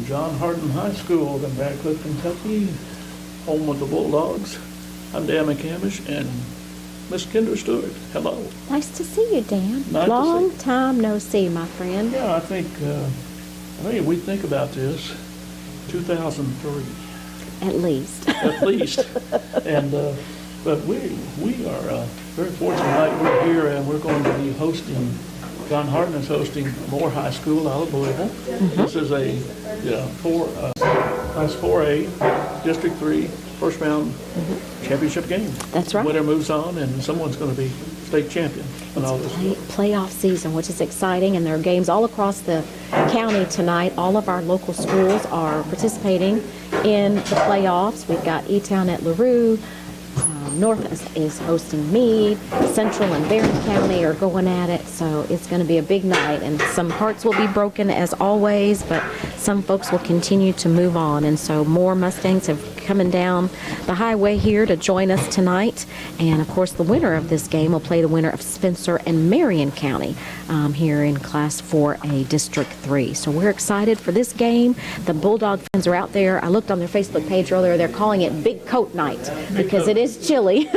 John Hardin High School in Radcliffe, Kentucky, home of the Bulldogs. I'm Dan McCamish and Miss Kendra Stewart. Hello. Nice to see you, Dan. Nice Long to see. time no see, my friend. Yeah, I think we think about this, 2003. At least. At least. And but we are very fortunate. We're here and we're going to be hosting. John Hardin is hosting Moore High School out of Louisville. Mm-hmm. This is a Class 4A, District 3, first round championship game. That's right. Winner moves on, and someone's going to be state champion. Playoff season, which is exciting, and there are games all across the county tonight. All of our local schools are participating in the playoffs. We've got E-Town at LaRue. North is hosting Meade. Central and Barron County are going at it, so it's going to be a big night, and some hearts will be broken as always, but some folks will continue to move on, and so more Mustangs have coming down the highway here to join us tonight, and of course the winner of this game will play the winner of Spencer and Marion County here in Class 4A District 3. So we're excited for this game. The Bulldog fans are out there. I looked on their Facebook page earlier. They're calling it Big Coat Night because it is chilly.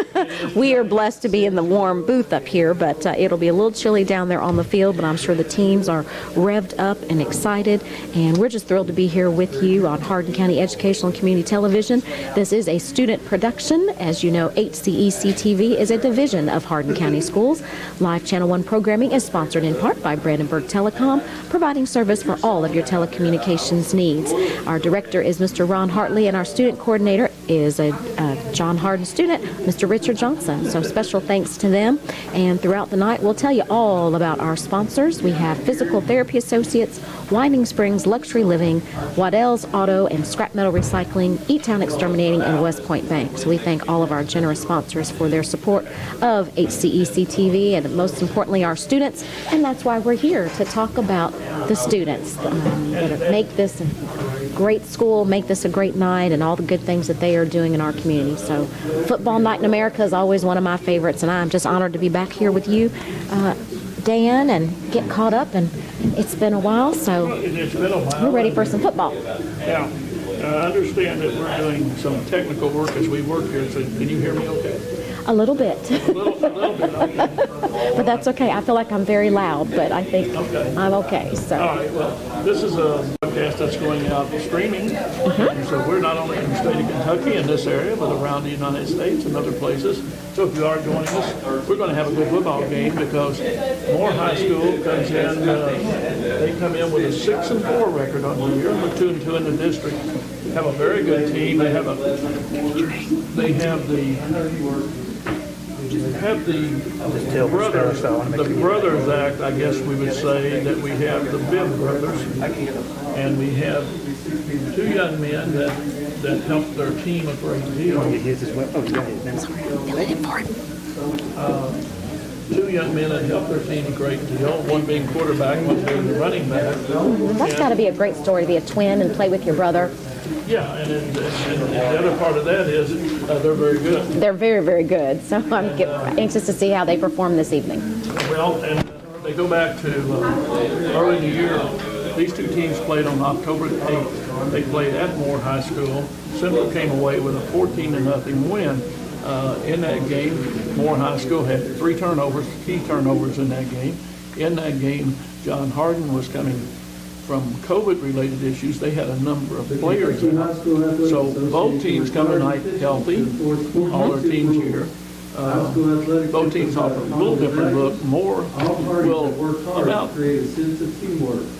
We are blessed to be in the warm booth up here, but it'll be a little chilly down there on the field, but I'm sure the teams are revved up and excited, and we're just thrilled to be here with you on Hardin County Educational and Community Television. This is a student production. As you know, HCEC-TV is a division of Hardin County Schools. Live Channel 1 programming is sponsored in part by Brandenburg Telecom, providing service for all of your telecommunications needs. Our director is Mr. Ron Hartley, and our student coordinator is a John Hardin student, Mr. Richard Johnson. So special thanks to them. And throughout the night, we'll tell you all about our sponsors. We have Physical Therapy Associates, Winding Springs Luxury Living, Waddell's Auto and Scrap Metal Recycling, E-Town Exterminating, and West Point Bank. So we thank all of our generous sponsors for their support of HCEC-TV and most importantly our students. And that's why we're here to talk about the students that make this a great school, make this a great night, and all the good things that they are doing in our community. So Football Night in America is always one of my favorites, and I'm just honored to be back here with you, Dan, and get caught up. And it's been a while, so we're ready for some football. Yeah. I understand that we're doing some technical work as we work here, so can you hear me okay? A little bit. A little bit, okay. But that's okay. I feel like I'm very loud, but I think I'm okay. So. All right, well, this is a broadcast that's going out streaming. So we're not only in the state of Kentucky in this area, but around the United States and other places. So if you are joining us, we're going to have a good football game because Moore High School comes in, they come in with a 6-4 record on the year. We're 2-2 in the district. Have a very good team. They have the brothers act, I guess we would say, that we have the Bibb brothers, and we have 2 young men that helped their team a great deal. 2 young men that helped their team a great deal, one being quarterback, one being the running back. That's got to be a great story to be a twin and play with your brother. Yeah, and the other part of that is they're very good. They're very, very good. So I'm anxious to see how they perform this evening. Well, and they go back to early in the year. These 2 teams played on October 8th. They played at Moore High School. Central came away with a 14-0 win. In that game, Moore High School had 3 turnovers, key turnovers in that game. In that game, John Hardin was coming from COVID-related issues. They had a number of players out. So both teams come tonight healthy, all our teams here. Both teams offer a little different look. Moore will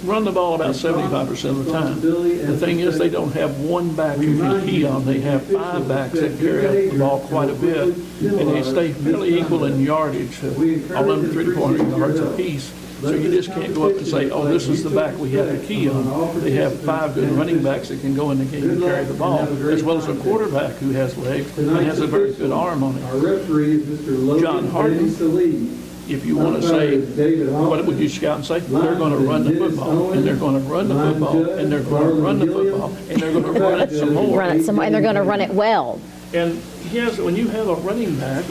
run the ball about 75% of the time. The thing is, they don't have one back who can key on. They have 5 backs that carry the ball quite a bit, and they stay fairly equal in yardage, all under 300 to 400 yards apiece. So you just can't go up and say, oh, this is the back we have to key on. They have 5 good running backs that can go in the game and carry the ball, as well as a quarterback who has legs and has a very good arm on it. John Hardin, if you want to say, what would you scout and say? They're going to run the football, and they're going to run the football, and they're going to run the football, and they're going to run it some more. Run it some more, and they're going to run it well. And yes, when you have a running back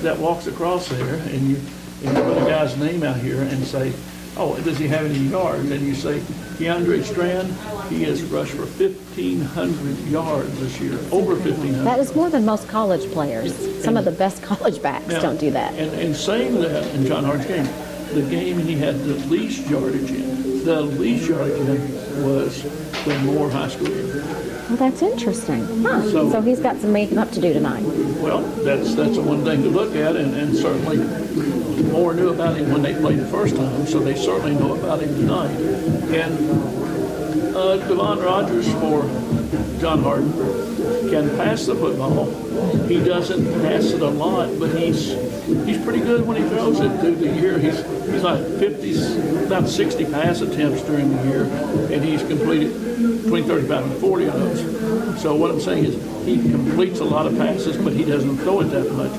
that walks across there, and you put a guy's name out here and say, oh, does he have any yards? And you say, DeAndre Strand, he has rushed for 1,500 yards this year, over 1,500. That is more than most college players. Some of the best college backs don't do that. And saying that, in John Harden's game, the game he had the least yardage in, was the Moore High School game. Well, that's interesting. Huh. So he's got some making up to do tonight. Well, that's the one thing to look at, and certainly Moore knew about him when they played the first time, so they certainly know about him tonight. And Devon Rogers for John Harden can pass the football. He doesn't pass it a lot, but he's pretty good when he throws it through the year. He's like about 60 pass attempts during the year, and he's completed between 35 and 40 of those. So what I'm saying is he completes a lot of passes, but he doesn't throw it that much.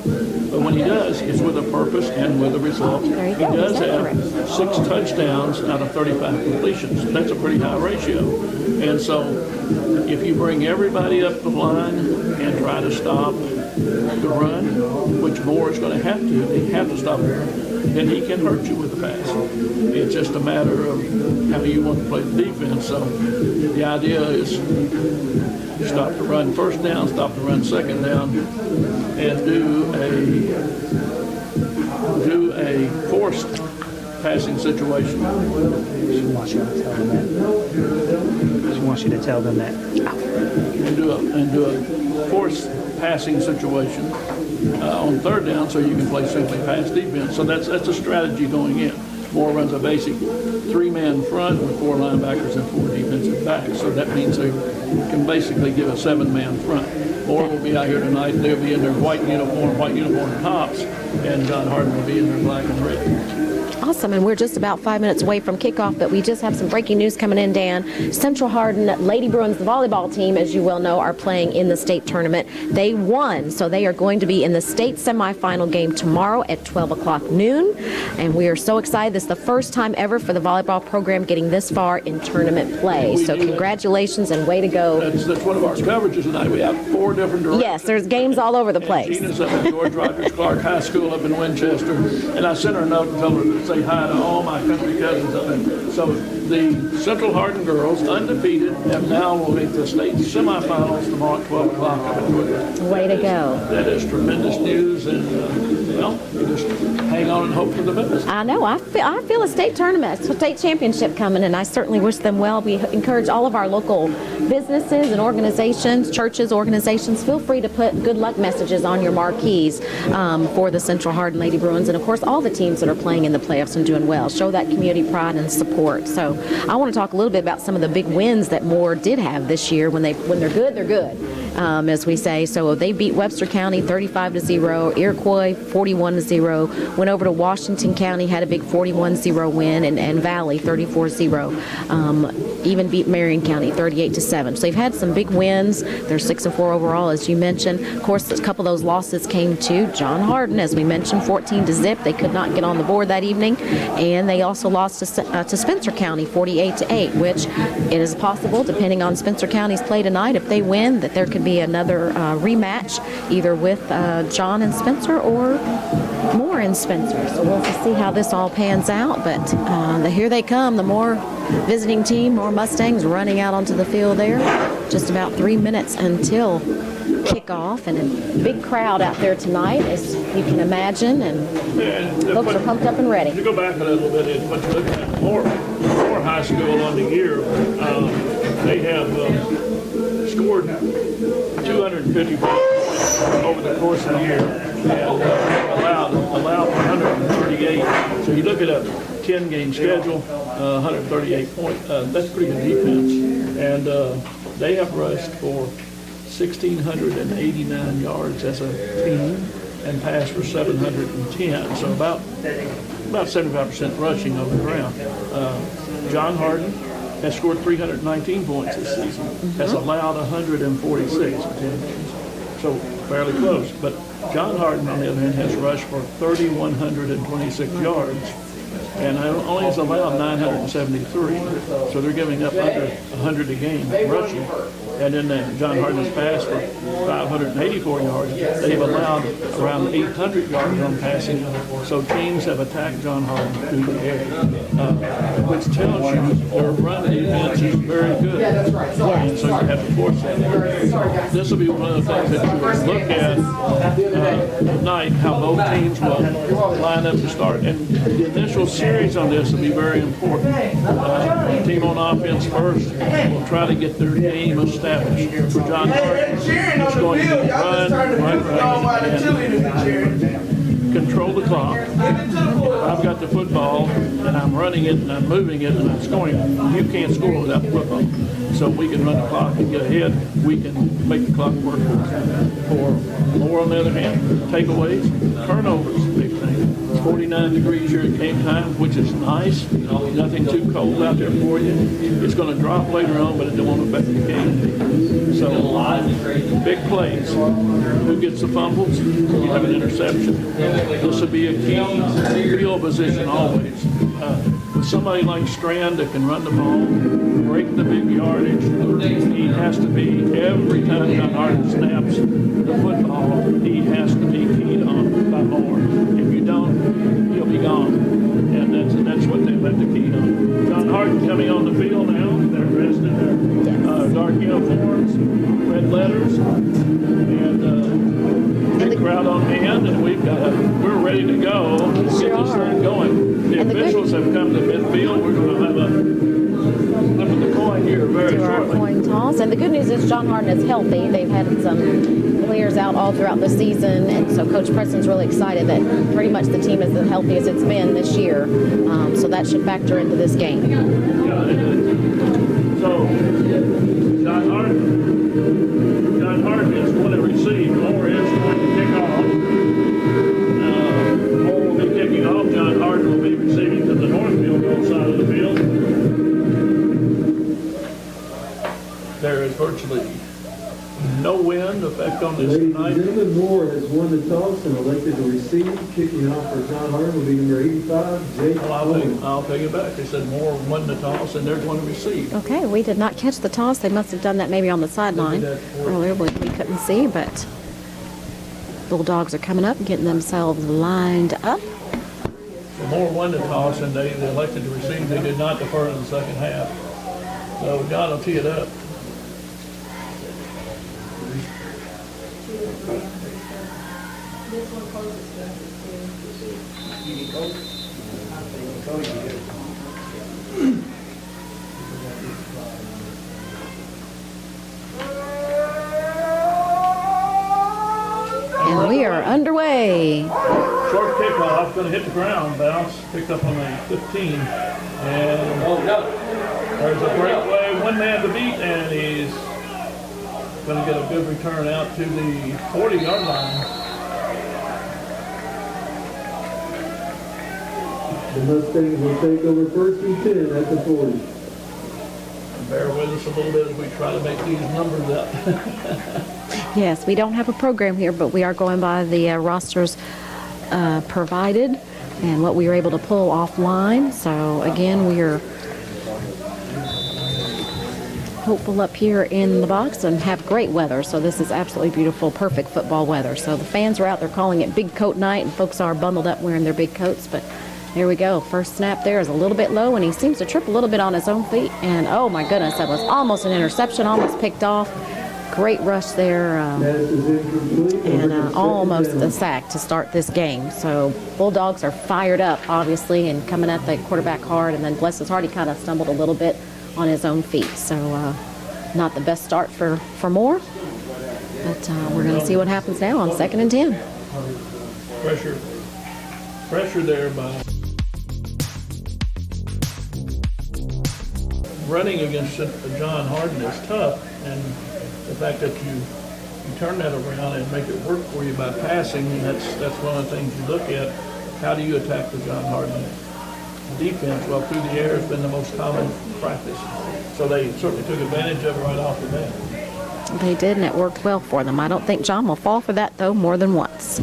But when he does, it's with a purpose and with a result. He does have 6 touchdowns out of 35 completions. That's a pretty high ratio. And so if you bring everybody up the line and try to stop the run, which Moore is going to have to, they have to stop the run, then he can hurt you with the pass. It's just a matter of how you want to play the defense. So the idea is stop the run first down, stop the run second down, and do a forced passing situation. She wants you to tell them that. She wants you to tell them that. And do a forced passing situation on third down, so you can play simply pass defense. So that's a strategy going in. Moore runs a basic 3-man front with 4 linebackers and 4 defensive backs. So that means they can basically give a 7-man front. Moore will be out here tonight. They'll be in their white uniform tops, and John Harden will be in their black and red. Awesome, and we're just about 5 minutes away from kickoff, but we just have some breaking news coming in, Dan. Central Hardin Lady Bruins, the volleyball team, as you well know, are playing in the state tournament. They won, so they are going to be in the state semifinal game tomorrow at 12 o'clock noon, and we are so excited. This is the first time ever for the volleyball program getting this far in tournament play, so congratulations and way to go. That's one of our coverages tonight. We have 4 different directions. Yes, there's games all over the place. Tina's up at George Rogers Clark High School up in Winchester, and I sent her a note and told her to say hi to all my country cousins up there. So the Central Hardin girls, undefeated, and now will make the state semifinals tomorrow at 12 o'clock up at Georgia. Way to go. That is tremendous news, and well, you just hang on and hope for the best. I know. I feel a state tournament, a state championship coming, and I certainly wish them well. We encourage all of our local businesses and organizations, churches, organizations, feel free to put good luck messages on your marquees for the Central Hardin Lady Bruins, and of course all the teams that are playing in the playoffs and doing well. Show that community pride and support. So I want to talk a little bit about some of the big wins that Moore did have this year. When they're good, they're good, as we say. So they beat Webster County 35-0, Iroquois 41-0, went over to Washington County, had a big 41-0 win, and Valley 34-0. Even beat Marion County 38-7. So they've had some big wins. They're 6-4 overall, as you mentioned. Of course, a couple of those losses came to John Hardin, as we mentioned, 14-0. They could not get on the board that evening, and they also lost to Spencer County 48-8, which it is possible, depending on Spencer County's play tonight, if they win, that there could be another rematch, either with John and Spencer or Moore and Spencer. So we'll see how this all pans out, but here they come, the Moore visiting team, Moore Mustangs running out onto the field there. Just about 3 minutes until kickoff, and a big crowd out there tonight, as you can imagine, and folks are pumped up and ready. To go back a little bit, but you look at Moore High School on the year, they have scored 250 points over the course of the year, and allowed 138. So you look at a 10-game schedule, 138 points. That's pretty good defense, and they have rushed for 1,689 yards as a team and passed for 710. So about 75% rushing on the ground. John Hardin has scored 319 points this season. Has allowed 146 in 10 games. So fairly close. But John Hardin, on the other hand, has rushed for 3,126 yards and only has allowed 973. So they're giving up under 100 a game rushing. And then John Hardin's pass for 584 yards. They've allowed around 800 yards on passing. So teams have attacked John Hardin through the air, which tells you their run defense is very good. And so you have to force that. This will be one of the things that you will look at tonight, how both teams will line up to start. And the initial series on this will be very important. Team on offense first will try to get their game established. For John Hardin, it's going to run, and control the clock. I've got the football, and I'm running it, and I'm moving it, and I'm scoring. You can't score without the football. So we can run the clock and get ahead. We can make the clock work for more. On the other hand, takeaways, turnovers, big thing. It's 49 degrees here at game time, which is nice. Nothing too cold out there for you. It's going to drop later on, but it won't affect the game. So big plays. Who gets the fumbles? You have an interception. This would be a key field position always. With somebody like Strand that can run the ball, break the big yardage, he has to be, every time John Hardin snaps the football, he has to be keyed on by Moore. If you don't, he'll be gone. And that's what they have to key on. John Hardin coming on the field now. They're dressed in their dark uniforms, red letters, and big crowd on hand, and we're ready to go. Let's get this thing going. The officials have come to midfield. We're going to have a flip of the coin here very shortly. Our coin toss. And the good news is John Hardin is healthy. They've had some players out all throughout the season, and so Coach Preston's really excited that pretty much the team is the healthiest it's been this year. So that should factor into this game. So John Hardin is going to receive. Moore is going to kick off. Moore will be kicking off. John Hardin will be receiving to the north field goal side of the field. There is virtually no wind effect on this tonight. Ladies and gentlemen, Moore has won the toss and elected to receive. Kicking off for John Hardin will be number 85, JHHS. I'll take it back. They said Moore won the toss and they're going to receive. Okay, we did not catch the toss. They must have done that maybe on the sideline earlier. We couldn't see, but Bulldogs are coming up, getting themselves lined up. So Moore won the toss and they elected to receive. They did not defer in the second half. So John will tee it up. And we are underway. Short kickoff, going to hit the ground, bounce, picked up on the 15. And there's a breakaway, one man to beat, and he's going to get a good return out to the 40-yard line. The Mustangs will take over 1st and 10 at the 40. Bear with us a little bit as we try to make these numbers up. Yes, we don't have a program here, but we are going by the rosters provided and what we were able to pull offline. So again, we are hopeful up here in the box and have great weather. So this is absolutely beautiful, perfect football weather. So the fans are out there calling it big coat night, and folks are bundled up wearing their big coats. But here we go. First snap there is a little bit low, and he seems to trip a little bit on his own feet. And oh my goodness, that was almost an interception, almost picked off. Great rush there, and almost a sack to start this game. So Bulldogs are fired up, obviously, and coming at the quarterback hard. And then bless his heart, he kind of stumbled a little bit on his own feet. So not the best start for Moore. But we're going to see what happens now on 2nd and 10. Pressure there by running against John Hardin is tough, and the fact that you turn that around and make it work for you by passing, that's one of the things you look at. How do you attack the John Hardin defense? Well, through the air has been the most common practice. So they certainly took advantage of it right off the bat. They did, and it worked well for them. I don't think John will fall for that, though, more than once.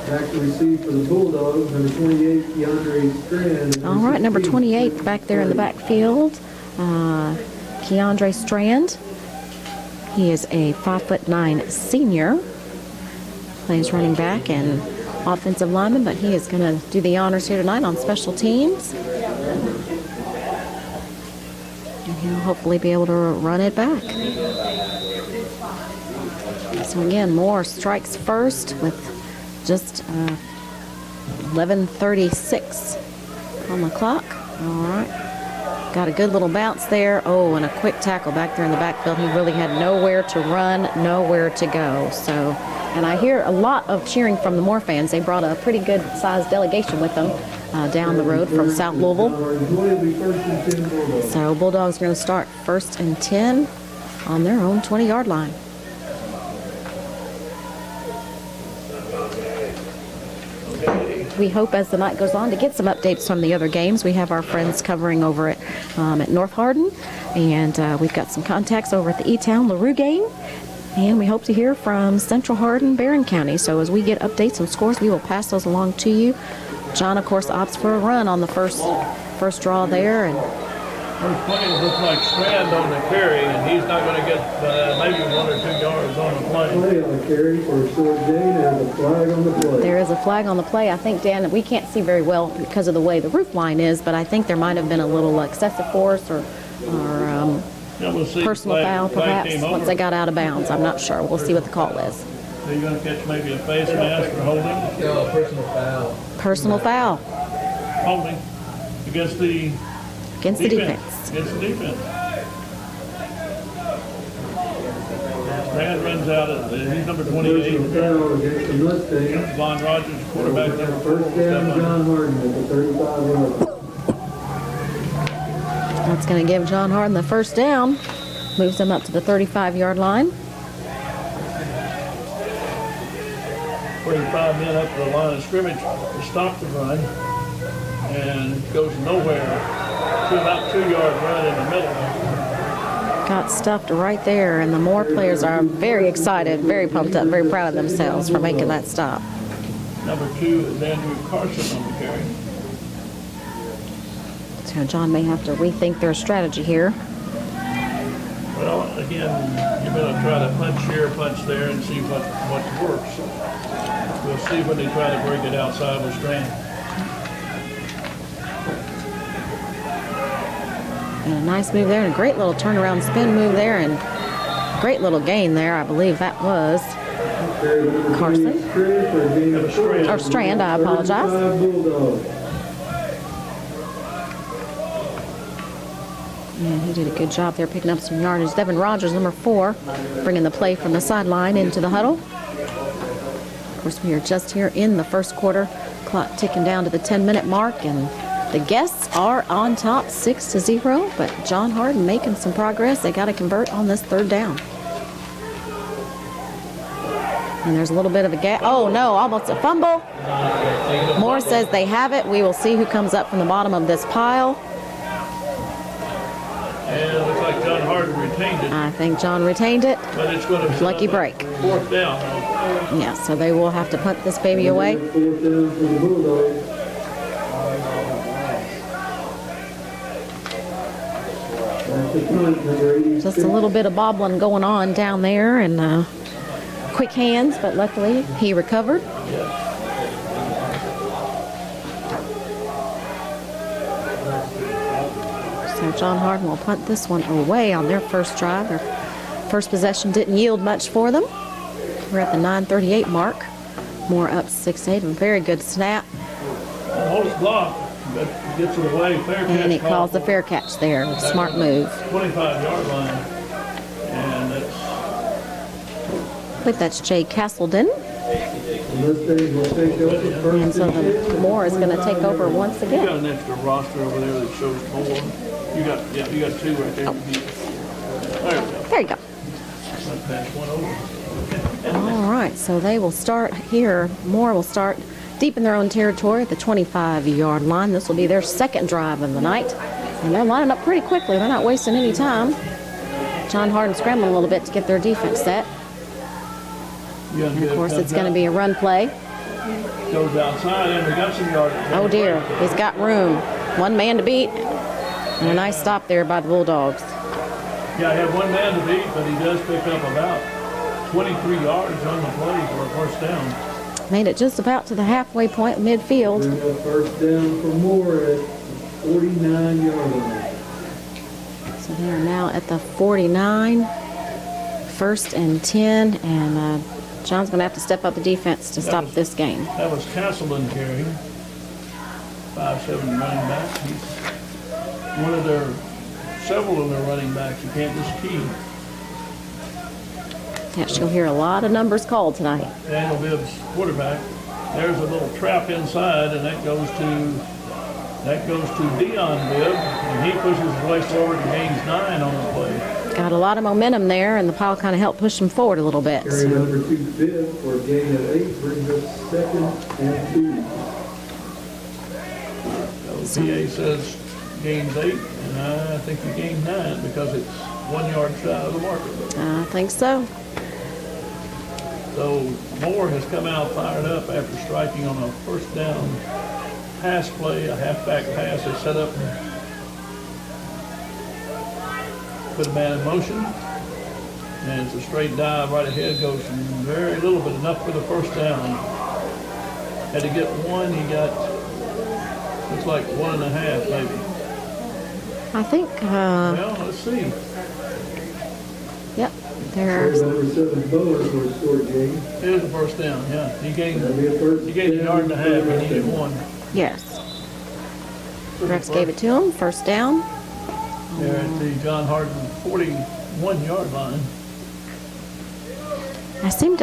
Back to receive for the Bulldogs, number 28, Keandre Strand. All right, number 28 back there in the backfield. Keandre Strand. He is a 5'9" senior. Plays running back and offensive lineman, but he is going to do the honors here tonight on special teams. And he'll hopefully be able to run it back. So again, Moore strikes first with just 11:36 on the clock. All right. Got a good little bounce there. Oh, and a quick tackle back there in the backfield. He really had nowhere to run, nowhere to go. So, and I hear a lot of cheering from the Moore fans. They brought a pretty good sized delegation with them down the road from South Louisville. So Bulldogs are going to start 1st and 10 on their own 20-yard line. We hope as the night goes on to get some updates from the other games. We have our friends covering over at North Hardin, and we've got some contacts over at the E-Town LaRue game, and we hope to hear from Central Hardin, Barron County. So as we get updates and scores, we will pass those along to you. John, of course, opts for a run on the first draw there, and Those plays look like Strand on the carry, and he's not going to get maybe 1 or 2 yards on the play. Play on the carry for a short gain and a flag on the play. there is a flag on the play. I think, Dan, we can't see very well because of the way the roof line is, but I think there might have been a little excessive force or Yeah, we'll see. personal foul, Flag perhaps, came once over. they got out of bounds. I'm not sure. We'll see what the call is. Are you going to catch maybe a face mask for holding? No, personal foul. Personal foul Holding against the against the defense. Against the defense. Strand runs out at he's number 28. Personal foul against the Mustangs. Von Rogers, quarterback number 4. First down, John Hardin at the 35-yard line. That's going to give John Hardin the first down. Moves him up to the 35-yard line. 45 men up to the line of scrimmage to stop the run, and goes nowhere to about 2-yard run in the middle. Got stuffed right there, and the Moore players are very excited, very pumped up, very proud of themselves for making that stop. Number 2 is Andrew Carson on the carry. So John may have to rethink their strategy here. Well, again, you're going to try to punch here, punch there, and see what works. We'll see when they try to break it outside with Strand. And a nice move there, and a great little turnaround spin move there, and great little gain there. I believe that was Carson. Or Strand, I apologize. And he did a good job there picking up some yardage. Devin Rogers, number 4, bringing the play from the sideline into the huddle. Of course, we are just here in the first quarter. Clock ticking down to the 10-minute mark, and the guests are on top 6-0, but John Hardin making some progress. They got to convert on this 3rd down. And there's a little bit of a gap. Oh, no, almost a fumble. Moore says they have it. We will see who comes up from the bottom of this pile. And it looks like John Hardin retained it. I think John retained it. But it's going to Lucky break. 4th down. Yeah, so they will have to punt this baby away. 4th down for the Bulldogs. That's the punt, number 86. Just a little bit of bobbling going on down there, and quick hands, but luckily he recovered. So John Hardin will punt this one away on their first drive. Their first possession didn't yield much for them. We're at the 9:38 mark. Moore up 6-8. A very good snap. Almost blocked, but gets it away. Fair catch. And he calls the fair catch there. Smart move. 25-yard line. And that's I think that's Jay Castleton. Mustangs will take over first And so the Moore is going to take over once you got again. an extra roster over there that shows more. You got 2 right there. There you go. There you go. I'll pass one over. All right, so they will start here. Moore will start deep in their own territory at the 25-yard line. This will be their 2nd drive of the night. And they're lining up pretty quickly. They're not wasting any time. John Hardin scrambling a little bit to get their defense set. And of course, it's going to be a run play. Goes outside, and we got some yardage. Oh, dear. He's got room. One man to beat. And a nice stop there by the Bulldogs. Yeah, he had one man to beat, but he does pick up about 23 yards on the play for a first down. Made it just about to the halfway point midfield. Bring up first down for Moore at 49-yard line. So they are now at the 49, 1st and 10, and John's going to have to step up the defense to stop this game. That was Castleton carrying, 5'7" running back. He's one of several of their running backs. You can't just key. Yes, you'll hear a lot of numbers called tonight. Daniel Bibb's quarterback. There's a little trap inside, and that goes to Dion Bibb, and he pushes his way forward and gains 9 on the play. Got a lot of momentum there, and the pile kind of helped push him forward a little bit. Carry number 2, Bibb, for a gain of 8, brings us 2nd and 2. PA says gains 8, and I think he gained 9 because it's 1 yard shy of the marker. I think so. So Moore has come out fired up after striking on a first down pass play, a halfback pass. They set up and put a man in motion. And it's a straight dive right ahead, goes very little, but enough for the first down. Had to get 1, he got, looks like 1.5 maybe. I think, Well, let's see. yep, there's Number 7, Bowen, for a short gain. Here's the first down, yeah. He gained That'll be a first 1.5 yards, he needed 1. yes. Rex gave it to him, first down. There at the John Harden 41-yard line. I think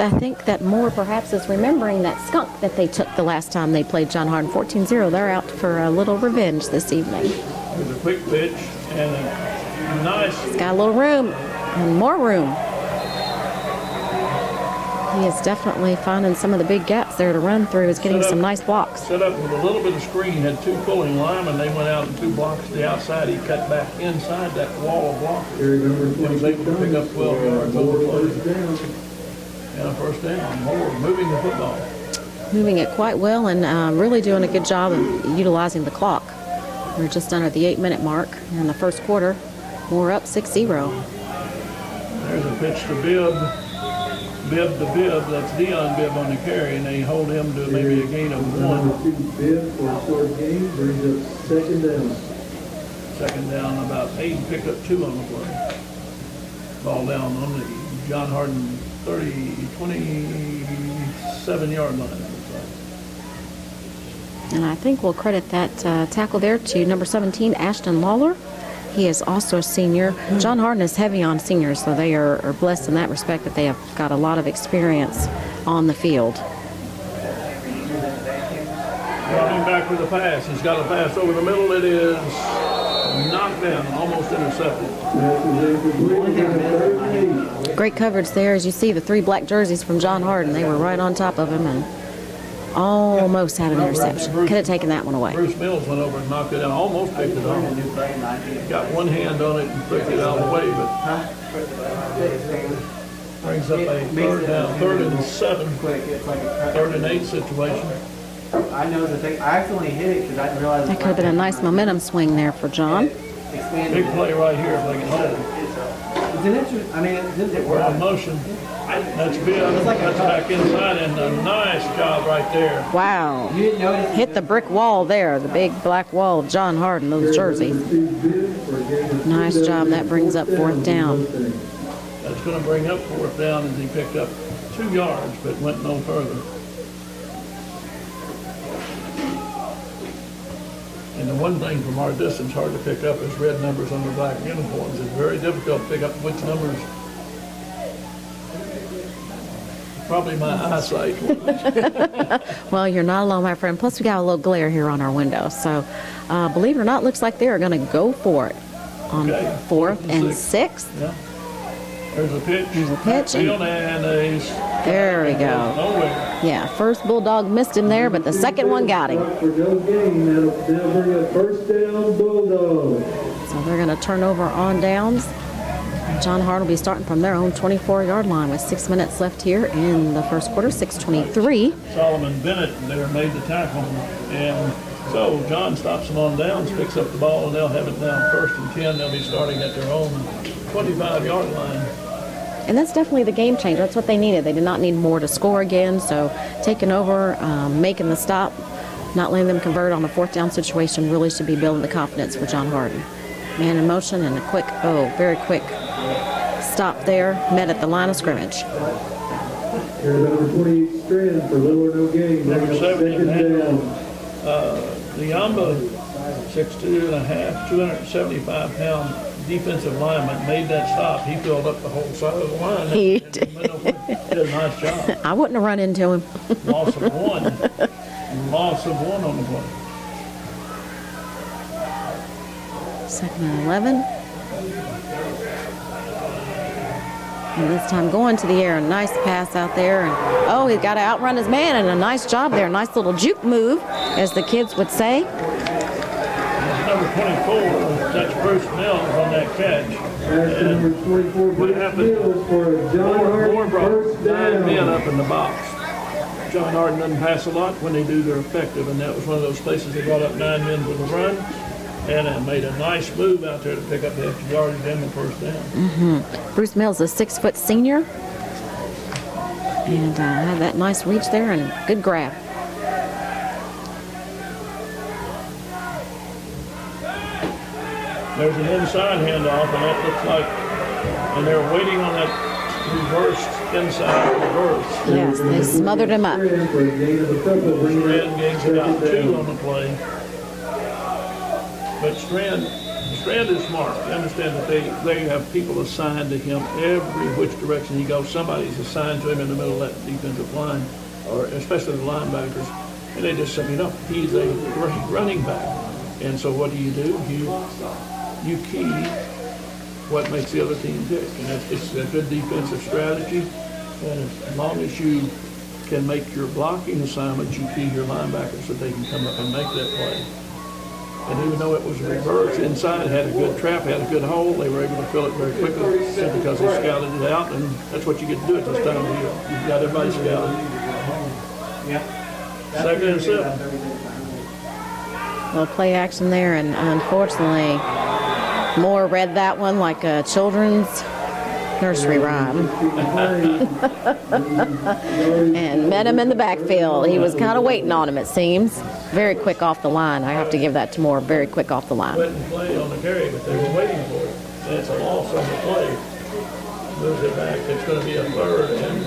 that Moore perhaps is remembering that skunk that they took the last time they played John Harden 14-0. They're out for a little revenge this evening. There's a quick pitch and a nice. He's got a little room and more room. He is definitely finding some of the big gaps there to run through. He's getting some nice blocks. Set up with a little bit of screen, had 2 pulling linemen. They went out and 2 blocks to the outside. He cut back inside that wall of blockers. Carry number He was able to pick up 12 yards on the play. first down. And a first down. Moore moving the football. Moving it quite well and really doing a good job of utilizing the clock. We're just under the 8-minute mark in the first quarter. Moore up 6-0. There's a pitch to Bibb. Bibb to Bibb. That's Dion Bibb on the carry, and they hold him to maybe a gain of 1. Number 2, Bibb, for a short gain, brings up 2nd down. Second down, about 8, picked up 2 on the play. Ball down on the John Harden 27-yard line. And I think we'll credit that tackle there to number 17, Ashton Lawler. He is also a senior. John Harden is heavy on seniors, so they are blessed in that respect that they have got a lot of experience on the field. Dropping back with the pass. He's got a pass over the middle. It is knocked down, almost intercepted. Great coverage there. As you see, the 3 black jerseys from John Harden, they were right on top of him and almost had an interception. Could have taken that one away. Bruce Mills went over and knocked it down, almost picked it off. Got one hand on it and picked it out of the way, but brings up a third down, 3rd and 7, 3rd and 8 situation. I know the thing. I accidentally hit it because I didn't realize. That could have been a nice momentum swing there for John. Big play right here if they can hold it. It's an interesting. I mean, it We're worked. in motion. That's Bibb. That's back inside, and a nice job right there. Wow. You didn't notice. Hit the brick wall there, the big black wall of John Harden, those jerseys. Nice job. That brings up 4th down. That's going to bring up 4th down as he picked up 2 yards, but went no further. And the one thing from our distance hard to pick up is red numbers under black uniforms. It's very difficult to pick up which numbers. Probably my eyesight. Well, you're not alone, my friend. Plus, we got a little glare here on our window. So, believe it or not, looks like they are going to go for it on Okay. 4th and 6th. Yeah. There's a pitch. There's a pitch. Field and a There we go. nowhere. Yeah, first Bulldog missed him there, but the second one got him. For no gain, that'll bring up first down, Bulldog. So they're going to turn over on downs. And John Harden will be starting from their own 24-yard line with 6 minutes left here in the first quarter, 6:23. Solomon Bennett there made the tackle. And so John stops them on downs, picks up the ball, and they'll have it down 1st and 10. They'll be starting at their own 25-yard line. And that's definitely the game changer. That's what they needed. They did not need more to score again. So taking over, making the stop, not letting them convert on a 4th down situation really should be building the confidence for John Harden. Man in motion and a quick, very quick stop there, met at the line of scrimmage. Here's number 28 Strand for little or no gain. Number 70, Second down. Liamba, 6'2 and a half, 275-pound defensive lineman, made that stop. He filled up the whole side of the line. He did a nice job. I wouldn't have run into him. Loss of one. Loss of one on the play. 2nd and 11. And this time going to the air, a nice pass out there. And he's got to outrun his man, and a nice job there. Nice little juke move, as the kids would say. Number 24, that's Bruce Mills on that catch. Pass to number 24, What happened? Mills for John Harden, brought first 9 men down. up in the box. John Harden doesn't pass a lot. When they do, they're effective, and that was one of those places they brought up 9 men for the run, and made a nice move out there to pick up the extra yardage and the first down. Bruce Mills, a 6-foot senior. And had that nice reach there and good grab. There's an inside handoff, and that looks like, and they're waiting on that reversed inside reverse. Yes, they smothered him up. Strand for a gain of a couple, bringing Strand up gains about 2 second on the play. But Strand is smart. You understand that they have people assigned to him every which direction he goes. Somebody's assigned to him in the middle of that defensive line, or especially the linebackers. And they just say, he's a great running back. And so what do? You key what makes the other team tick. And it's a good defensive strategy. And as long as you can make your blocking assignments, you key your linebackers so they can come up and make that play. And even though it was reversed, inside had a good trap, had a good hole, they were able to fill it very quickly simply because they scouted it out, and that's what you get to do at this time of year. You've got everybody scouted. Yeah. 2nd and 7. Little play action there, and unfortunately, Moore read that one like a children's nursery rhyme. And met him in the backfield. He was kind of waiting on him, it seems. Very quick off the line. I have to give that to Moore. Very quick off the line. Went and play on the carry, but they were waiting for it. And it's a loss on the play. Moves it back. It's going to be a 3rd and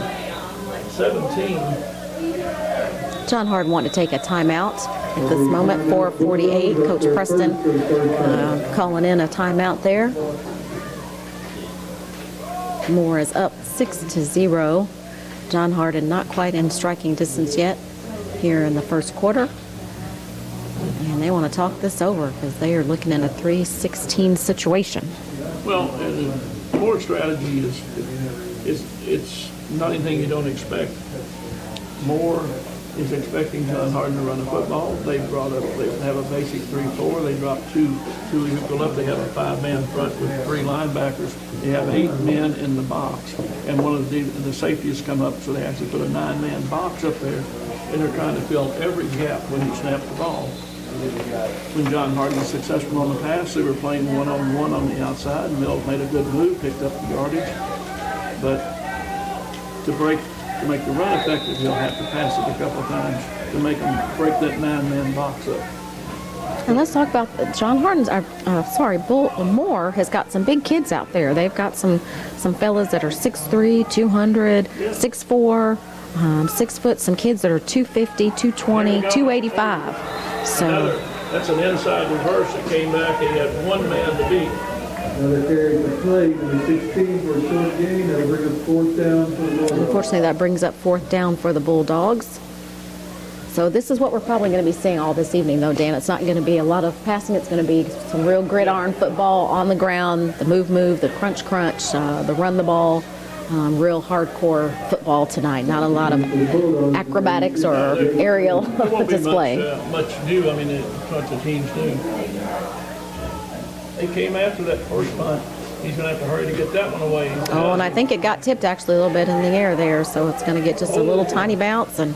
17. John Harden wanted to take a timeout at this moment. 4:48. Coach Preston calling in a timeout there. Moore is up 6-0. John Harden not quite in striking distance yet here in the first quarter. And they want to talk this over because they are looking at a 3-16 situation. Well, and the Moore strategy is it's not anything you don't expect. Moore is expecting John Harden to run a football. They have a basic 3-4. They drop two who go up. They have a 5-man front with 3 linebackers. They have 8 men in the box, and one of the safeties come up, so they actually put a 9-man box up there, and they're trying to fill every gap when he snaps the ball. When John Harden was successful on the pass, they were playing one-on-one on the outside. Mills made a good move, picked up the yardage, but to make the run effective, he'll have to pass it a couple of times to make him break that 9-man box up. And let's talk about John Harden's. Moore has got some big kids out there. They've got some fellas that are 6'3", 200, 6'4", 6 foot. Some kids that are 250, 220, 285. So that's an inside reverse that came back. He had 1 man to beat. Another carry for play, number 16 for a short gain. That'll bring up 4th down for the Bulldogs. unfortunately, that brings up 4th down for the Bulldogs. So this is what we're probably going to be seeing all this evening, though, Dan. It's not going to be a lot of passing. It's going to be some real gridiron football on the ground, the move, the crunch, the run the ball, real hardcore football tonight. Not a lot of acrobatics or aerial display. Much new. I mean, it's what the teams do. They came after that first punt. He's going to have to hurry to get that one away. Oh, and I think it got tipped actually a little bit in the air there, so it's going to get just a little tiny bounce. And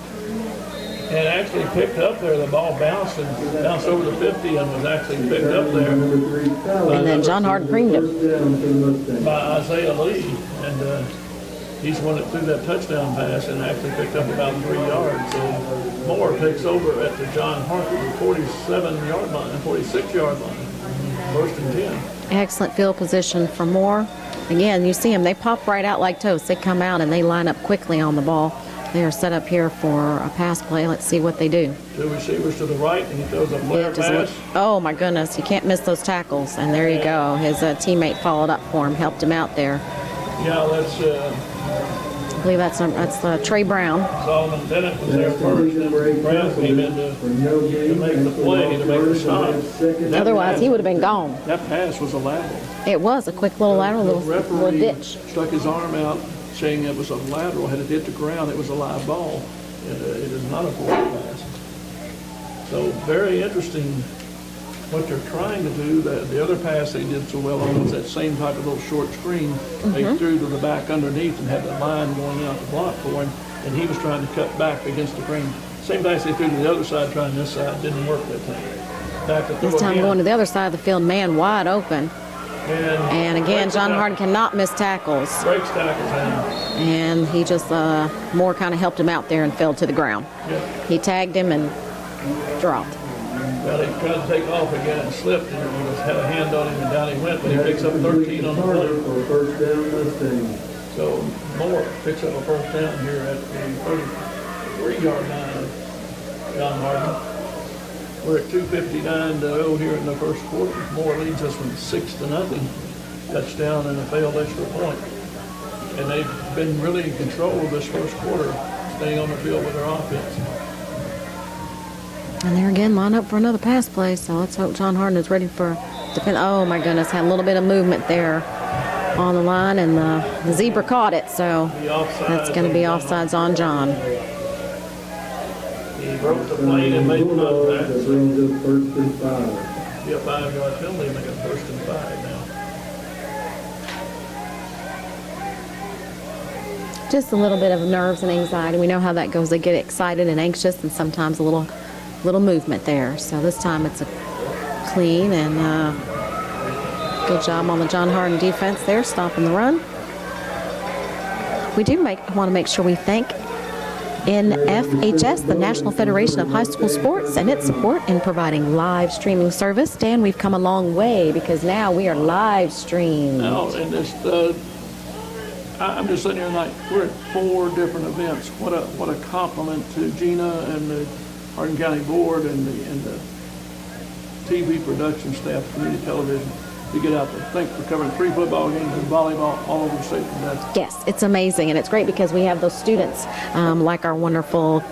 And actually picked up there. The ball bounced over the 50 and was actually picked up there. And then John Harden creamed him. By Isaiah Lee. And he's the one that threw that touchdown pass and actually picked up about 3 yards. So Moore takes over at the John Harden 47-yard line, 46-yard line. First and 10. Excellent field position for Moore. Again, you see them. They pop right out like toast. They come out and they line up quickly on the ball. They are set up here for a pass play. Let's see what they do. 2 receivers to the right, and he throws a flare pass. Oh, my goodness. You can't miss those tackles. And there you go. His teammate followed up for him, helped him out there. Yeah, that's... I believe that's Trey Brown. Solomon Bennett was there first, and Brown came in to make the play, to make the stop. Otherwise, he would have been gone. That pass was a lateral. It was a quick little lateral, The little referee ditch. stuck his arm out, saying it was a lateral. Had it hit the ground, it was a live ball. It is not a forward pass. So very interesting what they're trying to do. The other pass they did so well on was that same type of little short screen. They threw to the back underneath and had the line going out to block for him, and he was trying to cut back against the green. Same pass they threw to the other side, trying this side. Didn't work that time. Back to throw This time again. going to the other side of the field, man wide open. And again, breaks John it Harden up. cannot miss tackles. Breaks tackles in. And he just, Moore kind of helped him out there and fell to the ground. Yeah. He tagged him and dropped. Well, he tried to take off again and slipped, and he just had a hand on him, and down he went, but he picks up 13 on the play. For a first down Mustang. So Moore picks up a first down here at the 33-yard line of John Harden. We're at 2:59 to go here in the first quarter. Moore leads us from 6-0. Touchdown and a failed extra point. And they've been really in control of this first quarter, staying on the field with their offense. And there again, line up for another pass play. So let's hope John Harden is ready for defense. Oh my goodness, had a little bit of movement there on the line, and the zebra caught it. So that's going to be offsides on John. He broke the plane and made the contact. That brings up first and 5. Be a 5-yard penalty, make it 1st and 5 now. Just a little bit of nerves and anxiety. We know how that goes. They get excited and anxious, and sometimes a little movement there. So this time it's a clean and good job on the John Harden defense there, stopping the run. We do want to make sure we thank NFHS, the National Federation of High School Sports, and its support in providing live streaming service. Dan, we've come a long way because now we are live streamed. Now, and this, I'm just sitting here like we're at 4 different events. What a compliment to Gina and the Hardin County Board and the TV production staff, community television, to get out there. Thanks for covering 3 football games and volleyball all over the state. Yes, it's amazing, and it's great because we have those students, like our wonderful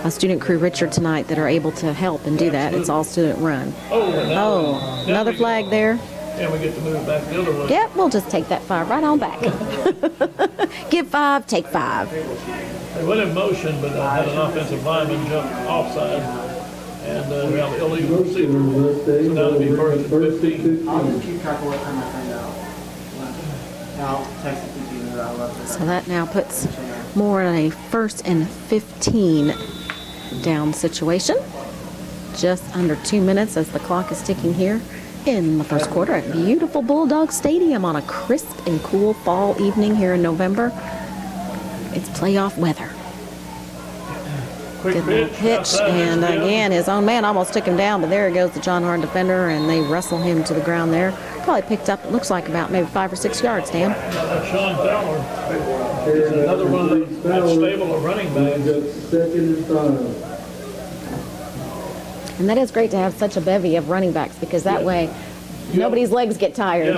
student crew Richard tonight, that are able to help and do that. It's all student run. Oh, another flag there. And we get to move back the other way. Yep, we'll just take that 5 right on back. Give 5, take 5. They went in motion, but had an offensive lineman jump offside, and we have an illegal receiver. So now it'll be 1st and 15. I'll just keep track of what time I find out. And I'll text it to you. I love it. So that now puts Moore in a 1st and 15 down situation. Just under 2 minutes as the clock is ticking here in the first quarter at beautiful Bulldog Stadium on a crisp and cool fall evening here in November. It's playoff weather. Quick Good little pitch, and again, his own man almost took him down, but there goes the John Harden defender, and they wrestle him to the ground there. Probably picked up, it looks like about maybe 5 or 6 yards, Dan. That's Sean Fowler. He's another one of these stable of running backs. 2nd and 5. And that is great to have such a bevy of running backs, because that way nobody's legs get tired.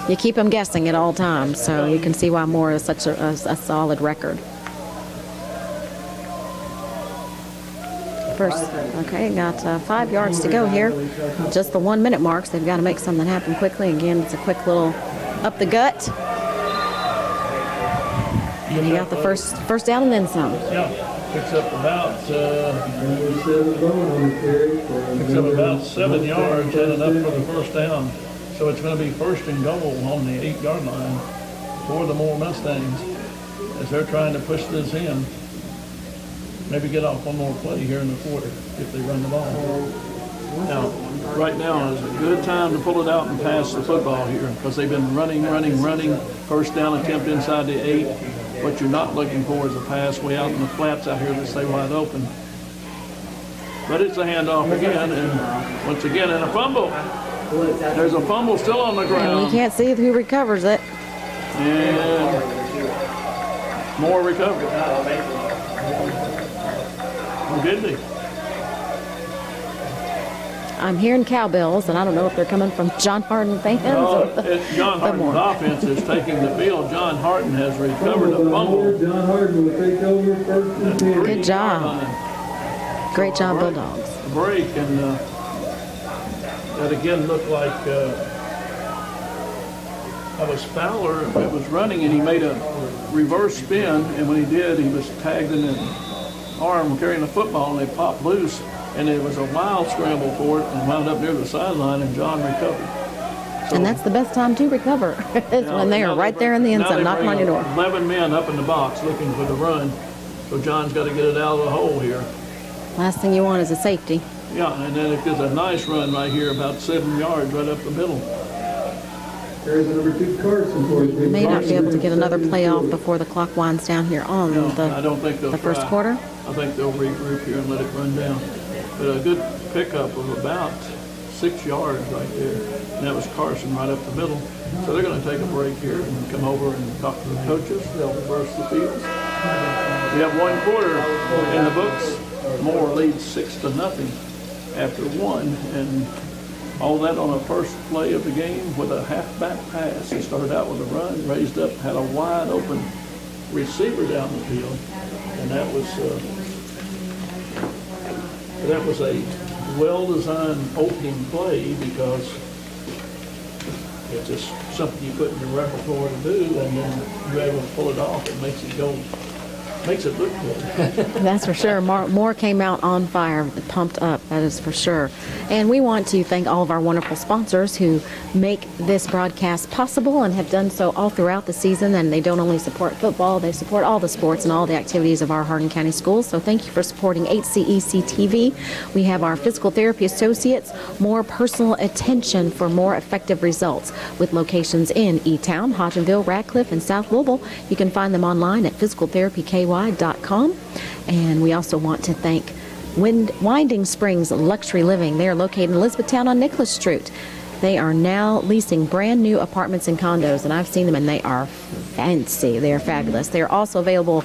You keep them guessing at all times, so you can see why Moore is such a solid record. First, okay, got 5 yards to go here. Just the 1 minute marks. They've got to make something happen quickly. Again, it's a quick little up the gut. And he got the first down and then some. Yeah. Picks up about 7 yards and enough for the first down. So it's going to be 1st and goal on the 8-yard line for the Moore Mustangs as they're trying to push this in. maybe get off one more play here in the quarter if they run the ball. Now, right now is a good time to pull it out and pass the football here because they've been running. First down attempt inside the 8. What you're not looking for is a pass way out in the flats out here that stay wide open. But it's a handoff again, and once again, and a fumble. There's a fumble still on the ground. And we can't see who recovers it. And more recovery. Who did they? I'm hearing cowbells, and I don't know if they're coming from John Harden fans. John Harden's offense is taking the field. John Harden has recovered a fumble. John Harden will take over first and 10. Good job. Great job, Bulldogs. Break, and that again looked like that was Fowler. It was running, and he made a reverse spin, and when he did, he was tagged in the arm carrying the football, and they popped loose, and it was a wild scramble for it, and wound up near the sideline, and John recovered. So, And that's the best time to recover, is when they are right there in the end zone, knocking on your door. 11 men up in the box looking for the run, so John's got to get it out of the hole here. Last thing you want is a safety. Yeah, and then it gives a nice run right here, about 7 yards right up the middle. There's number 2 Carson for you. May not be able to get another play off before the clock winds down here on I don't think they'll the first try. quarter. I think they'll regroup here and let it run down. But a good pickup of about 6 yards right there. And that was Carson right up the middle. So they're going to take a break here and come over and talk to the coaches. They'll reverse the field. We have 1 quarter in the books. Moore leads 6-0 after 1. And all that on the first play of the game with a halfback pass. He started out with a run, raised up, had a wide open receiver down the field. And that was a well-designed opening play because it's just something you put in your repertoire to do, and then you're able to pull it off. It makes it look good. That's for sure. Moore came out on fire, pumped up, that is for sure. And we want to thank all of our wonderful sponsors who make this broadcast possible and have done so all throughout the season. And they don't only support football, they support all the sports and all the activities of our Hardin County schools. So thank you for supporting HCEC-TV. We have our physical therapy associates, more personal attention for more effective results, with locations in E-Town, Hodgenville, Radcliffe, and South Louisville. You can find them online at physicaltherapyky.com. And we also want to thank Winding Springs Luxury Living. They are located in Elizabethtown on Nicholas Street. They are now leasing brand new apartments and condos, and I've seen them, and they are fancy. They are fabulous. They are also available.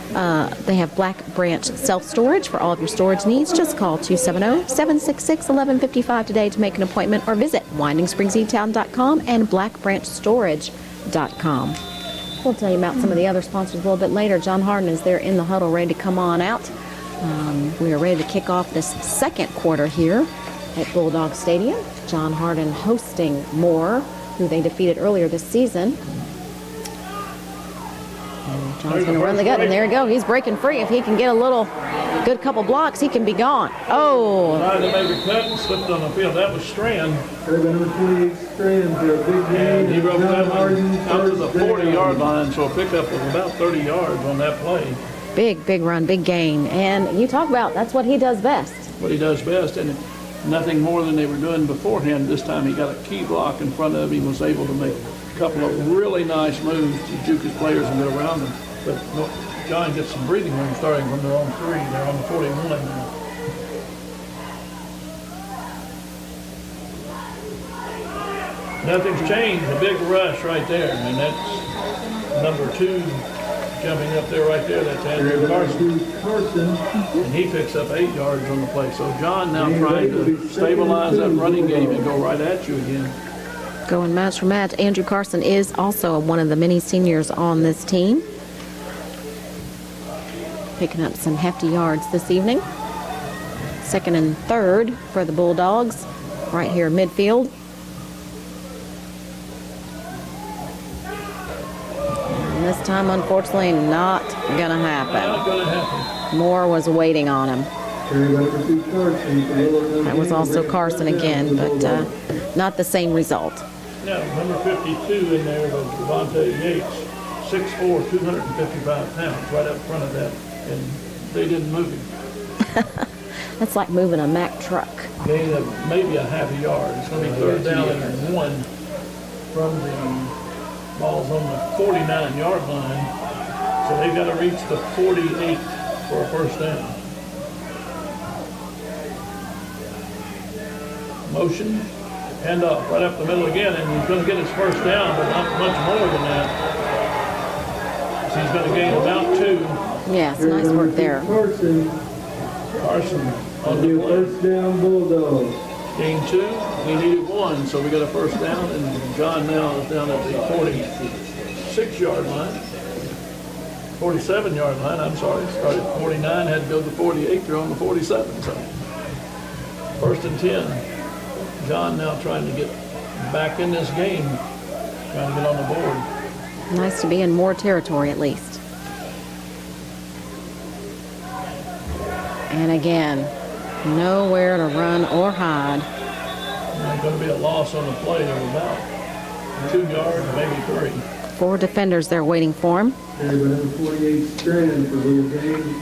They have Black Branch self-storage for all of your storage needs. Just call 270-766-1155 today to make an appointment, or visit WindingSpringsEtown.com and BlackBranchStorage.com. We'll tell you about some of the other sponsors a little bit later. John Harden is there in the huddle, ready to come on out. We are ready to kick off this second quarter here at Bulldog Stadium. John Harden hosting Moore, who they defeated earlier this season. And John's going to run the gut, and there you go. He's breaking free. If he can get a little good couple blocks, he can be gone. Oh! Tried to make a cut and slipped on the field. That was Strand. Number 28 Strand for a big game. And he broke that one out to the first down. 40-yard line, so a pickup of about 30 yards on that play. Big run, big gain. And you talk about, that's what he does best. What he does best, and nothing more than they were doing beforehand. This time he got a key block in front of him, was able to make a couple of really nice moves to juke his players and get around them. But no, John gets some breathing room starting from their own 3. They're on the 41 now. Nothing's changed. A big rush right there. And that's number 2 jumping up there right there. That's Andrew Carson. And he picks up 8 yards on the play. So John now trying to stabilize that running game and go right at you again. Going match for match. Andrew Carson is also one of the many seniors on this team. Picking up some hefty yards this evening. 2nd and 3rd for the Bulldogs right here midfield. And this time, unfortunately, not going to happen. Not going to happen. Moore was waiting on him. That was also Carson again, but not the same result. Now, number 52 in there was Devontae Yates, 6'4", 255 pounds, right up front of that. And they didn't move him. That's like moving a Mack truck. Gain of maybe a half a yard. It's going to be 3rd down and 1 from the ball's on the 49-yard line. So they've got to reach the 48 for a first down. Motion, hand up, right up the middle again, and he's going to get his first down, but not much more than that. So he's going to gain about 2. Yeah, it's nice work there. Carson on the play. First down, Bulldogs. Gain 2. We needed 1, so we got a first down, and John now is down at the 46-yard line. 47-yard line, I'm sorry. Started at 49, had to go to 48. They're on the 47. So 1st and 10. John now trying to get back in this game, trying to get on the board. Nice to be in more territory at least. And again, nowhere to run or hide. There's going to be a loss on the play of about 2 yards, maybe 3. 4 defenders there waiting for him.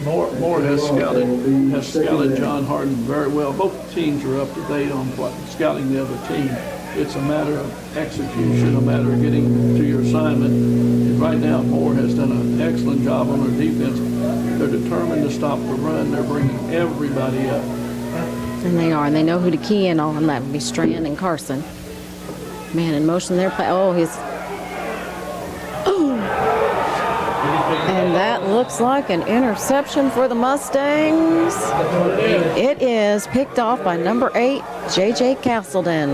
Moore has scouted John Harden very well. Both teams are up to date on what scouting the other team. It's a matter of execution, a matter of getting to your assignment. And right now, Moore has done an excellent job on their defense. They're determined to stop the run. They're bringing everybody up. And they are, and they know who to key in on. That would be Strand and Carson. Man, in motion there. Oh, he's... And that looks like an interception for the Mustangs. It is picked off by number 8, J.J. Castleton,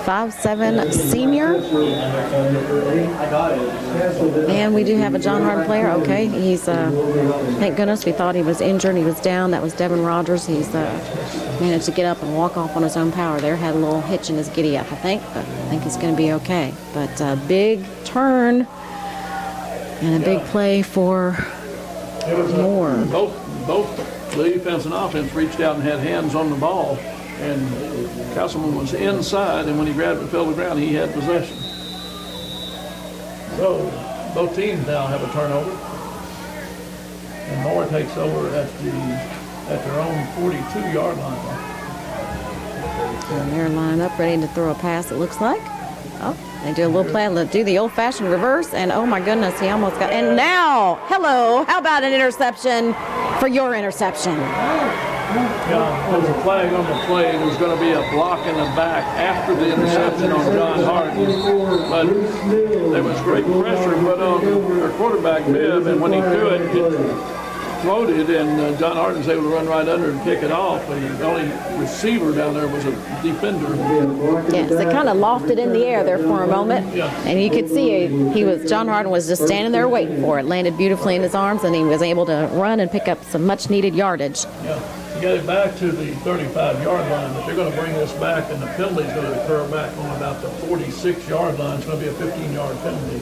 5'7" senior. And we do have a John Harden player. Okay, he's, thank goodness, we thought he was injured. He was down. That was Devin Rogers. He's managed to get up and walk off on his own power there. Had a little hitch in his giddy up, I think. But I think he's going to be okay. But a big turn. And a big play for Moore. Both the defense and offense reached out and had hands on the ball. And Castleman was inside, and when he grabbed it and fell to the ground, he had possession. So both teams now have a turnover. And Moore takes over at their own 42-yard line. And they're lined up, ready to throw a pass, it looks like. Oh, they do a little play, do the old-fashioned reverse, and oh my goodness, he almost got, and now, hello, how about an interception for your interception? Yeah, there's a flag on the play. There's going to be a block in the back after the interception on John Harden. But there was great pressure put on their quarterback, Bibb, and when he threw it, it floated, and John Harden's able to run right under and pick it off. But the only receiver down there was a defender. Yes, they kind of lofted in the air there for a moment, Yeah. and you could see John Harden was just standing there waiting for it. Landed beautifully in his arms, and he was able to run and pick up some much-needed yardage. Yeah, he got it back to the 35-yard line, but they're going to bring this back, and the penalty is going to occur back on about the 46-yard line. It's going to be a 15-yard penalty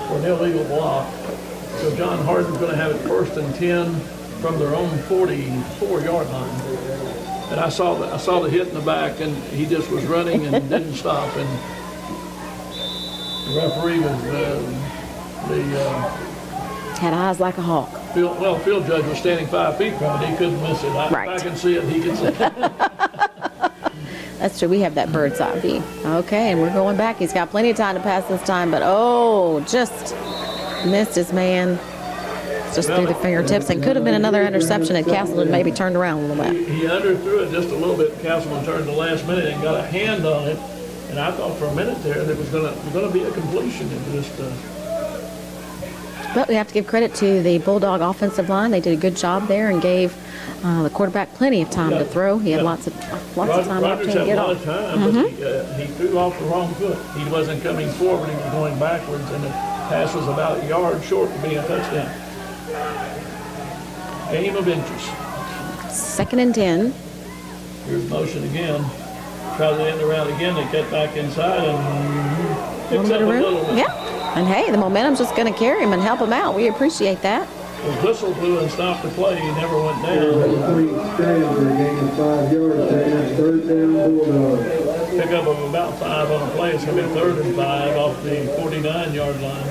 for an illegal block. So John Harden's going to have it 1st and 10 from their own 44-yard line. And I saw the hit in the back, and he just was running and didn't stop. And the referee was Had eyes like a hawk. field judge was standing 5 feet from it. He couldn't miss it. Right. I can see it. He can see it. That's true. We have that bird's eye view. Okay, and we're going back. He's got plenty of time to pass this time, but just missed his man. Just through the fingertips, and could have been another interception had Castleton maybe turned around a little bit. He underthrew it just a little bit. Castleman turned the last minute and got a hand on it. And I thought for a minute there that was going to be a completion. It just. But we have to give credit to the Bulldog offensive line. They did a good job there and gave the quarterback plenty of time to throw. He had lots of time Rogers to had get a lot off. of time, but he threw off the wrong foot. He wasn't coming forward, he was going backwards, and the pass was about a yard short of being a touchdown. Game of inches. 2nd and 10. Here's motion again. Try to end around again. They get back inside and picks up a little bit. Yeah. And hey, the momentum's just going to carry him and help him out. We appreciate that. The whistle blew and stopped the play. He never went down. Pick up of about 5 on a play. It's going to be 3rd and 5 off the 49-yard line.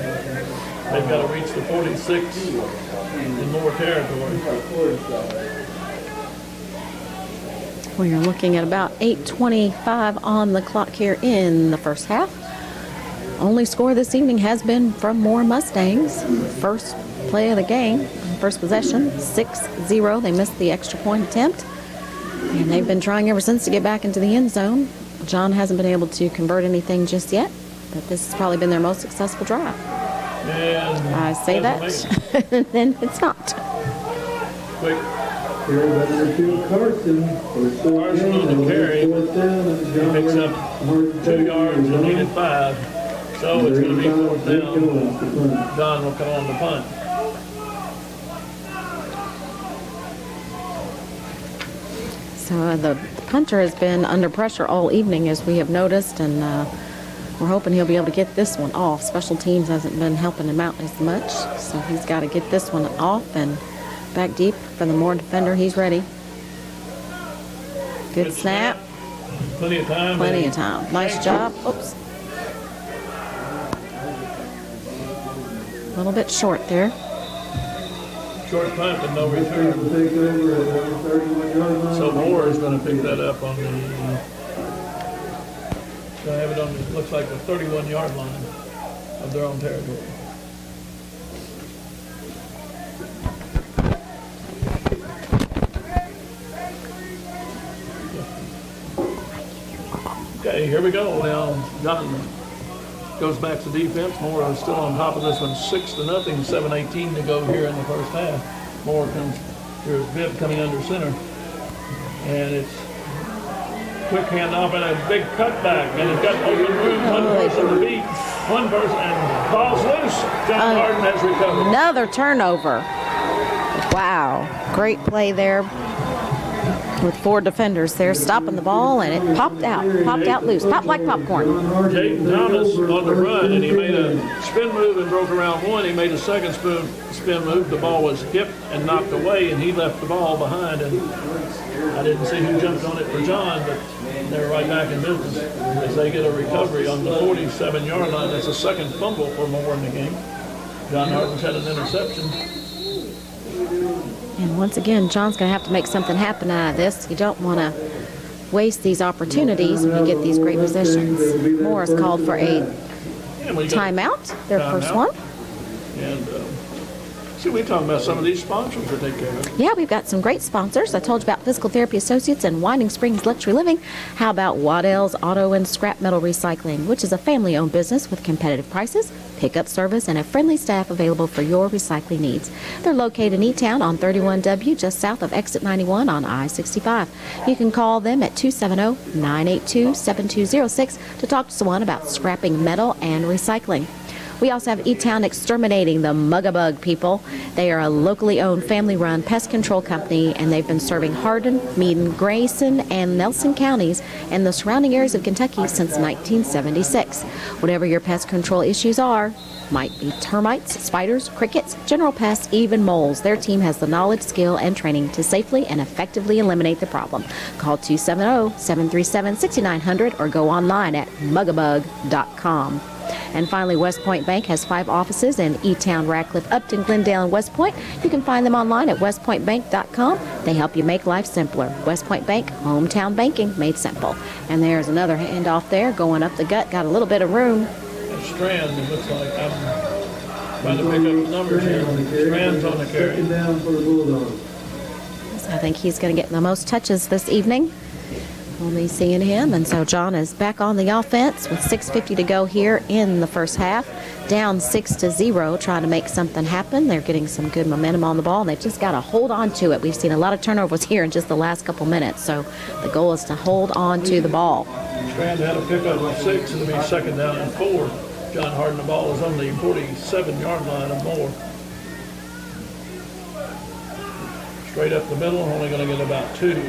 They've got to reach the 46 in more territory. We are looking at about 8:25 on the clock here in the first half. Only score this evening has been from Moore Mustangs. First play of the game, first possession, 6-0. They missed the extra point attempt. And they've been trying ever since to get back into the end zone. John hasn't been able to convert anything just yet, but this has probably been their most successful drive. And I say that, and then it's not. Quick. Carry by number 2, Carson. Carson on the carry. He picks up 2 yards and needed 5. So it's going to be 4th down. John will come on the punt. So the punter has been under pressure all evening, as we have noticed, and we're hoping he'll be able to get this one off. Special teams hasn't been helping him out as much, so he's got to get this one off. And back deep for the Moore defender. He's ready. Good snap. Plenty of time. Plenty of time. Nice job. Oops. A little bit short there. Short punt and no return. So Moore is going to pick that up on the, going to have it on, it looks like the 31-yard line of their own territory. Okay, here we go. Now, John goes back to defense. Moore is still on top of this one, 6-0, 7:18 to go here in the first half. Moore comes, here's Bibb coming under center. And it's quick handoff and a big cutback. And he's got open room, one person to beat, one person, and ball's loose. John Harden has recovered. Another turnover. Wow, great play there with 4 defenders there stopping the ball, and it popped out loose, popped like popcorn. Jayden Thomas on the run, and he made a spin move and broke around one. He made a second spin move. The ball was hipped and knocked away, and he left the ball behind. And I didn't see who jumped on it for John, but they're right back in business as they get a recovery on the 47-yard line. That's a second fumble for Moore in the game. John Harden's had an interception. And once again, John's going to have to make something happen out of this. You don't want to waste these opportunities when you get these great possessions. Moore is called for a timeout, their first one. And see, we're talking about some of these sponsors that take care of it. Yeah, we've got some great sponsors. I told you about Physical Therapy Associates and Winding Springs Luxury Living. How about Waddell's Auto and Scrap Metal Recycling, which is a family-owned business with competitive prices, pickup service, and a friendly staff available for your recycling needs. They're located in E-Town on 31W, just south of Exit 91 on I-65. You can call them at 270-982-7206 to talk to someone about scrapping metal and recycling. We also have E-Town Exterminating the Mugabug people. They are a locally owned, family-run pest control company, and they've been serving Hardin, Meaden, Grayson, and Nelson counties and the surrounding areas of Kentucky since 1976. Whatever your pest control issues are, might be termites, spiders, crickets, general pests, even moles, their team has the knowledge, skill, and training to safely and effectively eliminate the problem. Call 270-737-6900 or go online at mugabug.com. And finally, West Point Bank has 5 offices in E-Town, Radcliffe, Upton, Glendale, and West Point. You can find them online at westpointbank.com. They help you make life simpler. West Point Bank, hometown banking made simple. And there's another handoff there going up the gut. Got a little bit of room. Strand, it looks like. I'm trying to pick up the numbers here. Strand's on the carry. So I think he's going to get the most touches this evening. We'll be seeing him, and so John is back on the offense with 6:50 to go here in the first half. Down 6-0, trying to make something happen. They're getting some good momentum on the ball, and they've just got to hold on to it. We've seen a lot of turnovers here in just the last couple minutes, so the goal is to hold on to the ball. Strand had a pickup of 6, and it'll be 2nd down and 4. John Harden, the ball is on the 47-yard line or more. Straight up the middle, only going to get about 2.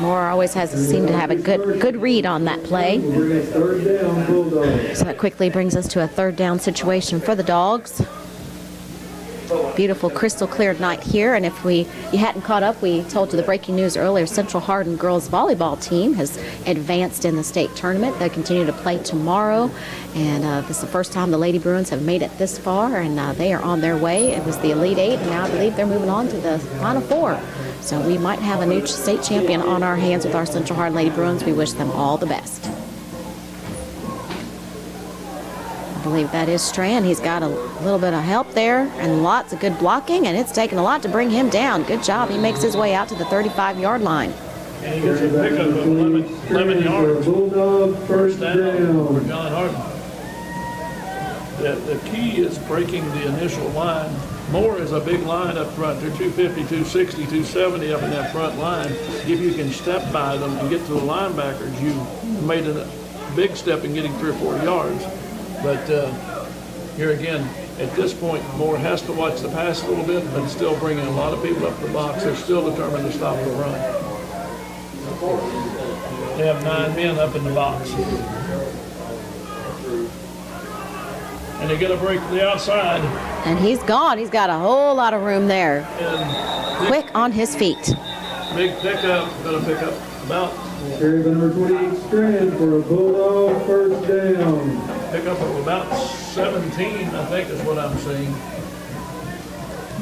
Moore always seemed to have a good read on that play. So that quickly brings us to a 3rd down situation for the Dogs. Beautiful crystal clear night here, and if you hadn't caught up, we told you the breaking news earlier. Central Hardin girls volleyball team has advanced in the state tournament. They continue to play tomorrow, and this is the first time the Lady Bruins have made it this far, and they are on their way. It was the Elite Eight, and now I believe they're moving on to the Final Four. So we might have a new state champion on our hands with our Central Hardin Lady Bruins. We wish them all the best. I believe that is Strand. He's got a little bit of help there and lots of good blocking, and it's taken a lot to bring him down. Good job. He makes his way out to the 35-yard line. And he gets a pickup of 11 yards. Bulldog first down. For John Harden. The key is breaking the initial line. Moore is a big line up front. They're 250, 260, 270 up in that front line. If you can step by them and get to the linebackers, you made a big step in getting 3 or 4 yards. But here again, at this point, Moore has to watch the pass a little bit, but still bringing a lot of people up the box. They're still determined to stop the run. They have 9 men up in the box. And they get a break to the outside. And he's gone. He's got a whole lot of room there. And Quick on his feet. big pickup, going to pick up about Carry by number 28 Strand for a Bulldog first down. Pickup of about 17, I think is what I'm seeing.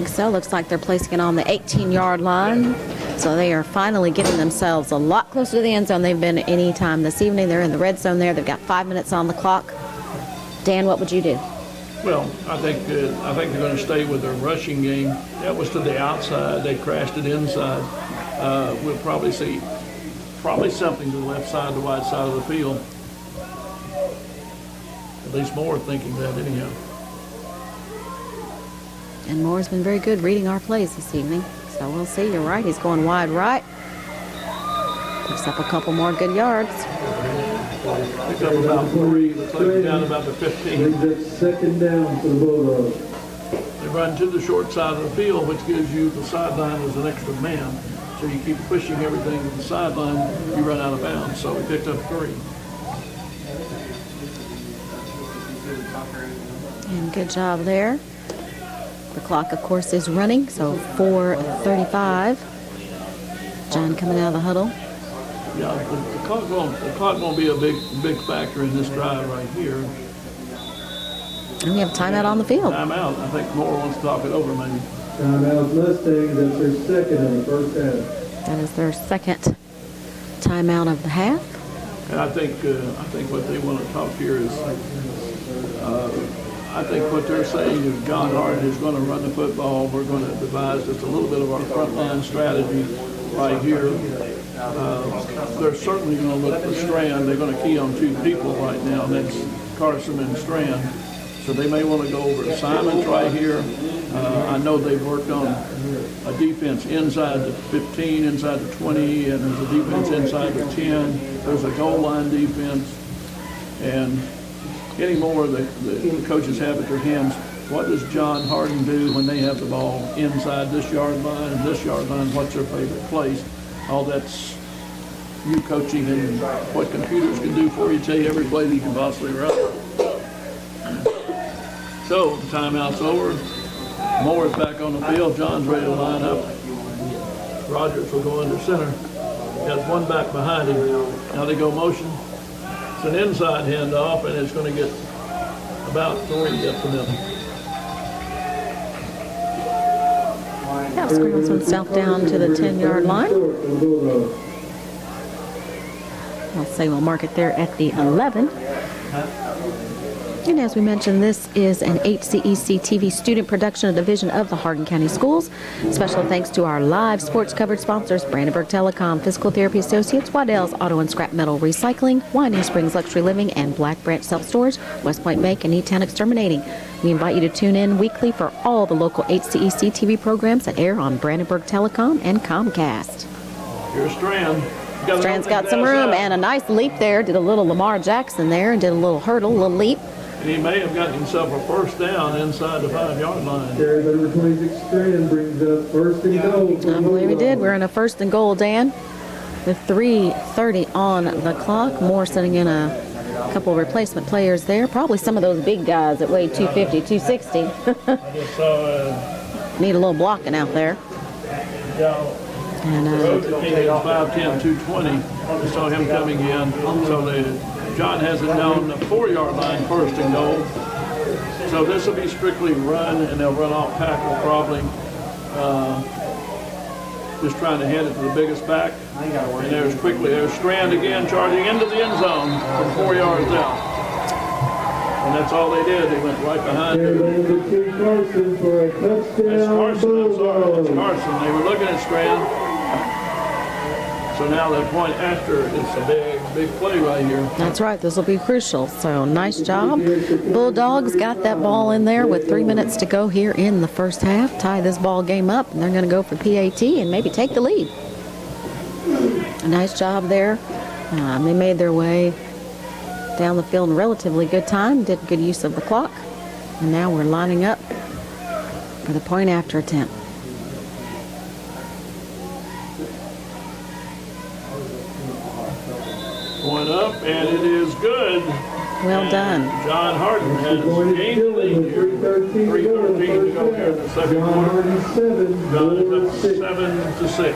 So looks like they're placing it on the 18-yard line. So they are finally getting themselves a lot closer to the end zone they've been any time this evening. They're in the red zone there. They've got 5 minutes on the clock. Dan, what would you do? Well, I think they're going to stay with their rushing game. That was to the outside. They crashed it inside. We'll probably see something to the left side, the wide side of the field. At least Moore thinking that anyhow. And Moore's been very good reading our plays this evening. So we'll see. You're right. He's going wide right. Picks up a couple more good yards. Picked up about 3. Looks like he's down about the 15. Brings up second down for the Bulldogs. They run to the short side of the field, which gives you the sideline as an extra man. So you keep pushing everything to the sideline, you run out of bounds. So we picked up 3. And good job there. The clock, of course, is running, so 4:35. John coming out of the huddle. Yeah, the clock won't be a big factor in this drive right here. And we have a timeout on the field. Timeout. I think Moore wants to talk it over, maybe. Timeout Mustangs, that's their second in the first half. That is their second timeout of the half. And I think what they want to talk here is, I think what they're saying is John Hardin is going to run the football. We're going to devise just a little bit of our frontline strategy right here. They're certainly going to look for Strand. They're going to key on 2 people right now, and that's Carson and Strand. So they may want to go over assignments right here. I know they've worked on a defense inside the 15, inside the 20, and there's a defense inside the 10. There's a goal line defense. And any more the coaches have at their hands, what does John Hardin do when they have the ball inside this yard line and this yard line? What's their favorite place? All that's you coaching and what computers can do for you, tell you every play that you can possibly run. So the timeout's over. Moore is back on the field. John's ready to line up. Rogers will go under center. Got 1 back behind him. Now they go motion. It's an inside handoff, and it's going to get about 3 up the middle. Now scrambles himself down to the 10-yard line. I'll say we'll mark it there at the 11. And as we mentioned, this is an HCEC-TV student production, a division of the Hardin County Schools. Special thanks to our live sports coverage sponsors, Brandenburg Telecom, Physical Therapy Associates, Waddell's Auto and Scrap Metal Recycling, Winding Springs Luxury Living, and Black Branch Self-Storage, West Point Bank, and E-Town Exterminating. We invite you to tune in weekly for all the local HCEC-TV programs that air on Brandenburg Telecom and Comcast. Here's Strand. Strand's got some room and a nice leap there. Did a little Lamar Jackson there and did a little hurdle, a little leap. And he may have gotten himself a first down inside the 5-yard line. Carry by number 26 Strand brings up first and goal. I believe we did. We're in a first and goal, Dan. With 3:30 on the clock. Moore sending in a couple of replacement players there. Probably some of those big guys that weigh 250, 260. I just saw need a little blocking out there. And He is 5'10", 220. We saw him coming in. So John has it down the 4-yard line, first and goal. So this will be strictly run, and they'll run off tackle probably. Just trying to hand it to the biggest back. And there's Strand again charging into the end zone from 4 yards out. And that's all they did. They went right behind him. Carson for a touchdown. It's Carson, I'm sorry. It's Carson. They were looking at Strand. So now they point after. It's a big play right here. that's right. This will be crucial. So nice job. Bulldogs got that ball in there with 3 minutes to go here in the first half. Tie this ball game up, and they're going to go for PAT and maybe take the lead. A nice job there. They made their way down the field in relatively good time. Did good use of the clock. And now we're lining up for the point after attempt. Point up, and it is good. Well done. John Harden has gained the lead here. 3:13 to go here in the second quarter. John is up 7-6.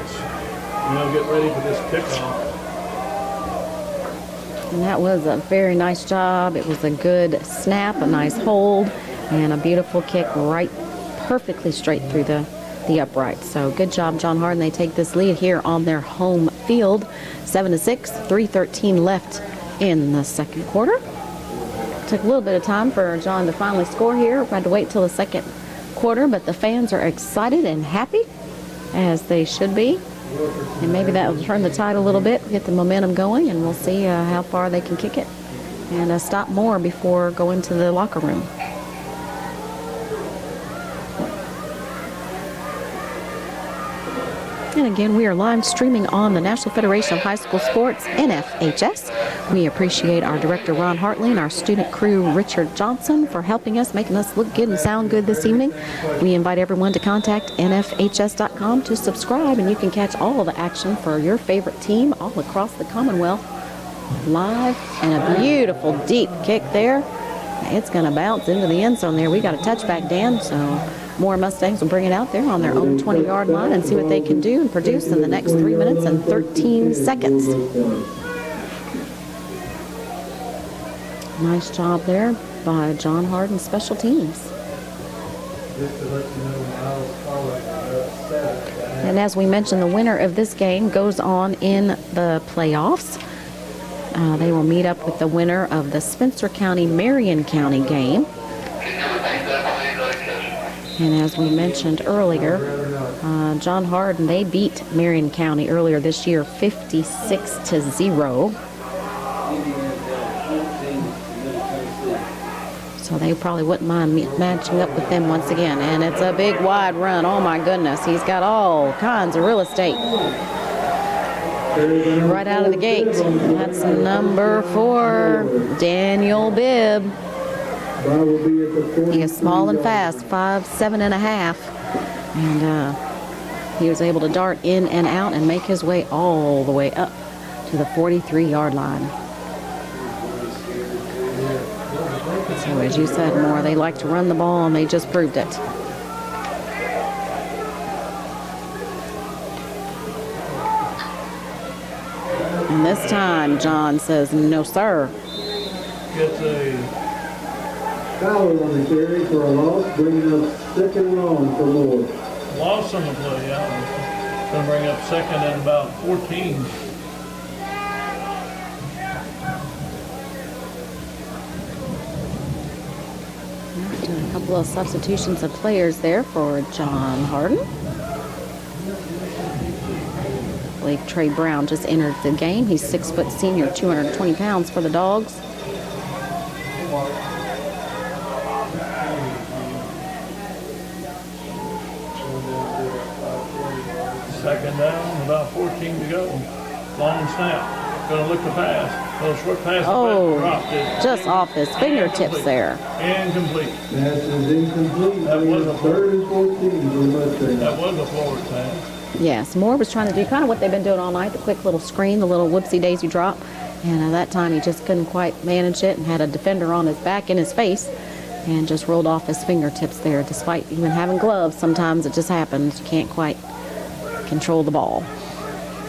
And they'll get ready for this kickoff. And that was a very nice job. It was a good snap, a nice hold, and a beautiful kick right perfectly straight through the upright. So good job, John Harden. They take this lead here on their home field. 7-6, 3:13 left in the second quarter. Took a little bit of time for John to finally score here. Had to wait till the second quarter, but the fans are excited and happy, as they should be. And maybe that will turn the tide a little bit, get the momentum going, and we'll see how far they can kick it and stop more before going to the locker room. And again, we are live streaming on the National Federation of High School Sports, NFHS. We appreciate our director, Ron Hartley, and our student crew, Richard Johnson, for helping us, making us look good and sound good this evening. We invite everyone to contact nfhs.com to subscribe, and you can catch all of the action for your favorite team all across the Commonwealth live. And a beautiful deep kick there. It's going to bounce into the end zone there. We got a touchback, Dan, so more Mustangs will bring it out there on their own 20-yard line and see what they can do and produce in the next 3 minutes and 13 seconds. Nice job there by John Harden Special Teams. And as we mentioned, the winner of this game goes on in the playoffs. They will meet up with the winner of the Spencer County-Marion County game. And as we mentioned earlier, John Harden, they beat Marion County earlier this year 56-0. So they probably wouldn't mind matching up with them once again. And it's a big wide run. Oh my goodness, he's got all kinds of real estate. Right out of the gate. That's number 4, Daniel Bibb. He is small and fast, 5'7½", and he was able to dart in and out and make his way all the way up to the 43-yard line. So as you said, Moore, they like to run the ball, and they just proved it. And this time, John says, no, sir. Gets a Fowler on the carry for a loss, bringing up second and long for Moore. loss on the play, yeah. Going to bring up second and about 14. Doing a couple of substitutions of players there for John Harden. I believe Trey Brown just entered the game. He's 6-foot senior, 220 pounds for the Dogs. Second down, about 14 to go. Long snap. Going to look the pass. Little short pass. Oh, dropped it. just off his fingertips there. Incomplete. Pass is incomplete. That was a 3rd and 14 for the Mustangs. That was a forward pass. Yes, Moore was trying to do kind of what they've been doing all night, the quick little screen, the little whoopsie-daisy drop. And that time he just couldn't quite manage it and had a defender on his back in his face. and just rolled off his fingertips there. Despite even having gloves, sometimes it just happens. You can't quite control the ball.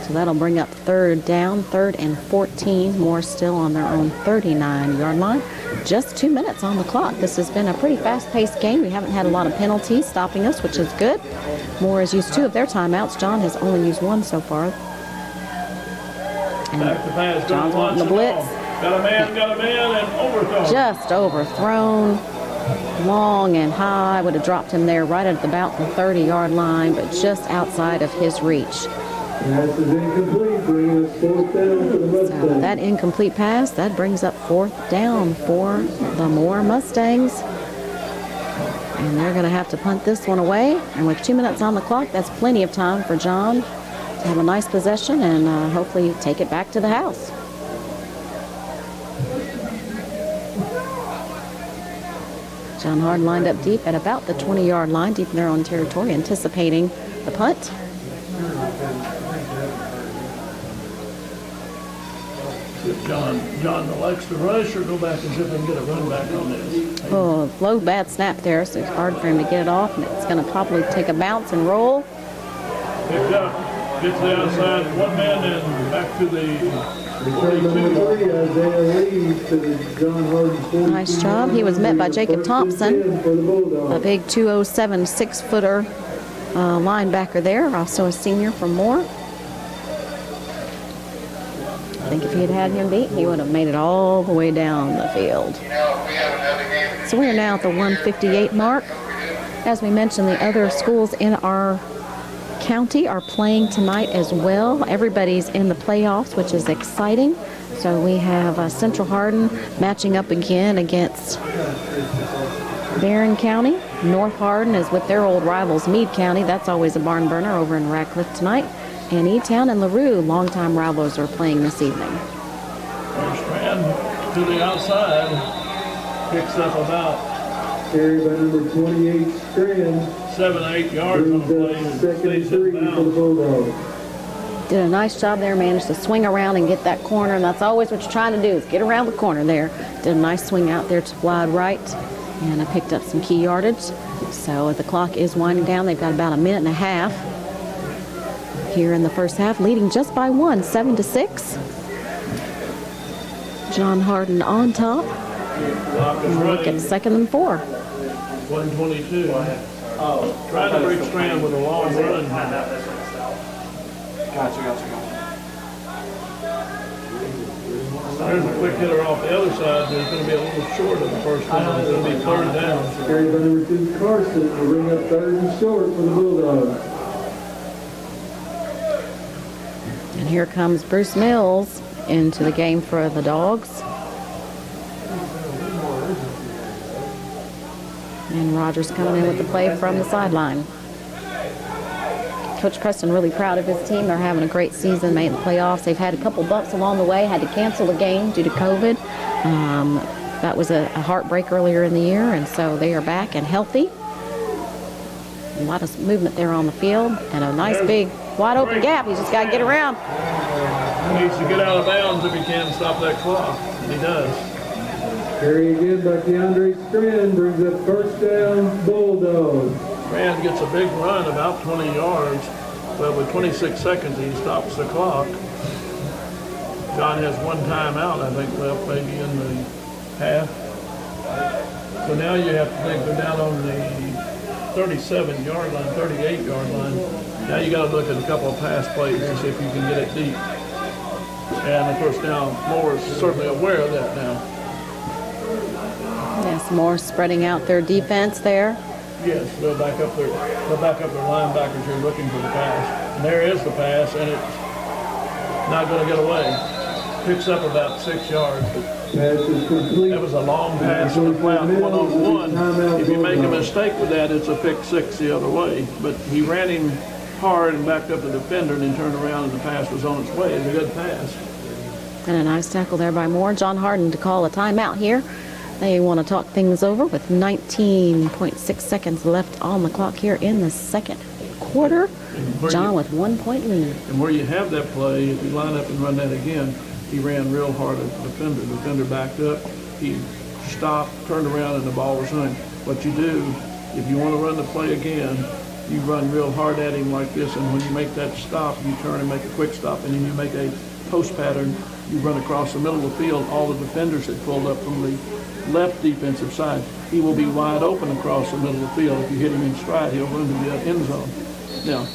So that'll bring up third down, 3rd and 14. Moore still on their own 39-yard line. Just 2 minutes on the clock. This has been a pretty fast-paced game. We haven't had a lot of penalties stopping us, which is good. Moore has used 2 of their timeouts. John has only used 1 so far. And John's wanting the blitz. Got a man, and overthrown. Just overthrown. Long and high. Would have dropped him there right at about the 30-yard line, but just outside of his reach. Pass is incomplete, bringing us 4th down for the Mustangs. So that incomplete pass, that brings up 4th down for the Moore Mustangs. And they're going to have to punt this one away. And with 2 minutes on the clock, that's plenty of time for John to have a nice possession and hopefully take it back to the house. John Harden lined up deep at about the 20-yard line, deep in their own territory, anticipating the punt. John likes to rush or go back and see if they can get a run back on this. Oh, low bad snap there, so it's hard for him to get it off, and it's going to probably take a bounce and roll. Picked up, gets the outside, 1 man, and back to the Return number 3, Isaiah Lee to the John Harden 42. Nice job. He was met by Jacob Thompson, For the Bulldogs. a big 207 6-footer linebacker there, also a senior from Moore. I think if he had had him beat, he would have made it all the way down the field. So we are now at the 158 mark. As we mentioned, the other schools in our county are playing tonight as well. Everybody's in the playoffs, which is exciting. So we have Central Hardin matching up again against Barron County. North Hardin is with their old rivals, Meade County. That's always a barn burner over in Radcliffe tonight. And E-Town and LaRue, longtime rivals, are playing this evening. Strand to the outside, picks up about Carried by number 28, Strand. 7-8 yards on the play. Brings up 2nd and 3 for the Bulldogs. Did a nice job there, managed to swing around and get that corner, and that's always what you're trying to do, is get around the corner there. Did a nice swing out there to wide right, and I picked up some key yardage. So the clock is winding down. They've got about a minute and a half here in the first half, leading just by 1, 7-6. John Harden on top. And we'll look at 2nd and 4. 122. Trying to break Strand with a long run. Gotcha. There's a quick hitter off the other side. There's going to be a little short of the first one. It's going to be 3rd down. Carried by number 2, Carson, will bring up 3rd and short for the Bulldogs. And here comes Bruce Mills into the game for the Dogs. And Rogers coming in with the play from the sideline. Coach Preston really proud of his team. They're having a great season, made the playoffs. They've had a couple bumps along the way, had to cancel a game due to COVID. That was a heartbreak earlier in the year, and so they are back and healthy. A lot of movement there on the field, and a nice big wide open gap. He's just got to get around. He needs to get out of bounds if he can stop that clock. And he does. Carry again by DeAndre Strand, brings up 1st down, Bulldogs. Strand gets a big run, about 20 yards, but with 26 seconds, he stops the clock. John has 1 timeout, I think, left maybe in the half. So now you have to think they're down on the 37-yard line, 38-yard line. Now you got to look at a couple of pass plays to see if you can get it deep. And of course now Moore is certainly aware of that now. Yes, Moore spreading out their defense there. Yes, they'll back up their linebackers here looking for the pass. And there is the pass, and it's not going to get away. Picks up about 6 yards. Pass is complete. That was a long pass on the flat 1-on-1. If you make a mistake with that, it's a pick 6 the other way. But he ran him hard and backed up the defender and then turned around and the pass was on its way. It's a good pass. And a nice tackle there by Moore. John Harden to call a timeout here. They want to talk things over with 19.6 seconds left on the clock here in the second quarter. John with 1-point lead. And where you have that play, if you line up and run that again, he ran real hard at the defender. The defender backed up. He stop, turned around, and the ball was running. What you do, if you want to run the play again, you run real hard at him like this, and when you make that stop, you turn and make a quick stop, and then you make a post pattern. You run across the middle of the field. All the defenders had pulled up from the left defensive side. He will be wide open across the middle of the field. If you hit him in stride, he'll run to the end zone. Now,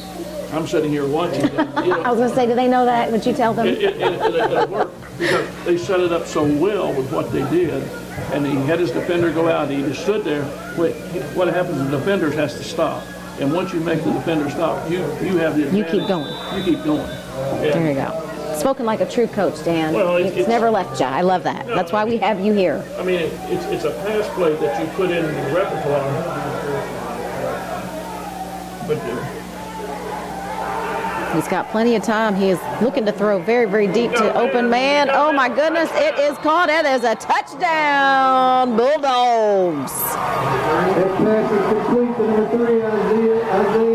I'm sitting here watching them. I was going to say, do they know that? Would you tell them? It worked because they set it up so well with what they did. And he had his defender go out. He just stood there. What happens is the defender has to stop. And once you make the defender stop, you have the advantage. You keep going. You keep going. There you go. Spoken like a true coach, Dan. Well, it's never left you. I love that. No, That's why we have you here. I mean, it's a pass play that you put in the repertoire. But He's got plenty of time. He is looking to throw very, very deep to open man. Oh, my goodness. It is caught. It is a touchdown, Bulldogs.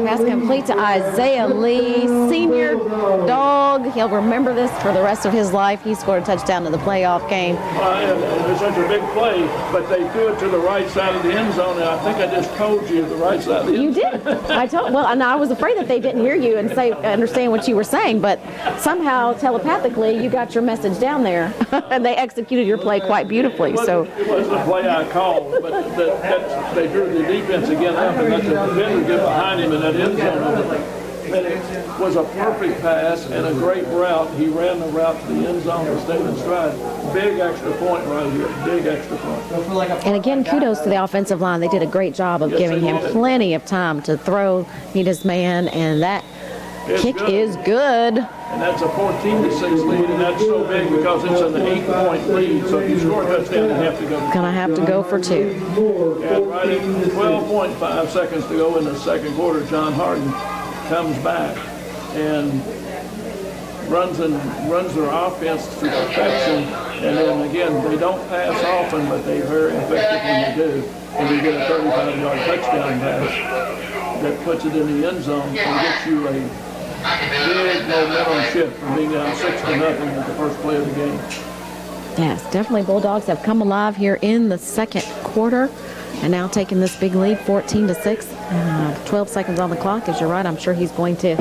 Pass complete to Isaiah Lee, senior dog. He'll remember this for the rest of his life. He scored a touchdown in the playoff game. It was such a big play, but they threw it to the right side of the end zone, and I think I just told you the right side of the end zone. You did. And I was afraid that they didn't hear you and understand what you were saying, but somehow telepathically you got your message down there, and they executed your play quite beautifully. It wasn't the play I called, but they drew the defense again up, and let the defender get behind him in that end zone. And it was a perfect pass and a great route. He ran the route to the end zone and stayed in stride. Big extra point right here. Big extra point. And again, kudos to the offensive line. They did a great job of giving him plenty of time to throw, meet his man, and that kick is good. And that's a 14-6 lead, and that's so big because it's an 8-point lead. So if you score a touchdown, you have to go. Gonna have to go for 2. And right at 12.5 seconds to go in the second quarter, John Harden comes back and runs their offense to perfection. And then again, they don't pass often, but they're very effective when they do. And you get a 35-yard touchdown pass that puts it in the end zone and gets you a big momentum shift from being down 6-0 at the first play of the game. Yes, definitely Bulldogs have come alive here in the second quarter and now taking this big lead, 14-6. 12 seconds on the clock. As you're right, I'm sure he's going to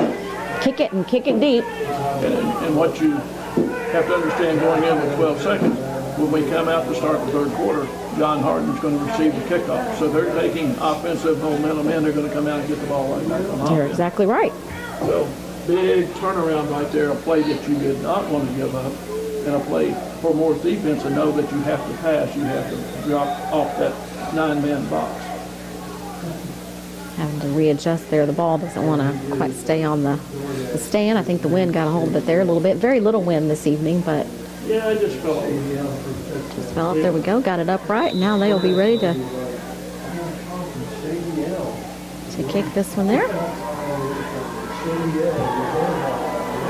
kick it and kick it deep. And what you have to understand going in with 12 seconds, when we come out to start the third quarter, John Harden's going to receive the kickoff. So they're taking offensive momentum in. They're going to come out and get the ball right back on offense. You're exactly right. So big turnaround right there, a play that you did not want to give up, and a play for Moore's defense to know that you have to pass. You have to drop off that 9-man box. Having to readjust there. The ball doesn't want to quite stay on the stand. I think the wind got a hold of it there a little bit. Very little wind this evening, but yeah, I just fell off. Just fell off. There we go. Got it upright. Now they'll be ready to kick this one there.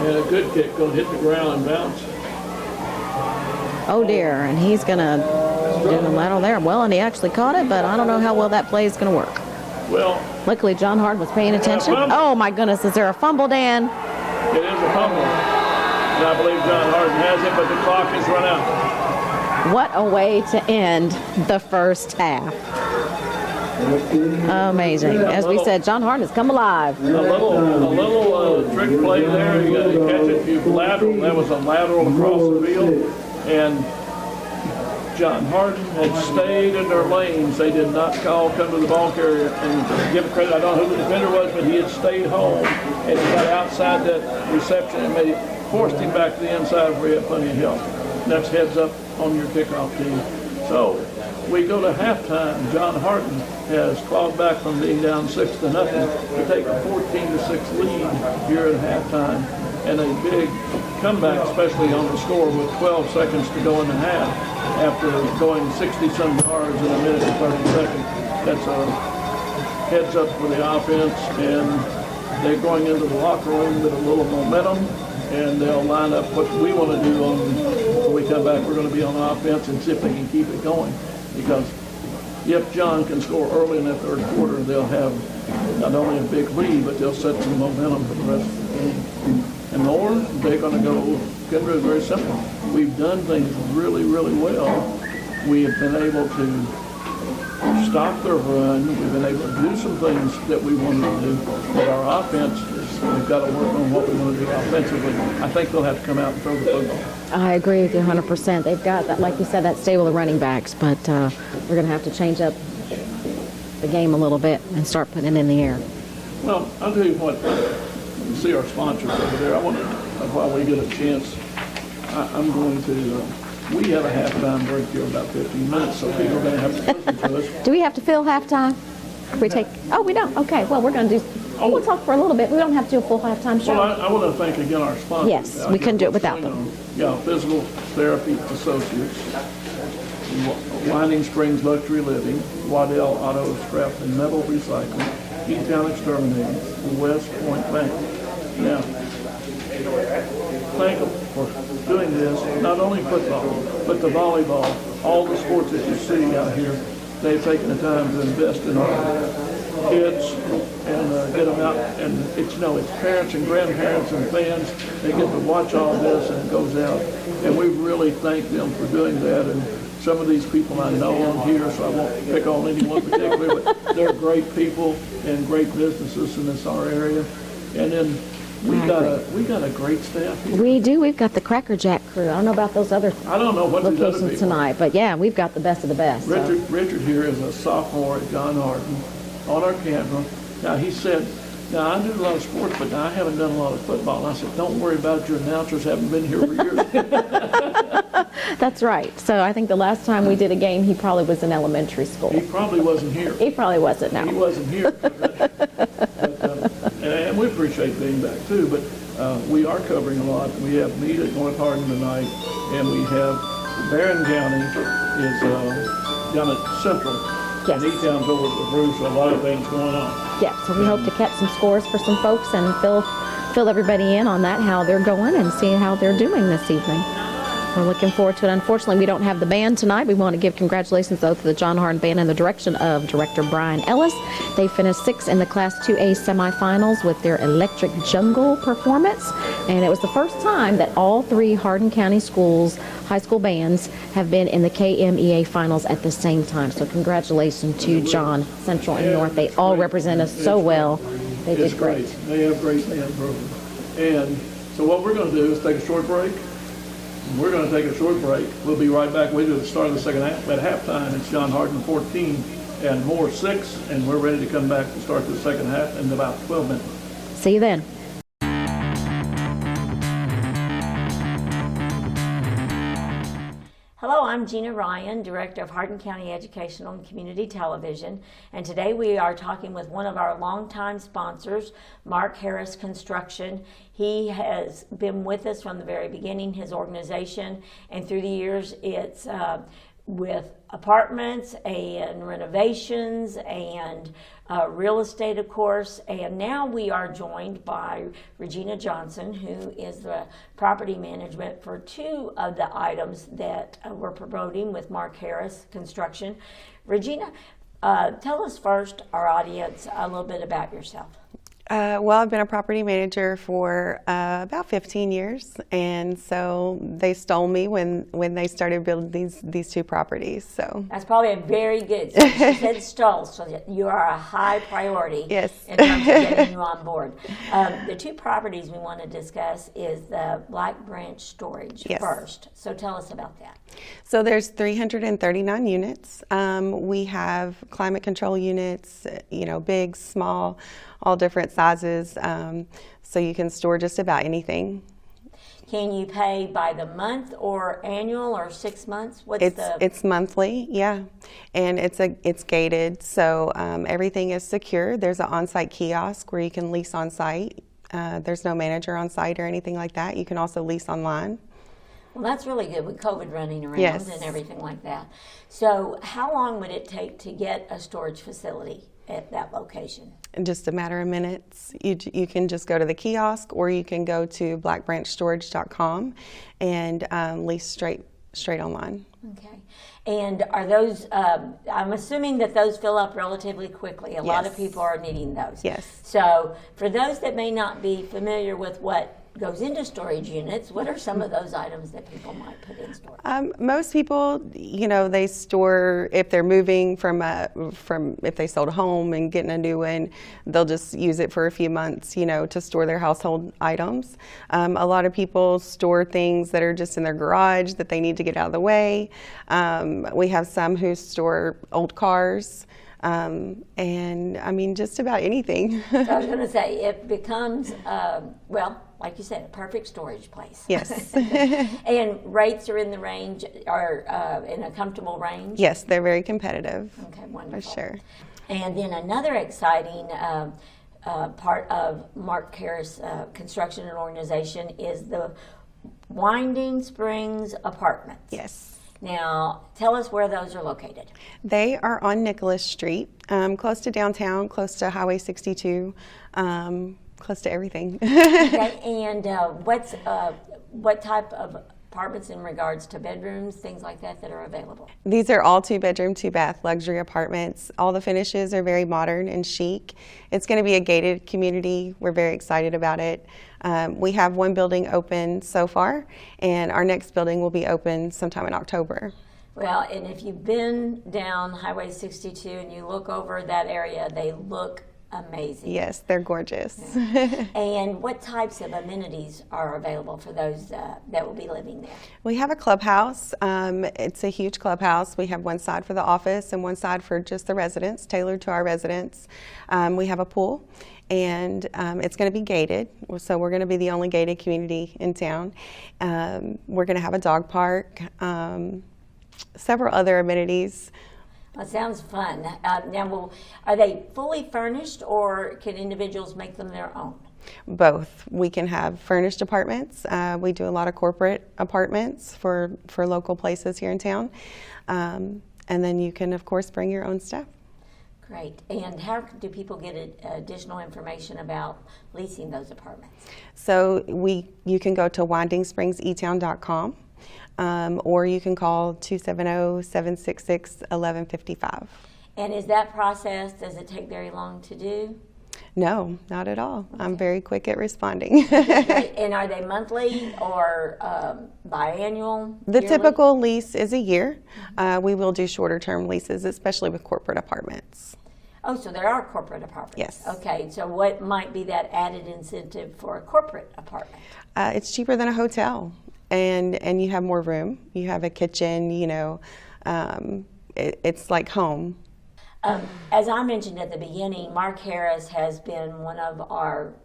And a good kick, going to hit the ground and bounce. Oh dear, and he's going to do a lateral there. Well, and he actually caught it, but I don't know how well that play is going to work. Well, luckily John Harden was paying attention. Oh my goodness, is there a fumble, Dan? It is a fumble. And I believe John Harden has it, but the clock has run out. What a way to end the first half. Amazing. As we said, John Harden has come alive. A little trick play there. You got to catch it. You lateral. That was a lateral across the field. And John Harden had stayed in their lanes. They did not come to the ball carrier. And give credit, I don't know who the defender was, but he had stayed home. And he got outside that reception and forced him back to the inside where he had plenty of help. And that's heads up on your kickoff team. So we go to halftime. John Harden has clawed back from being down 6-0 to take a 14-6 lead here at halftime. And a big comeback, especially on the score with 12 seconds to go in the half after going 60-some yards in a minute and 30 seconds. That's a heads up for the offense, and they're going into the locker room with a little momentum, and they'll line up what we want to do when we come back. We're going to be on offense and see if they can keep it going, because if John can score early in that third quarter, they'll have not only a big lead, but they'll set some momentum for the rest of the game. And more, they're going to go, Kendra, very simple. We've done things really, really well, we have been able to stop their run. We've been able to do some things that we wanted to do. But our offense, we've got to work on what we want to do offensively. I think they'll have to come out and throw the football. I agree with you 100%. They've got, that, like you said, that stable of running backs, but we're going to have to change up the game a little bit and start putting it in the air. Well, I'll tell you what, you see our sponsors over there. I want to, while we get a chance, I'm going to, we have a halftime break here in about 15 minutes, so people are going to have to listen to us. Do we have to fill halftime? We take, oh, we don't? Okay, well, we're going to do, we'll talk for a little bit. We don't have to do a full halftime show. Well, I want to thank again our sponsors. Yes, we couldn't do it without them. Yeah, Physical Therapy Associates, Winding Springs Luxury Living, Waddell Auto Scrap and Metal Recycling, E-Town Exterminating, and West Point Bank. Now, thank them for doing this, not only football, but the volleyball, all the sports that you see out here. They've taken the time to invest in our kids and get them out. And it's, you know, it's parents and grandparents and fans. They get to watch all this and it goes out. And we really thank them for doing that. And some of these people I know on here, so I won't pick on anyone particularly, but they're great people and great businesses in this our area. And then we got a great staff here. We do. We've got the Cracker Jack crew. I don't know about those other I don't know what these other locations people. tonight, but yeah, we've got the best of the best. So. Richard here is a sophomore at John Hardin on our camera. Now he said, now I do a lot of sports, but I haven't done a lot of football. And I said, don't worry about it. Your announcers haven't been here for years. That's right. So I think the last time we did a game, he probably was in elementary school. He probably wasn't here. He probably wasn't now. He wasn't here. And we appreciate being back too, but we are covering a lot. We have meet at North Hardin tonight, and we have Barron County is down at Central. Yes. And E-Town's over at the Bruce, so a lot of things going on. Yeah, so we hope to catch some scores for some folks and fill everybody in on that, how they're going, and see how they're doing this evening. We're looking forward to it. Unfortunately, we don't have the band tonight. We want to give congratulations, though, to the John Hardin Band in the direction of Director Brian Ellis. They finished 6th in the Class 2A semifinals with their Electric Jungle performance. And it was the first time that all 3 Hardin County schools, high school bands, have been in the KMEA finals at the same time. So congratulations to John, Central, and North. They all represent us so well. They did great. They have great band programs. And so what we're going to do is take a short break. We're going to take a short break. We'll be right back with you at the start of the second half. At halftime, it's John Hardin 14 and Moore 6, and we're ready to come back to start the second half in about 12 minutes. See you then. Hello, I'm Gina Ryan, Director of Hardin County Educational and Community Television, and today we are talking with one of our longtime sponsors, Mark Harris Construction. He has been with us from the very beginning, his organization, and through the years it's with apartments and renovations and real estate, of course, and now we are joined by Regina Johnson, who is the property management for 2 of the items that we're promoting with Mark Harris Construction. Regina, tell us first, our audience, a little bit about yourself. Well, I've been a property manager for about 15 years, and so they stole me when they started building these 2 properties. So that's probably a very good. So she said stole, so you are a high priority. Yes. In terms of getting you on board. The 2 properties we want to discuss is the Black Branch Storage first. So tell us about that. So there's 339 units. We have climate control units, big, small, all different sizes, so you can store just about anything. Can you pay by the month or annual or 6 months? It's monthly, yeah, and it's gated, so everything is secure. There's an on-site kiosk where you can lease on-site. There's no manager on site or anything like that. You can also lease online. Well, that's really good with COVID running around and everything like that. So how long would it take to get a storage facility at that location? In just a matter of minutes. You can just go to the kiosk, or you can go to blackbranchstorage.com and lease straight online. Okay. And are those, I'm assuming that those fill up relatively quickly. A lot of people are needing those. Yes. So for those that may not be familiar with what goes into storage units, what are some of those items that people might put in storage? Most people, they store, if they're moving from if they sold a home and getting a new one, they'll just use it for a few months, to store their household items. A lot of people store things that are just in their garage that they need to get out of the way. We have some who store old cars. And I mean, just about anything. So I was going to say, it becomes, like you said, a perfect storage place. Yes. And rates are in the range, are in a comfortable range? Yes, they're very competitive. Okay, wonderful. For sure. And then another exciting part of Mark Harris Construction and Organization is the Winding Springs Apartments. Yes. Now, tell us where those are located. They are on Nicholas Street, close to downtown, close to Highway 62, close to everything. Okay, and what type of apartments in regards to bedrooms, things like that are available? These are all 2-bedroom, 2-bath luxury apartments. All the finishes are very modern and chic. It's going to be a gated community. We're very excited about it. We have one building open so far, and our next building will be open sometime in October. Well, and if you've been down Highway 62 and you look over that area, they look amazing. Yes, they're gorgeous. Yeah. And what types of amenities are available for those that will be living there? We have a clubhouse. It's a huge clubhouse. We have one side for the office and one side for just the residents, tailored to our residents. We have a pool. And it's going to be gated, so we're going to be the only gated community in town. We're going to have a dog park, several other amenities. That sounds fun. Now, are they fully furnished, or can individuals make them their own? Both. We can have furnished apartments. We do a lot of corporate apartments for local places here in town. And then you can, of course, bring your own stuff. Great. And how do people get additional information about leasing those apartments? So you can go to WindingSpringsEtown.com, or you can call 270-766-1155. And is that process, does it take very long to do? No, not at all. Okay. I'm very quick at responding. Great. And are they monthly or biannual? The yearly? typical lease is a year. We will do shorter term leases, especially with corporate apartments. Oh, so there are corporate apartments. Yes. Okay, so what might be that added incentive for a corporate apartment? It's cheaper than a hotel, and you have more room. You have a kitchen, it's like home. As I mentioned at the beginning, Mark Harris has been one of our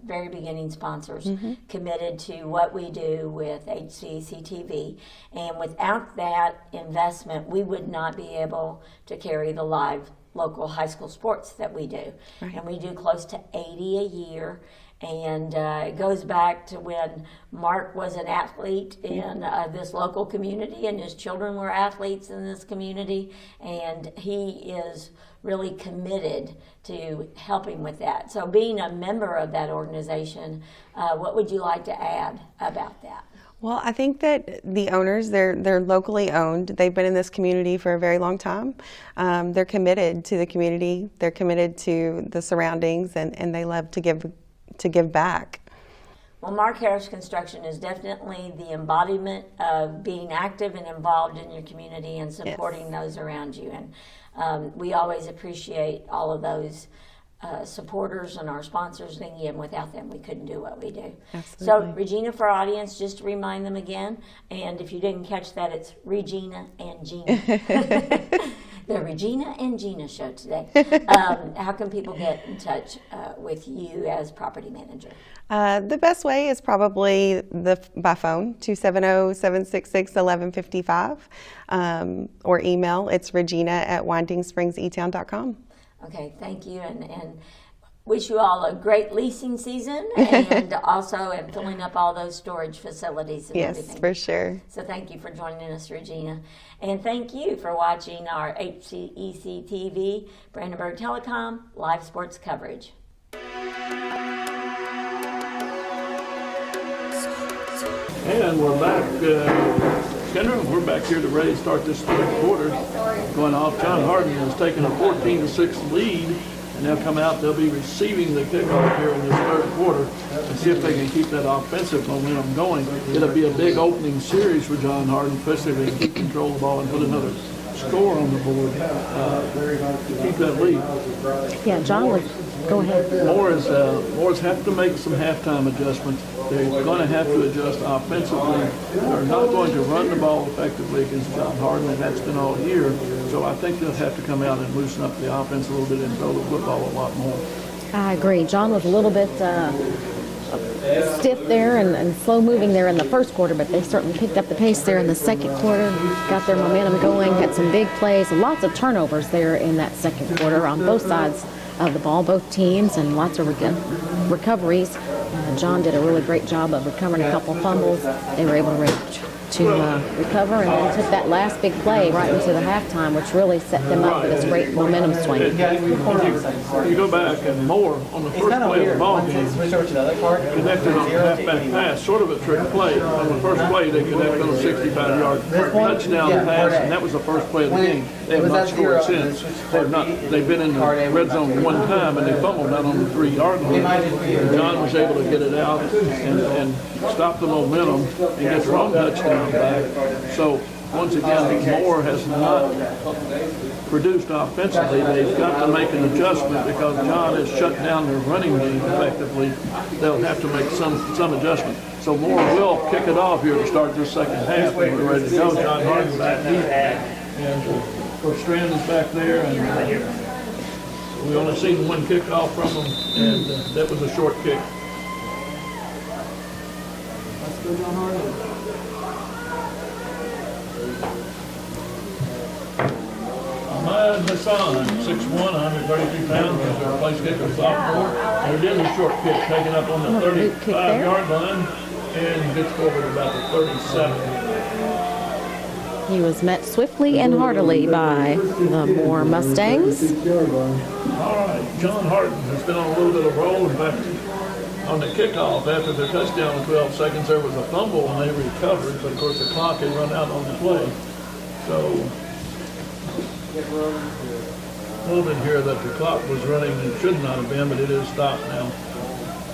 very beginning sponsors, committed to what we do with HCEC-TV. And without that investment, we would not be able to carry the live local high school sports that we do. Right. And we do close to 80 a year. And it goes back to when Mark was an athlete in this local community, and his children were athletes in this community, and he is really committed to helping with that. So being a member of that organization, what would you like to add about that? Well, I think that the owners, they're locally owned. They've been in this community for a very long time. They're committed to the community. They're committed to the surroundings, and they love to give back. Well, Mark Harris Construction is definitely the embodiment of being active and involved in your community and supporting those around you. And we always appreciate all of those supporters and our sponsors, and without them we couldn't do what we do. Absolutely. So Regina, for our audience, just to remind them again, and if you didn't catch that, it's Regina and Gina. The Regina and Gina show today. How can people get in touch with you as property manager? The best way is probably by phone, 270-766-1155, or email. It's regina@WindingSpringsEtown.com. Okay, thank you, and wish you all a great leasing season, and also in filling up all those storage facilities and everything. Yes, for sure. So thank you for joining us, Regina. And thank you for watching our HCEC-TV, Brandenburg Telecom, live sports coverage. And we're back. Kendra, we're back here to ready to start this third quarter. Going off, John Harden has taken a 14-6 lead and they'll come out, they'll be receiving the kickoff here in this third quarter and see if they can keep that offensive momentum going. It'll be a big opening series for John Hardin, especially if they can keep control of the ball and put another score on the board to keep that lead. Yeah, John would go ahead. Moore's have to make some halftime adjustments. They're going to have to adjust offensively. They're not going to run the ball effectively against John Hardin, and that's been all year. So I think they'll have to come out and loosen up the offense a little bit and throw the football a lot more. I agree. John was a little bit stiff there and slow moving there in the first quarter, but they certainly picked up the pace there in the second quarter, got their momentum going, had some big plays, lots of turnovers there in that second quarter on both sides of the ball, both teams, and lots of recoveries. John did a really great job of recovering a couple fumbles. They were able to recover and then took that last big play right into the halftime, which really set them up for this great momentum swing. You go back and Moore on the first play of the ball game connected on the halfback pass, sort of a trick play. On the first play, they connected on a 65-yard touchdown pass, and that was the first play of the game. They have not scored since. They've been in the red zone one time, and they fumbled out on the 3-yard line. And John was able to get it out and stop the momentum and get their own touchdown back. So once again, Moore has not produced offensively. They've got to make an adjustment because John has shut down their running game effectively. They'll have to make some adjustment. So Moore will kick it off here to start this second half. When we're ready to go. John Hardin back deep, and of course Strand is back there, and we only seen one kickoff from him, and that was a short kick. Let's go, John Hardin. Ahmad Hassan, 6'1", 132 pounds, is our place kicker sophomore. He did a short kick, taken up on the 35-yard line, and gets forward about the 37. He was met swiftly and heartily by the Moore Mustangs. All right, John Hardin has been on a little bit of a roll. In fact, on the kickoff, after their touchdown in 12 seconds, there was a fumble, and they recovered, but of course the clock had run out on the play. So a little bit here that the clock was running and it should not have been, but it is stopped now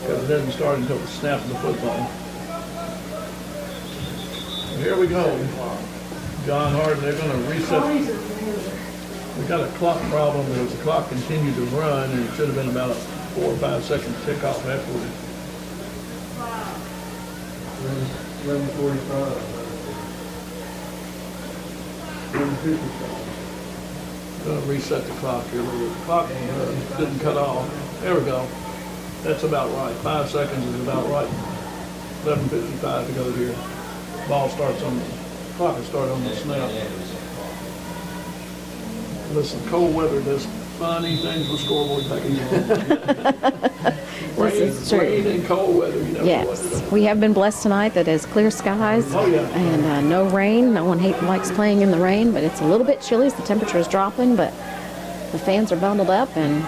because it didn't start until the snap of the football. So here we go. John Hardin, they're going to reset. We got a clock problem because the clock continued to run, and it should have been about a 4 or 5 second kickoff afterward. 11:45. 11:55. Going to reset the clock here a little bit. The clock didn't cut off. There we go. That's about right. 5 seconds is about right. 11:55 to go here. Ball starts on the clock will start on the snap. Listen, cold weather does funny things with scoreboard packages. This is true. Rain and cold weather. You know. Yes, we have been blessed tonight that it's clear skies and no rain. No one likes playing in the rain, but it's a little bit chilly as the temperature is dropping, but the fans are bundled up and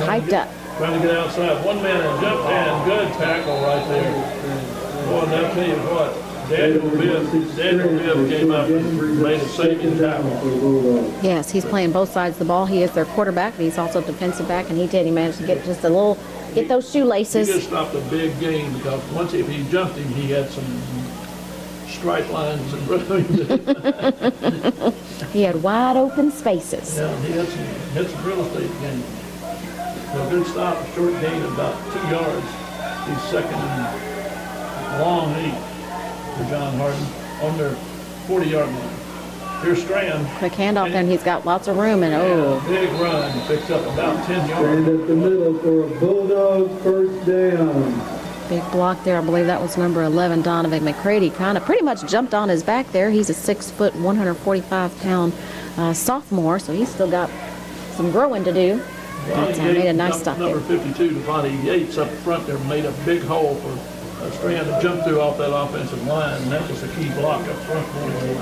hyped up. Trying to get outside. One man and jumped in. Good tackle right there. Boy, and I'll tell you what. Daniel Bibb came up and made a saving tackle. Yes, he's playing both sides of the ball. He is their quarterback, but he's also defensive back, and he managed to get just a little, get those shoelaces. He just stopped a big game because once if he jumped him, he had some stripe lines in front of him. He had wide open spaces. Yeah, he had some real estate gain. So a good stop, a short gain of about 2 yards. He's second and long 8. For John Hardin on their 40-yard line. Here's Strand. Quick handoff, and he's got lots of room, and big run. He picks up about 10 yards. And at the middle for a Bulldog first down. Big block there. I believe that was number 11, Donovan McCready. Kind of pretty much jumped on his back there. He's a 6 foot, 145-pound sophomore, so he's still got some growing to do. But made a nice stop there. Number 52, Devontae Yates up front there made a big hole for Strand to jump through off that offensive line, and that was a key block up front for him.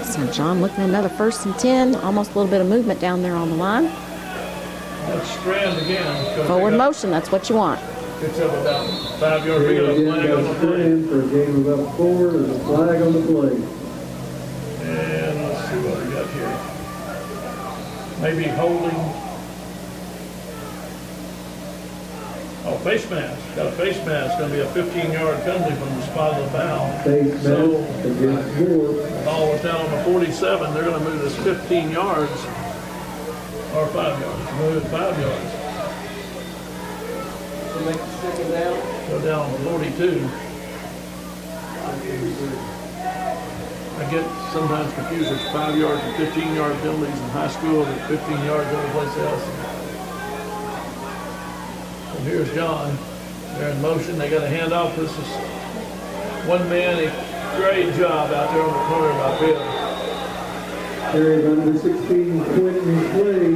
So John looking at another 1st and 10, almost a little bit of movement down there on the line. That's Strand again. Forward motion, that's what you want. Picks up about 5 yards. We got a flag on the play. For a game of up 4, there's a flag on the play. And let's see what we got here. maybe holding. Oh, face mask. Got a face mask. Going to be a 15-yard penalty from the spot of the foul. Face mask So against Moore. the ball was down on the 47. They're going to move this 15 yards or 5 yards. Move it 5 yards. So make the second down. Go down to 42. I get sometimes confused. It's 5 yards and 15-yard penalties in high school and 15 yards every place else. And here's John. They're in motion. They got a handoff. This is one man. A great job out there on the corner by Bill. Carry of under 16, Quentin Clay.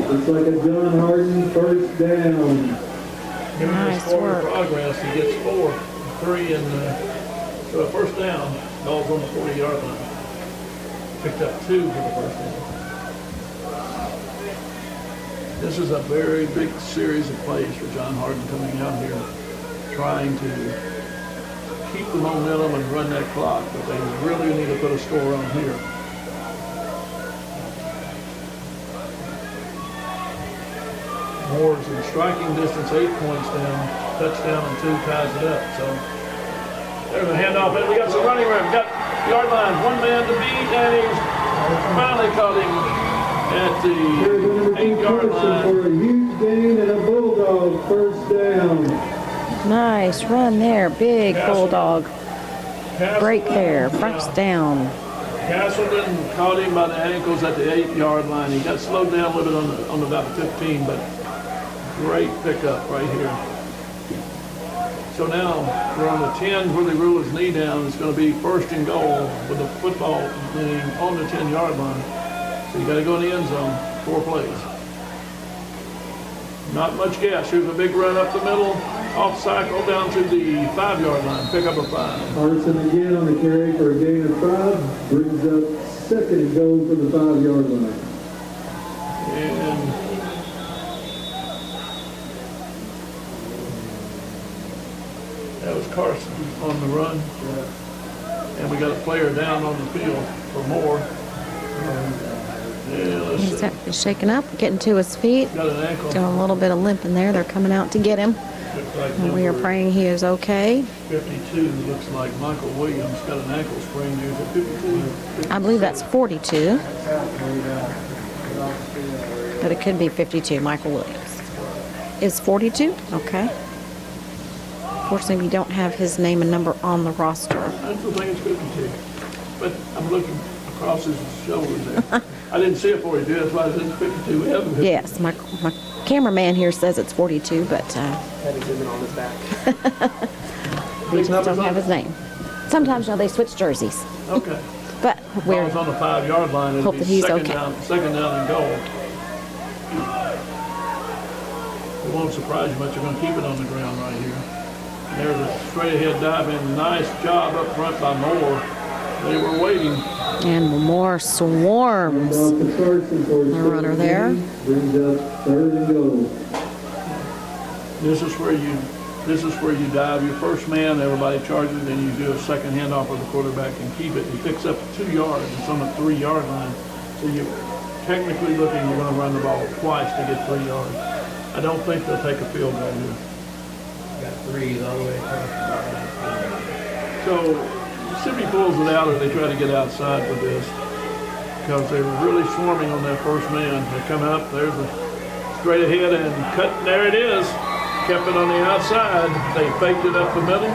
Looks like a John Harden first down. Given Nice this forward work. progress, he gets 4, 3, and so a first down. Ball's on the 40-yard line. Picked up 2 for the first down. This is a very big series of plays for John Harden coming out here, trying to keep the momentum and run that clock, but they really need to put a score on here. Moore's in striking distance, 8 points down, touchdown and 2 ties it up. So there's a handoff, and we got some running room. Got yard lines, one man to beat, and he's finally caught him at the 8-yard line. For a huge gain and a Bulldog first down. Nice run there. Big Bulldog break there. Castleton, First down. Castleton caught him by the ankles at the 8-yard line. He got slowed down a little bit on about 15, but great pickup right here. So now we're on the 10 where they rule his knee down. It's going to be first and goal with the football being on the 10-yard line. So you got to go in the end zone, 4 plays. Not much gas. Here's a big run up the middle, off cycle down to the 5-yard line. Pick up a 5. Harrison again on the carry for a gain of 5. Brings up second and goal for the 5-yard line. And that was Carson on the run. And we got a player down on the field for Moore. Yeah, let's He's see. he's shaking up, getting to his feet. Got an ankle. Doing a little bit of limp in there. They're coming out to get him. Looks like And we are number praying he is okay. 52 looks like Michael Williams got an ankle sprain. Is it 52? I believe that's 42. But it could be 52, Michael Williams. Is 42? Okay. Fortunately, we don't have his name and number on the roster. I still think it's 52. But I'm looking across his shoulders there. I didn't see it 42. That's why I said it's 52. We have 52. Yes, my cameraman here says it's 42, but Had exhibit on his back. we just don't have his name. Sometimes, they switch jerseys. Okay. But we're Ball's on the 5-yard line. It'll Hope be that he's second okay. Second down and goal. It won't surprise you much. You're going to keep it on the ground right here. There's a straight ahead dive in. Nice job up front by Moore. They were waiting. and more swarms. The runner there. Brings up third and goal. This is where you dive your first man, everybody charges, then you do a second handoff where the quarterback can keep it. He picks up 2 yards. It's on the 3-yard line. So you're technically looking, you're going to run the ball twice to get 3 yards. I don't think they'll take a field goal here. Got 3 all the way across. So Mississippi pulls it out, or they try to get outside with this because they were really swarming on that first man. They come up, there's a straight ahead and cut. There it is. Kept it on the outside. They faked it up the middle.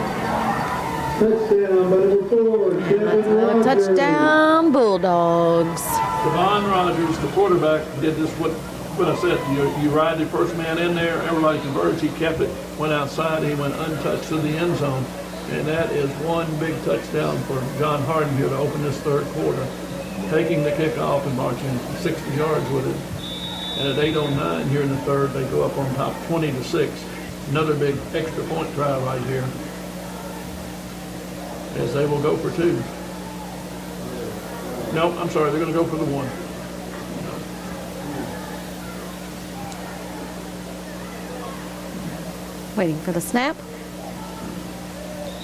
Touchdown by number 4, Kevin Rogers. Touchdown, Bulldogs. Devon Rogers, the quarterback, did this what I said. You ride the first man in there, everybody converts. He kept it, went outside, he went untouched to the end zone. And that is one big touchdown for John Harden here to open this third quarter. Taking the kickoff and marching 60 yards with it. And at 8:09 here in the third, they go up on top 20-6. Another big extra point try right here. As they will go for 2. No, I'm sorry, they're going to go for the 1. Waiting for the snap.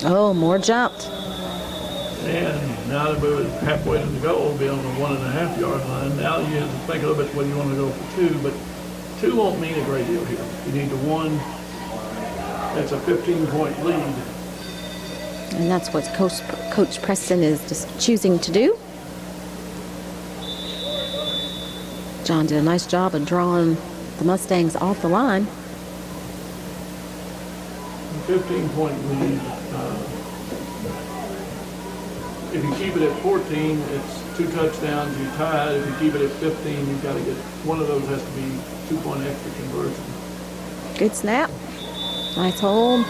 Oh, Moore jumped. And now that we're halfway to the goal, we'll be on the 1.5 yard line. Now you have to think a little bit whether you want to go for 2, but 2 won't mean a great deal here. You need the 1. That's a 15-point lead. And that's what Coach Preston is just choosing to do. John did a nice job of drawing the Mustangs off the line. 15-point lead. If you keep it at 14, it's 2 touchdowns, you tie it. If you keep it at 15, you've got to get, one of those has to be 2-point extra conversion. Good snap. Nice hold.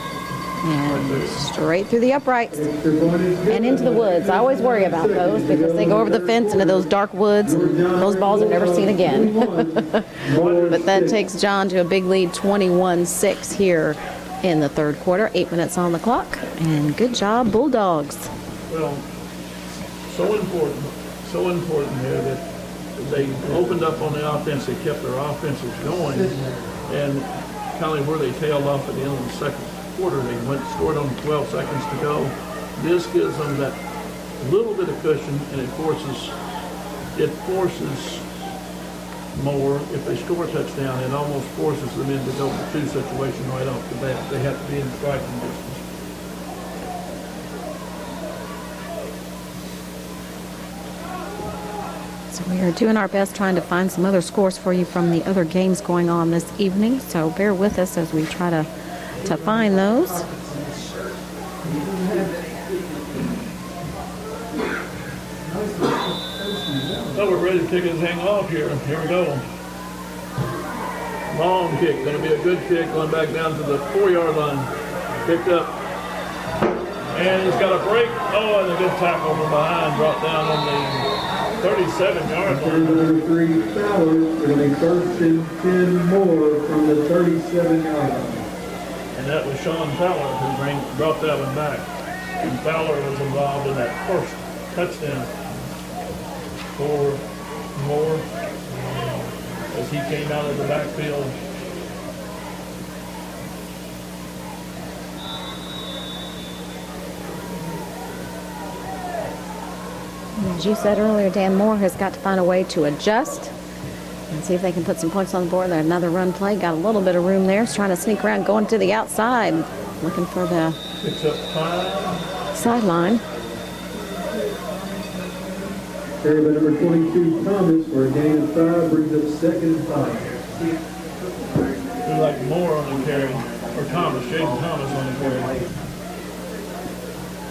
And straight through the uprights and into the woods. I always worry about those because they go over the fence into those dark woods, and those balls are never seen again. But that takes John to a big lead, 21-6 here in the third quarter. 8 minutes on the clock. And good job, Bulldogs. Well, so important here that they opened up on the offense. They kept their offenses going, and kind of where they tailed off at the end of the second quarter, they scored on 12 seconds to go. This gives them that little bit of cushion, and it forces more. If they score a touchdown, it almost forces them into go for 2 situation right off the bat. They have to be in striking distance. So we are doing our best trying to find some other scores for you from the other games going on this evening. So bear with us as we try to find those. Well, we're ready to kick his hang off here. Here we go. Long kick. Going to be a good kick going back down to the 4-yard line. Picked up. And he's got a break. Oh, and a good tackle from behind. Brought down on the 37-yard line. Number 3, Fowler. It'll be 1st and 10 more from the 37-yard line. And that was Sean Fowler who brought that one back. And Fowler was involved in that first touchdown for Moore as he came out of the backfield. As you said earlier, Dan Moore has got to find a way to adjust and see if they can put some points on the board. There's another run play. Got a little bit of room there. He's trying to sneak around, going to the outside, looking for the Picks up 5. sideline. Carry by number 22, Thomas, for a gain of 5, brings up 2nd and 5. We like Moore on the carry, or Thomas, Jaden Thomas on the carry.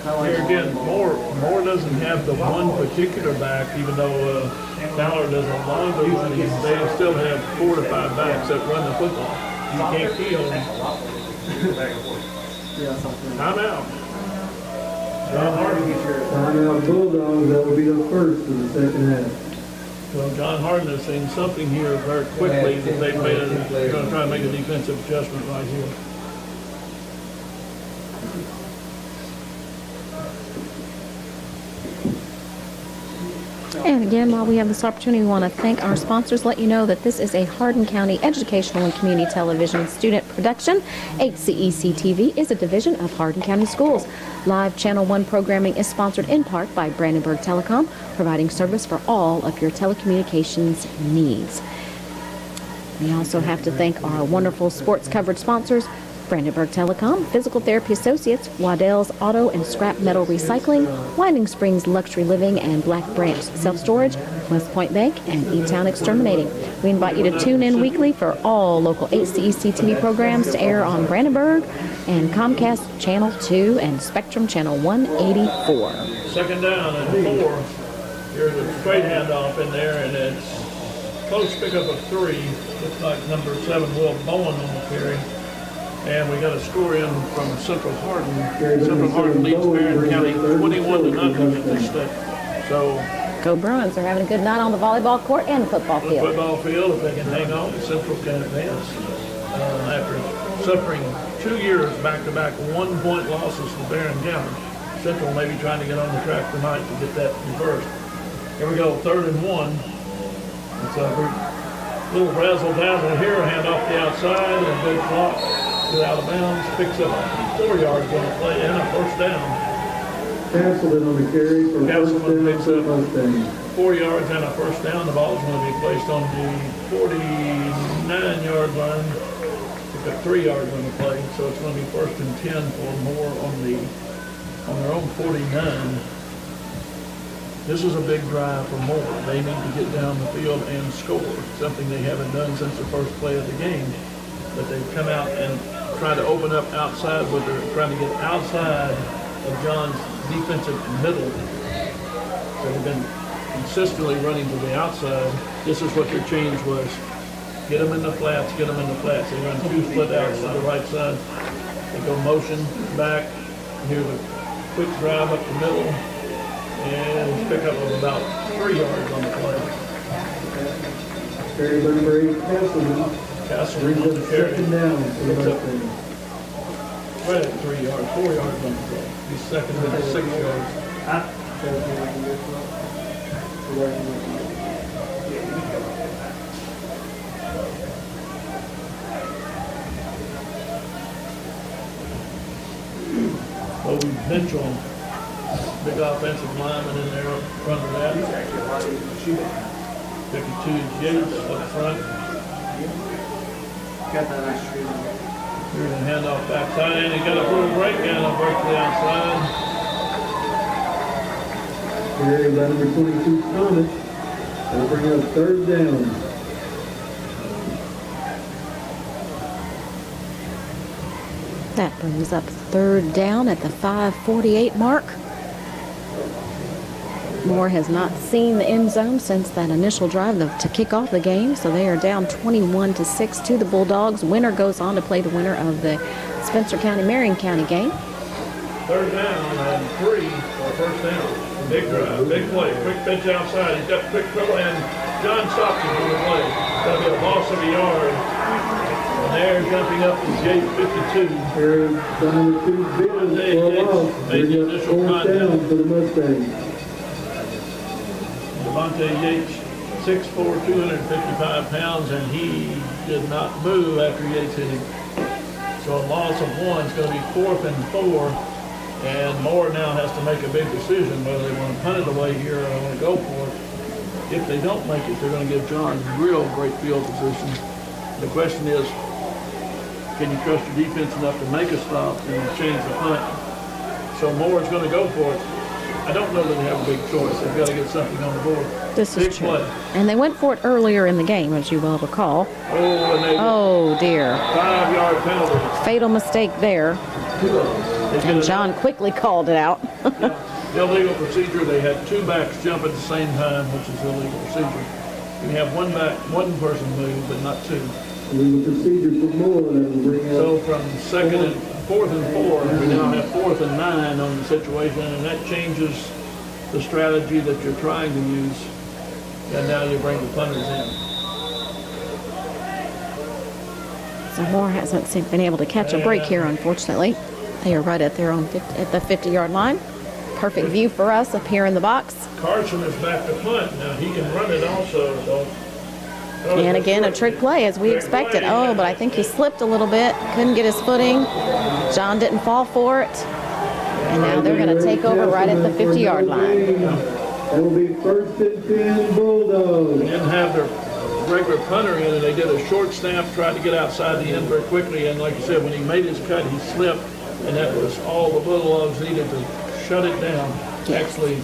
Here again, Moore doesn't have the one particular back, even though Fowler does a lot of the running. They still have 4 to 5 backs that run the football. You can't key on them. Time out. John Harden. Timeout Bulldogs, that will be the first of the second half. Well, John Harden has seen something here very quickly that they're going to try and make a defensive adjustment right here. And again, while we have this opportunity, we want to thank our sponsors. Let you know that this is a Hardin County Educational and Community Television student production. HCEC-TV is a division of Hardin County Schools. Live Channel 1 programming is sponsored in part by Brandenburg Telecom, providing service for all of your telecommunications needs. We also have to thank our wonderful sports coverage sponsors, Brandenburg Telecom, Physical Therapy Associates, Waddell's Auto and Scrap Metal Recycling, Winding Springs Luxury Living and Black Branch Self-Storage, West Point Bank, and E-Town Exterminating. We invite you to tune in weekly for all local HCEC-TV programs to air on Brandenburg and Comcast Channel 2 and Spectrum Channel 184. Second down and 4. Here's a straight handoff in there, and it's close pickup of 3. Looks like number 7, Will Bowen on the carry. And we got a score in from Central Hardin. Central Hardin leads Barron County 21-0 at this step. So Go Bruins. They're having a good night on the volleyball court and the football the field. football field, if they can hang on, Central can advance. After suffering 2 years back-to-back 1-point losses to Barron County, Central may be trying to get on the track tonight to get that reversed. Here we go, 3rd and 1. It's a little razzle-dazzle here, hand off the outside, and a good clock. Out of bounds, picks up 4 yards on the play and a 1st down. Castleton on the carry for first Castleton down picks for the up Mustangs. 4 yards and a first down. The ball is going to be placed on the 49-yard line. Pick up 3 yards on the play, so it's going to be first and 10 for Moore on their own 49. This is a big drive for Moore. They need to get down the field and score, something they haven't done since the first play of the game. But they've come out and tried to open up outside, but they're trying to get outside of John's defensive middle. So they've been consistently running to the outside. This is what their change was. Get them in the flats, get them in the flats. They run 2 split outs to the right side. They go motion back. Here's a quick drive up the middle. And pick up of about 3 yards on the play. Carry number 8, Castleton. Castleton on the Brings up carry. second down for the Picks up Mustangs. right at 3 yards, 4 yards on the play. He's second and 6 yards. Bobby Mitchell, big offensive lineman in there up front of that. 52 is Yates up front. Got that nice street. Here's a handoff backside, and he got a little breakdown on virtually outside. Carry by number 22, Thomas. That'll bring up third down. That brings up third down at the 5:48 mark. Moore has not seen the end zone since that initial drive to kick off the game, so they are down 21-6 to the Bulldogs. Winner goes on to play the winner of the Spencer County-Marion County game. Third down and 3 for first down. Big drive, big play, quick pitch outside. He's got quick throw, and John stops him on the play. That'll be a loss of a yard. And there, jumping up is Yates, 52. Carry by number 2, Bills for a loss. Made the Bring up initial fourth contact. down for the Mustangs. Devontae Yates, 6'4", 255 pounds, and he did not move after Yates hit him. So a loss of 1 is going to be 4th and 4, and Moore now has to make a big decision whether they want to punt it away here or they want to go for it. If they don't make it, they're going to give John real great field position. The question is, can you trust your defense enough to make a stop and change the punt? So Moore is going to go for it. I don't know that they have a big choice. They've got to get something on the board. This Big is true. play. And they went for it earlier in the game, as you well recall. Oh, and they Oh, dear. 5-yard penalty. Fatal mistake there. They get And a- John quickly called it out. Illegal procedure. They had 2 backs jump at the same time, which is illegal procedure. You can have one person move, but not 2. Legal procedure for Moore. That'll bring So up from 4th and 4, we now have 4th and 9 on the situation, and that changes the strategy that you're trying to use. And now you bring the punters in. So Moore hasn't been able to catch a break here, unfortunately. They are right at their own at the 50-yard line. Perfect view for us up here in the box. Carson is back to punt. Now he can run it also. So. Oh, And again, a trick play as we expected. Oh, but I think he slipped a little bit. Couldn't get his footing. John didn't fall for it. And now they're going to take over right at the 50-yard line. That'll be first and 10 Bulldogs. They didn't have their regular punter in, and they did a short snap, tried to get outside the end very quickly. And like you said, when he made his cut, he slipped, and that was all the Bulldogs needed to shut it down. Actually,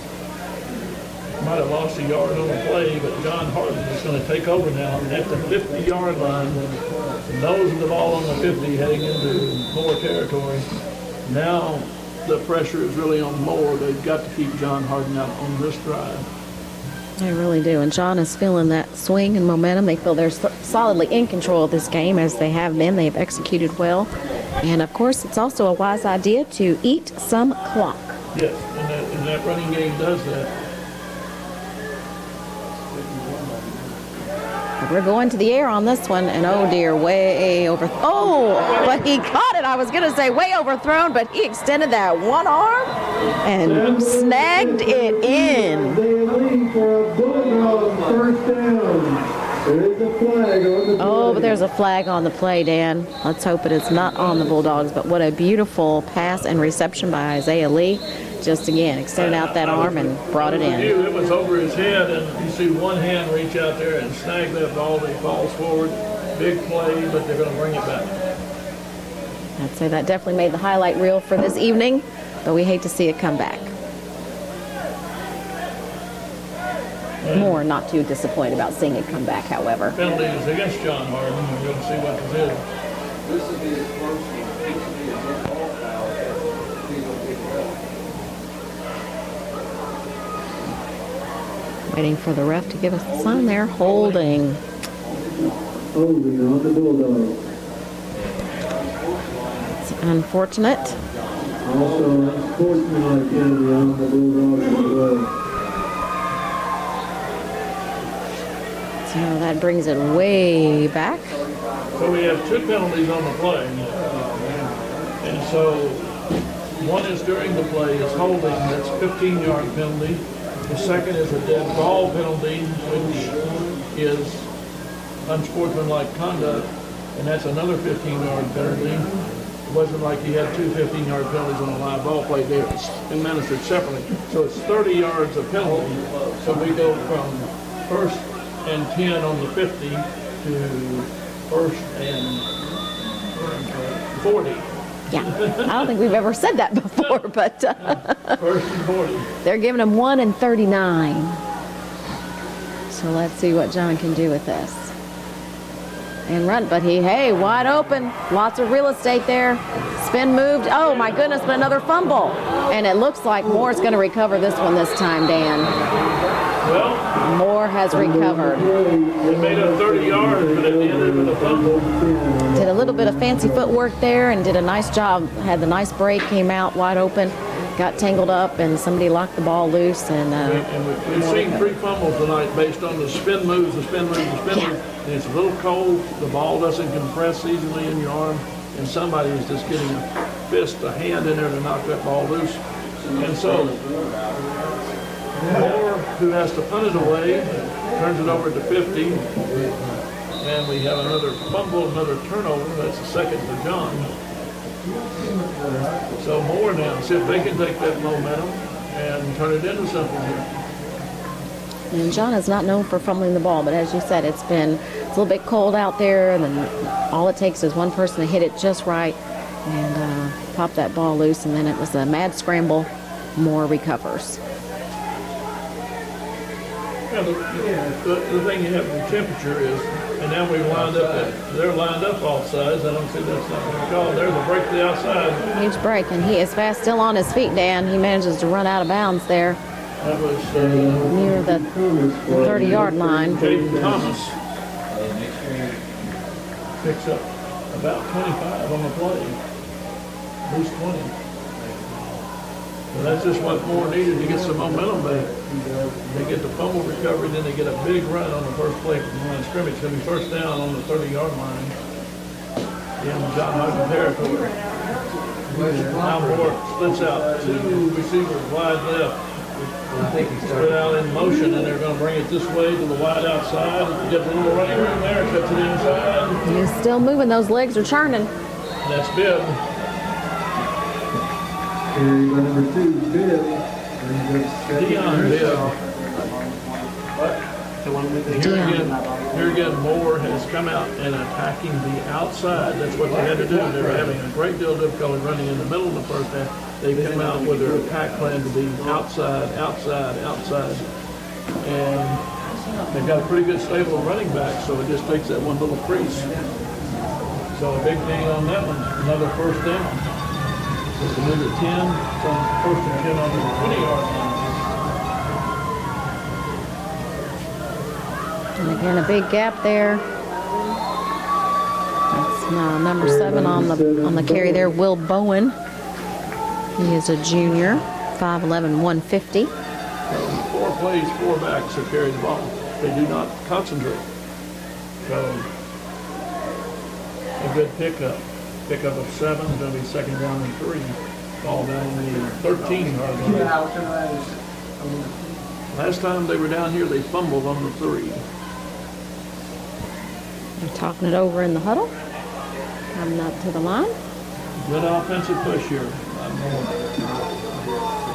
might have lost a yard on the play, but John Harden is going to take over now at the 50-yard line. Nose of the ball on the 50, heading into Moore territory. Now the pressure is really on Moore. They've got to keep John Harden out on this drive. They really do. And John is feeling that swing and momentum. They feel they're solidly in control of this game, as they have been. They've executed well. And, of course, it's also a wise idea to eat some clock. Yes, and that running game does that. We're going to the air on this one, and oh dear, way over. Oh, but he caught it. I was going to say way overthrown, but he extended that one arm and snagged it in. They lead for a Bulldog first down. There is a flag on the play. Oh, but there's a flag on the play, Dan. Let's hope it is not on the Bulldogs, but what a beautiful pass and reception by Isaiah Lee. just again extended out that arm and brought it in. It was over his head, and you see one hand reach out there and snag that ball, and he falls forward. Big play, but they're going to bring it back. I'd say that definitely made the highlight reel for this evening, but we hate to see it come back. More not too disappointed about seeing it come back, however. Penalty is against John Harden. We're going to see what this is. This will be his first one. It should be a dead ball foul. He's going to pick it up. Waiting for the ref to give us the sign there. Holding. Holding on the Bulldogs. It's unfortunate. Also, unsportsmanlike penalty on the Bulldogs as well. So that brings it way back. So we have 2 penalties on the play. And so one is during the play, is holding, that's 15-yard penalty. The second is a dead ball penalty, which is unsportsmanlike conduct, and that's another 15-yard penalty. It wasn't like he had 2 15-yard penalties on a live ball play there. It's administered separately. So it's 30 yards of penalty. So we go from first and 10 on the 50 to first and 40. Yeah, I don't think we've ever said that before, but First and 40. they're giving him 1 and 39. So let's see what John can do with this. And run, but hey, wide open. Lots of real estate there. Spin moved. Oh my goodness, but another fumble. And it looks like Moore's going to recover this one this time, Dan. Well, Moore has recovered. they made up 30 yards, but at the end of the fumble. Did a little bit of fancy footwork there and did a nice job. Had the nice break, came out wide open, got tangled up, and somebody locked the ball loose. And We've seen 3 fumbles tonight based on the spin moves, the spin moves, the spin Yeah. moves. And it's a little cold. The ball doesn't compress easily in your arm, and somebody is just getting a fist, a hand in there to knock that ball loose. And so Moore, who has to punt it away, turns it over to 50. And we have another fumble, another turnover. That's the second for John. So Moore now, see if they can take that momentum and turn it into something here. And John is not known for fumbling the ball, but as you said, it's a little bit cold out there, and then all it takes is one person to hit it just right and pop that ball loose, and then it was a mad scramble. Moore recovers. Yeah, the thing you have with the temperature is, and now we've lined up, they're lined up off sides. I don't see that's not going to call. There's a break to the outside. Huge break, and he is fast, still on his feet, Dan. He manages to run out of bounds there That was near the 30-yard line. Jaden Thomas picks up about 25 on the play, at least 20. And that's just what Moore needed to get some momentum back. They get the fumble recovery, then they get a big run on the first play from the line of scrimmage. It's going to be first down on the 30-yard line in John Harden territory. Now Moore splits out 2 receivers wide left. Spread out in motion, and they're going to bring it this way to the wide outside. Get a little running room there, cuts it inside. He's still moving. Those legs are churning. That's Bibb. Carry by number 2, Bibb. Dion Bibb. Here again, Moore has come out and attacking the outside. That's what they had to do. They were having a great deal of difficulty running in the middle of the first half. They come out with their attack plan to be outside, outside, outside. And they've got a pretty good stable of running back, so it just takes that one little crease. So a big gain on that one, another first down. So to move it 10 from first and 10 on the 20-yard line. And again, a big gap there. That's number 7 on the carry there, Will Bowen. He is a junior, 5'11", 150. 4 plays, 4 backs have carried the ball. They do not concentrate. So a good pickup. Pickup of 7 is going to be second down and 3. Ball down on the 13-yard line. Last time they were down here, they fumbled on the 3. They're talking it over in the huddle. Coming up to the line. Good offensive push here.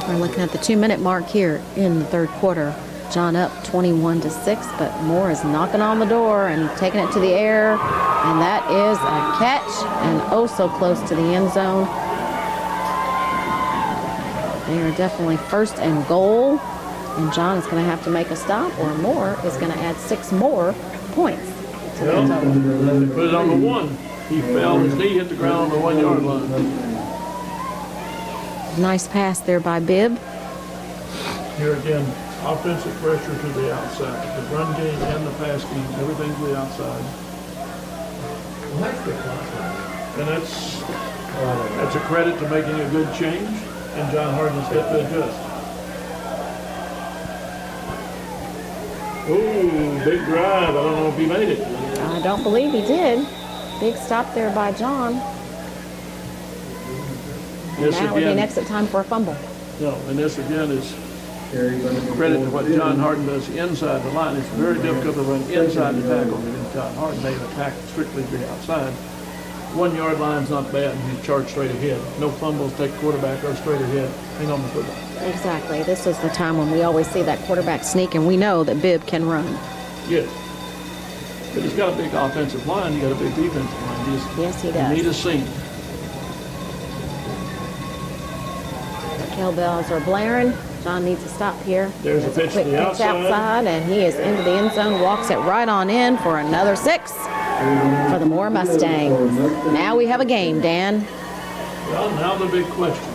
We're looking at the 2-minute mark here in the third quarter. John up 21-6, but Moore is knocking on the door and taking it to the air, and that is a catch and oh so close to the end zone. They are definitely first and goal, and John is going to have to make a stop, or Moore is going to add 6 more points to the total. They put it on the 1. He fell, his knee hit the ground on the 1-yard line. Nice pass there by Bibb. Here again, offensive pressure to the outside. The run game and the pass game, everything to the outside. And that's a credit to making a good change, and John Harden's got to adjust. Ooh, big drive. I don't know if he made it. I don't believe he did. Big stop there by John. And now would be an exit time for a fumble. No, and this again is credit to what John Harden does inside the line. It's very difficult to run inside the tackle against John Harden. They attack strictly to the outside. 1-yard line's not bad. You charge straight ahead. No fumbles, take the quarterback, go straight ahead. Hang on the football. Exactly. This is the time when we always see that quarterback sneak, and we know that Bibb can run. Yes. But he's got a big offensive line. You got a big defensive line. Yes, he does. You need a seam. Cowbells are blaring. John needs to stop here. There's a pitch to the outside, and he is into the end zone, walks it right on in for another 6 for the Moore Mustangs. Now we have a game, Dan. Well, now the big question.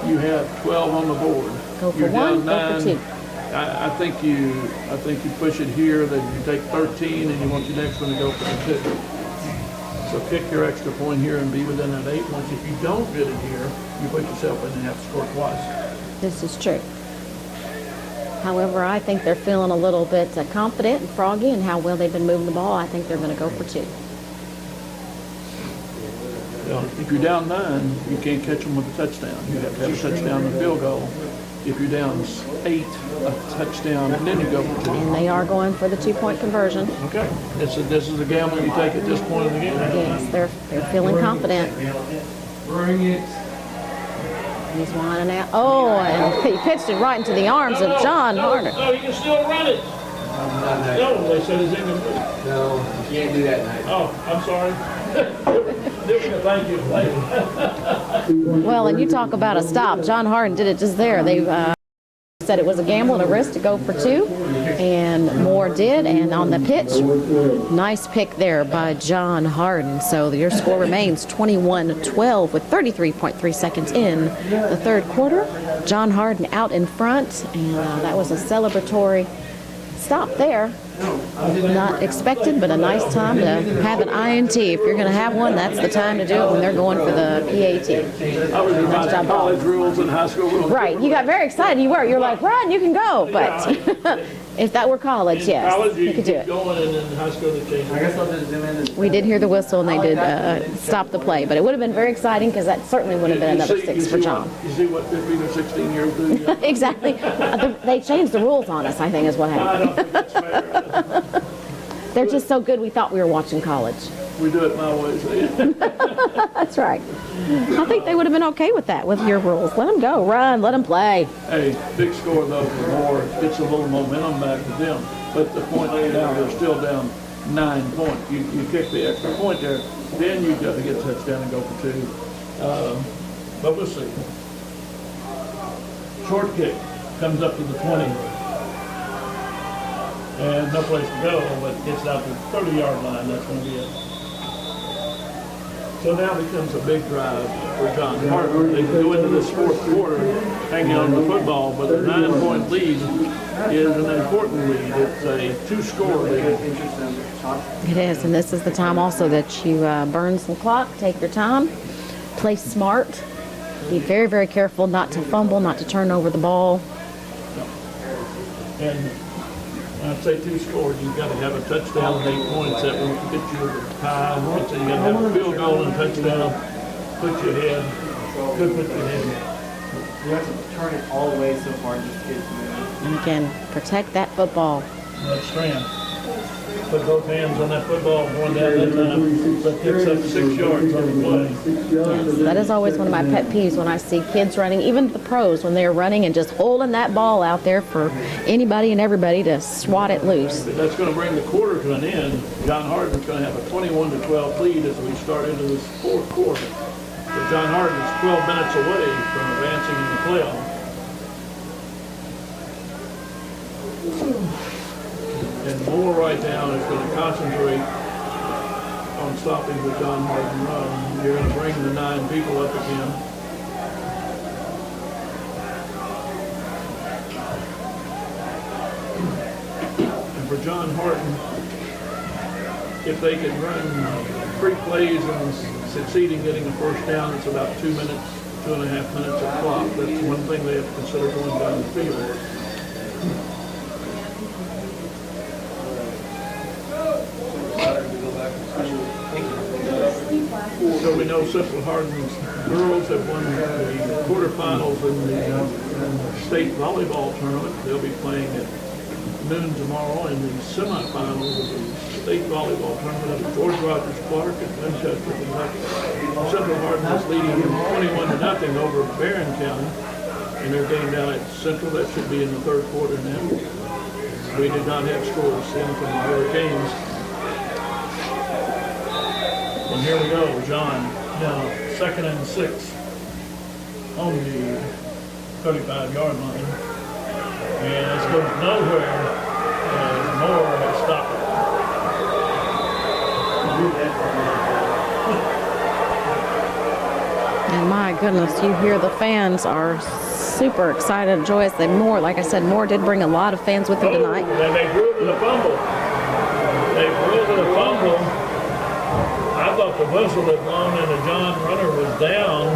You have 12 on the board. Go for You're 1, down go for 9. 2. I think you push it here, then you take 13, and you want your next one to go for the 2. So kick your extra point here and be within that 8 points. If you don't get it here, you put yourself in and have to score twice. This is true. However, I think they're feeling a little bit confident and froggy in how well they've been moving the ball. I think they're going to go for 2. Well, if you're down 9, you can't catch them with a touchdown. You have to have a touchdown and a field goal. If you're down 8, a touchdown, and then you go for 2. And they are going for the 2-point conversion. Okay. This is a gamble you take at this point in the game. Yes, they're feeling confident. Bring it. He's winding out. Oh, and he pitched it right into the arms of John Harden. No, you can still run it. No, they said it's incomplete. No, you can't do that night. Oh, I'm sorry. Thank you. Well, and you talk about a stop. John Harden did it just there. They said it was a gamble and a risk to go for 2, and Moore did. And on the pitch, nice pick there by John Harden. So your score remains 21-12 with 33.3 seconds in the third quarter. John Harden out in front, and that was a celebratory stop there. Not expected, but a nice time to have an INT. If you're going to have one, that's the time to do it when they're going for the PAT. I was reminded of college rules and high school rules. Right. You got very excited. You were. You're like, run, you can go. But if that were college, yes, College, you could do it. Going, and in high school, they changed. I guess I'll just zoom in. We did hear the whistle, and they did stop the play. But it would have been very exciting because that certainly would have been another 6 for John. You see what 15 or 16 years do? Exactly. They changed the rules on us, I think, is what I happened. don't think that's fair. They're just so good we thought we were watching college. We do it my way. So. That's right. I think they would have been okay with that, with your rules. Let them go, run, let them play. Hey, big score though for Moore. Gets a little momentum back to them. But the point now, they're still down 9 points. You kick the extra point there, then you got to get a touchdown and go for 2. But we'll see. Short kick comes up to the 20. And no place to go, but gets out to the 30-yard line. That's going to be it. So now becomes a big drive for John Harden. They go into this fourth quarter hanging on the football, but the 9-point lead is an important lead. It's a 2-score lead. It is, and this is the time also that you burn some clock, take your time, play smart, be very, very careful not to fumble, not to turn over the ball. And I'd say 2 scores. You've got to have a touchdown and 8 points. That will get you over the tie. So you got to have a field goal and a touchdown. Put you ahead. Could put you ahead. You have to turn it all the way so far just to get to it. And again, protect that football. That's Strand. put both hands on that football going down that time, but picks up 6 yards on the play. Yes, that is always one of my pet peeves when I see kids running, even the pros, when they're running and just holding that ball out there for anybody and everybody to swat it loose. That's going to bring the quarter to an end. John Hardin's going to have a 21-12 lead as we start into this fourth quarter. So John Hardin is 12 minutes away from advancing in the playoff. And Moore right now is going to concentrate on stopping the John Hardin run. You're going to bring the 9 people up again. And for John Hardin, if they can run 3 plays and succeed in getting a first down, it's about 2 minutes, 2.5 minutes of clock. That's one thing they have to consider going down the field. So we know Central Hardin's girls have won the quarterfinals in the state volleyball tournament. They'll be playing at noon tomorrow in the semifinals of the state volleyball tournament at George Rogers Clark in Winchester, Kentucky. Central Hardin is leading 21-0 over Barron County in their game down at Central. That should be in the third quarter now. We did not have scores in from the other games. And here we go, John. Now, 2nd and 6 on the 35-yard line. And this goes nowhere. And Moore has stopped it. And my goodness, you hear the fans are super excited and joyous. Moore, like I said, Moore did bring a lot of fans with him tonight. And they ruled it a fumble. They ruled it a fumble. I thought the whistle had blown and the John runner was down,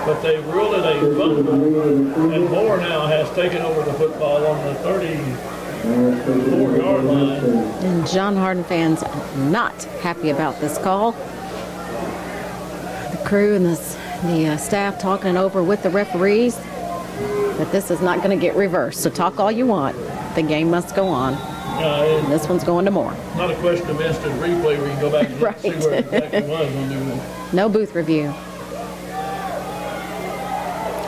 but they ruled it a fumble. And Moore now has taken over the football on the 34-yard line. And John Hardin fans not happy about this call. The crew and the staff talking it over with the referees, but this is not going to get reversed. So talk all you want. The game must go on. And this one's going to Moore. Not a question of instant replay where you can go back and Right. see where it exactly was when they went. No booth review.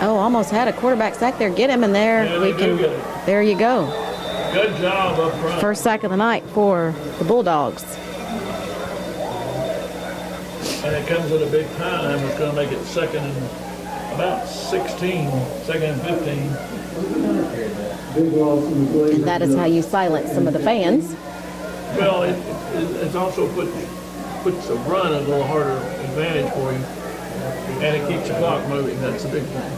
Oh, almost had a quarterback sack there. Get him in there. Yeah, they do get it. There you go. Good job up front. First sack of the night for the Bulldogs. And it comes at a big time. It's going to make it 2nd and about 16, 2nd and 15. And that is how you silence some of the fans. Well, it's also puts the run a little harder advantage for you. And it keeps the clock moving. That's the big thing.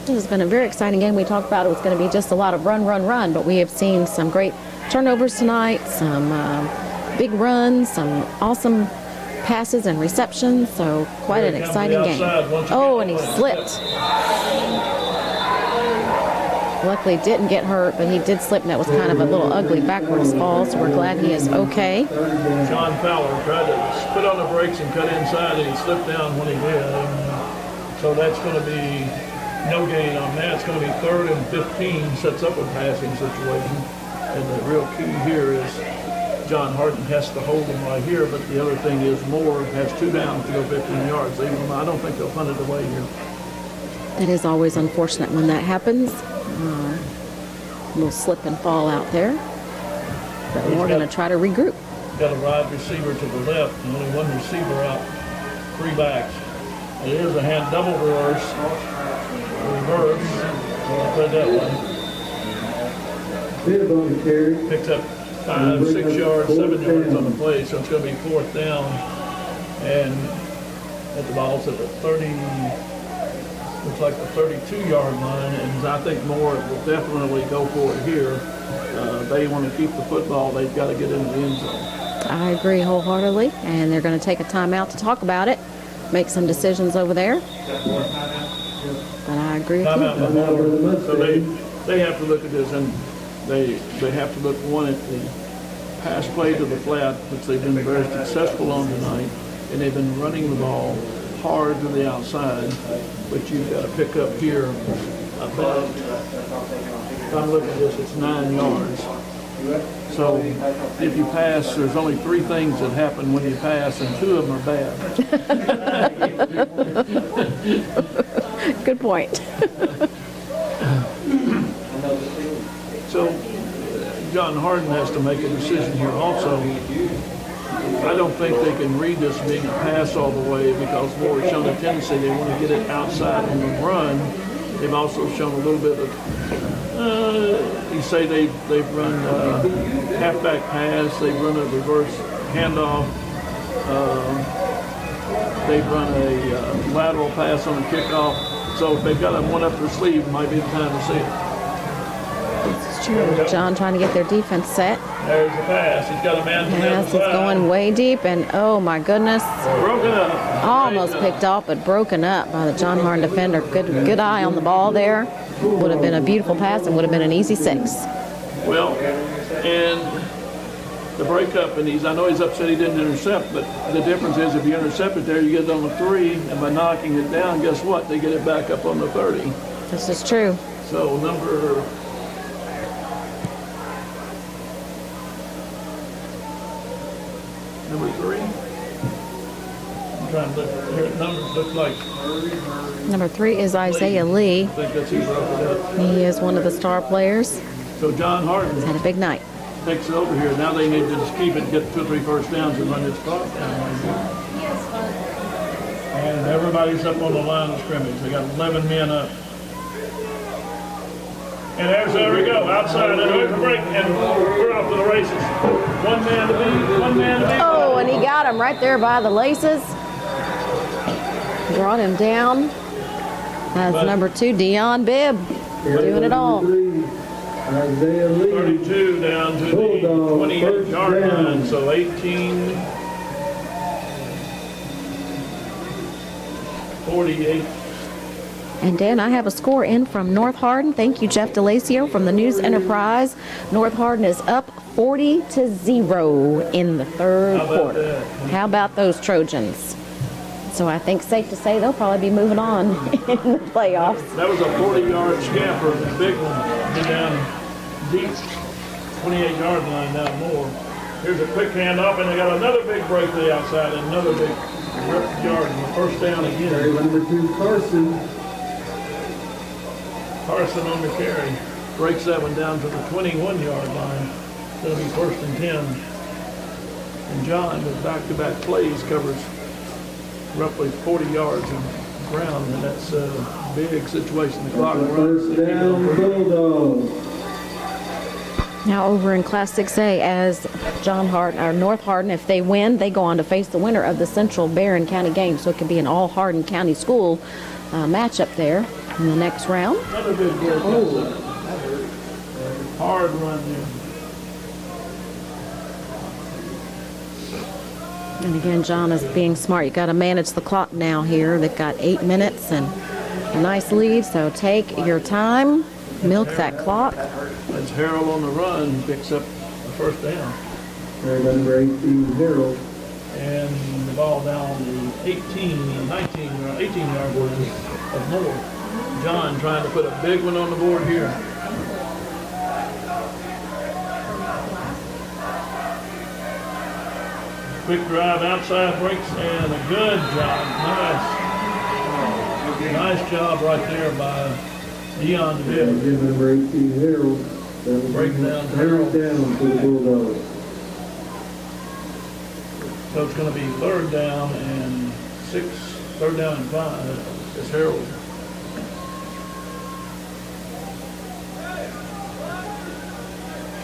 This has been a very exciting game. We talked about it was going to be just a lot of run, but we have seen some great turnovers tonight, some big runs, some awesome passes and receptions, so quite an exciting game. Oh, and he slipped. Luckily didn't get hurt, but he did slip, and that was kind of a little ugly backwards fall, so we're glad he is okay. John Fowler tried to put on the brakes and cut inside, and he slipped down when he did. And so that's going to be no gain on that. It's going to be 3rd and 15, sets up a passing situation. And the real key here is John Hardin has to hold him right here, but the other thing is Moore has 2 downs to go 15 yards. I don't think they'll punt it away here. It is always unfortunate when that happens. A little slip and fall out there. But we're going to try to regroup. Got a wide receiver to the left, and only 1 receiver out, 3 backs. It is a hand double reverse. I'll put it that way. Picks up 5, 6 yards, 7 yards on the play, so it's going to be 4th down. And at the ball's at the 30, looks like the 32-yard line, and I think Moore will definitely go for it here. They want to keep the football. They've got to get into the end zone. I agree wholeheartedly, and they're going to take a timeout to talk about it, make some decisions over there. But I agree with you. So they have to look at this, and they have to look, one, at the pass play to the flat, which they've been very successful on tonight, and they've been running the ball hard to the outside, but you've got to pick up here about if I'm looking at this, it's 9 yards. So if you pass, there's only 3 things that happen when you pass, and 2 of them are bad. Good point. So John Harden has to make a decision here also. I don't think they can read this being a pass all the way, because Warrior's shown a tendency they want to get it outside on the run. They've also shown a little bit of, you say they've run halfback pass, they've run a reverse handoff, they've run a lateral pass on a kickoff. So if they've got one up their sleeve, it might be the time to see it. It's true. John trying to get their defense set. There's the pass. He's got a man from the Pass other is side. going way deep, and oh my goodness. Broken up. Almost picked off, but broken up by the John Harden defender. Good eye on the ball there. Would have been a beautiful pass and would have been an easy 6. Well, and the breakup, and I know he's upset he didn't intercept, but the difference is if you intercept it there, you get it on the 3, and by knocking it down, guess what? They get it back up on the 30. This is true. So number 3. I'm trying to look here. Numbers look like. Number 3 is Isaiah Lee. I think that's who wrote it up. He is one of the star players. So John Harden Had a big night. takes it over here. Now they need to just keep it, get 2 or 3 first downs and run this clock down. And everybody's up on the line of scrimmage. They got 11 men up. And there we go, outside, and away for break, and we're off to the races. 1 man to beat, 1 man to beat. Oh, and he got him right there by the laces. Brought him down. That's number 2, Dion Bibb, doing it all. Isaiah Lee. 32 down to the 28-yard line, so 18, 48. And Dan, I have a score in from North Hardin. Thank you, Jeff DeLacio from the News Enterprise. North Hardin is up 40-0 in the 3rd quarter. How about those Trojans? So I think safe to say they'll probably be moving on in the playoffs. That was a 40-yard scamper, a big one. Get down deep, 28-yard line down more. Here's a quick handoff, and they got another big break to the outside, and another big yard, and the first down again. Number 2, Carson. Carson on the carry, breaks that one down to the 21-yard line. It'll be 1st and 10. And John, with back-to-back plays, covers roughly 40 yards of ground, and that's a big situation. The clock runs. First down, Bulldogs. Now over in Class 6A, as John Hardin, or North Hardin, if they win, they go on to face the winner of the Central Barron County game. So it could be an all Hardin County school matchup there in the next round. Another big break. Hard run there. And again, John is being smart. You got to manage the clock now here. They've got 8 minutes and a nice lead, so take your time, milk that clock. That's Harold on the run, he picks up the first down. Number 18, Harold. And the ball down the 18-yard line of Moore. John trying to put a big one on the board here. Quick drive outside, breaks, and a good job. Nice job right there by Dion Bibb. Number 18, Harold. Break down Harold down to the Bulldogs. So it's going to be 3rd down and 6, 3rd down and 5. It's Harold.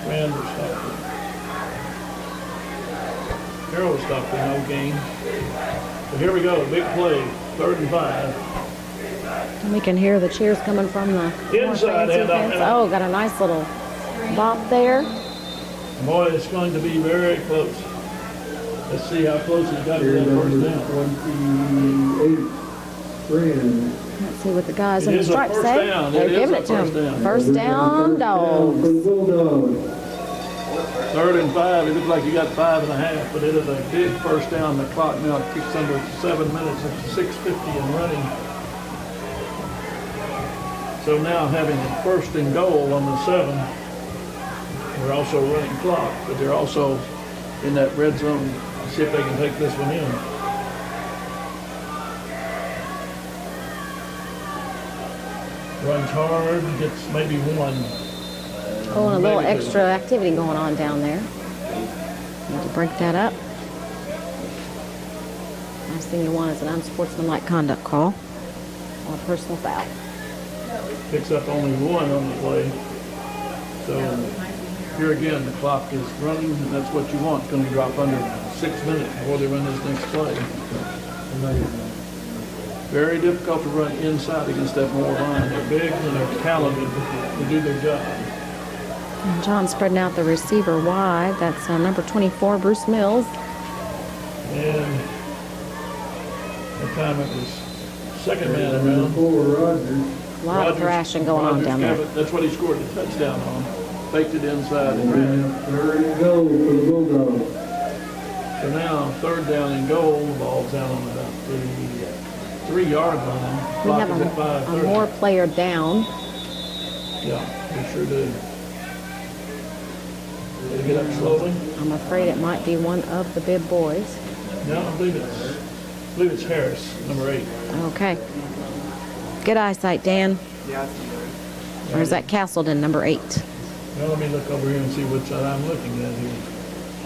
Randall stopped it. Harold stopped it, no gain. So here we go, big play, 3rd and 5. And we can hear the cheers coming from the Inside fancy and fence. Oh, got a nice little bop there. Boy, it's going to be very close. Let's see how close he's got to that first down. 28, Friend. Let's see what the guys in It the is a stripes first say. down. They're It is giving a it to first him. down. First down, dogs. For the Bulldogs. 3rd and 5, it looks like you got 5.5, but it is a big first down. The clock now kicks under 7 minutes, it's 6:50 and running. So now having a first and goal on the 7, they're also running clock, but they're also in that red zone. See if they can take this one in. Runs hard, gets maybe 1. Oh, and a little maybe extra activity going on down there. Need to break that up. Last thing you want is an unsportsmanlike conduct call or a personal foul. Picks up only 1 on the play. So here again, the clock is running, and that's what you want. It's going to drop under 6 minutes before they run this next play. Very difficult to run inside against that Moore line. They're big and they're talented to do their job. And John spreading out the receiver wide. That's number 24, Bruce Mills. And that time it was second man around. A lot of thrashing going on down there. That's what he scored the touchdown on. Faked it inside and ran. Third and goal for the Bulldogs. So now, third down and goal, the ball's out on about the 3-yard line. We have a more player down. Yeah, we sure do. Did it get up slowly? I'm afraid it might be one of the big boys. No, I believe it's Harris, number 8. Okay. Good eyesight, Dan. Yeah, Or is that Castleton, number 8? Well, let me look over here and see which side I'm looking at here.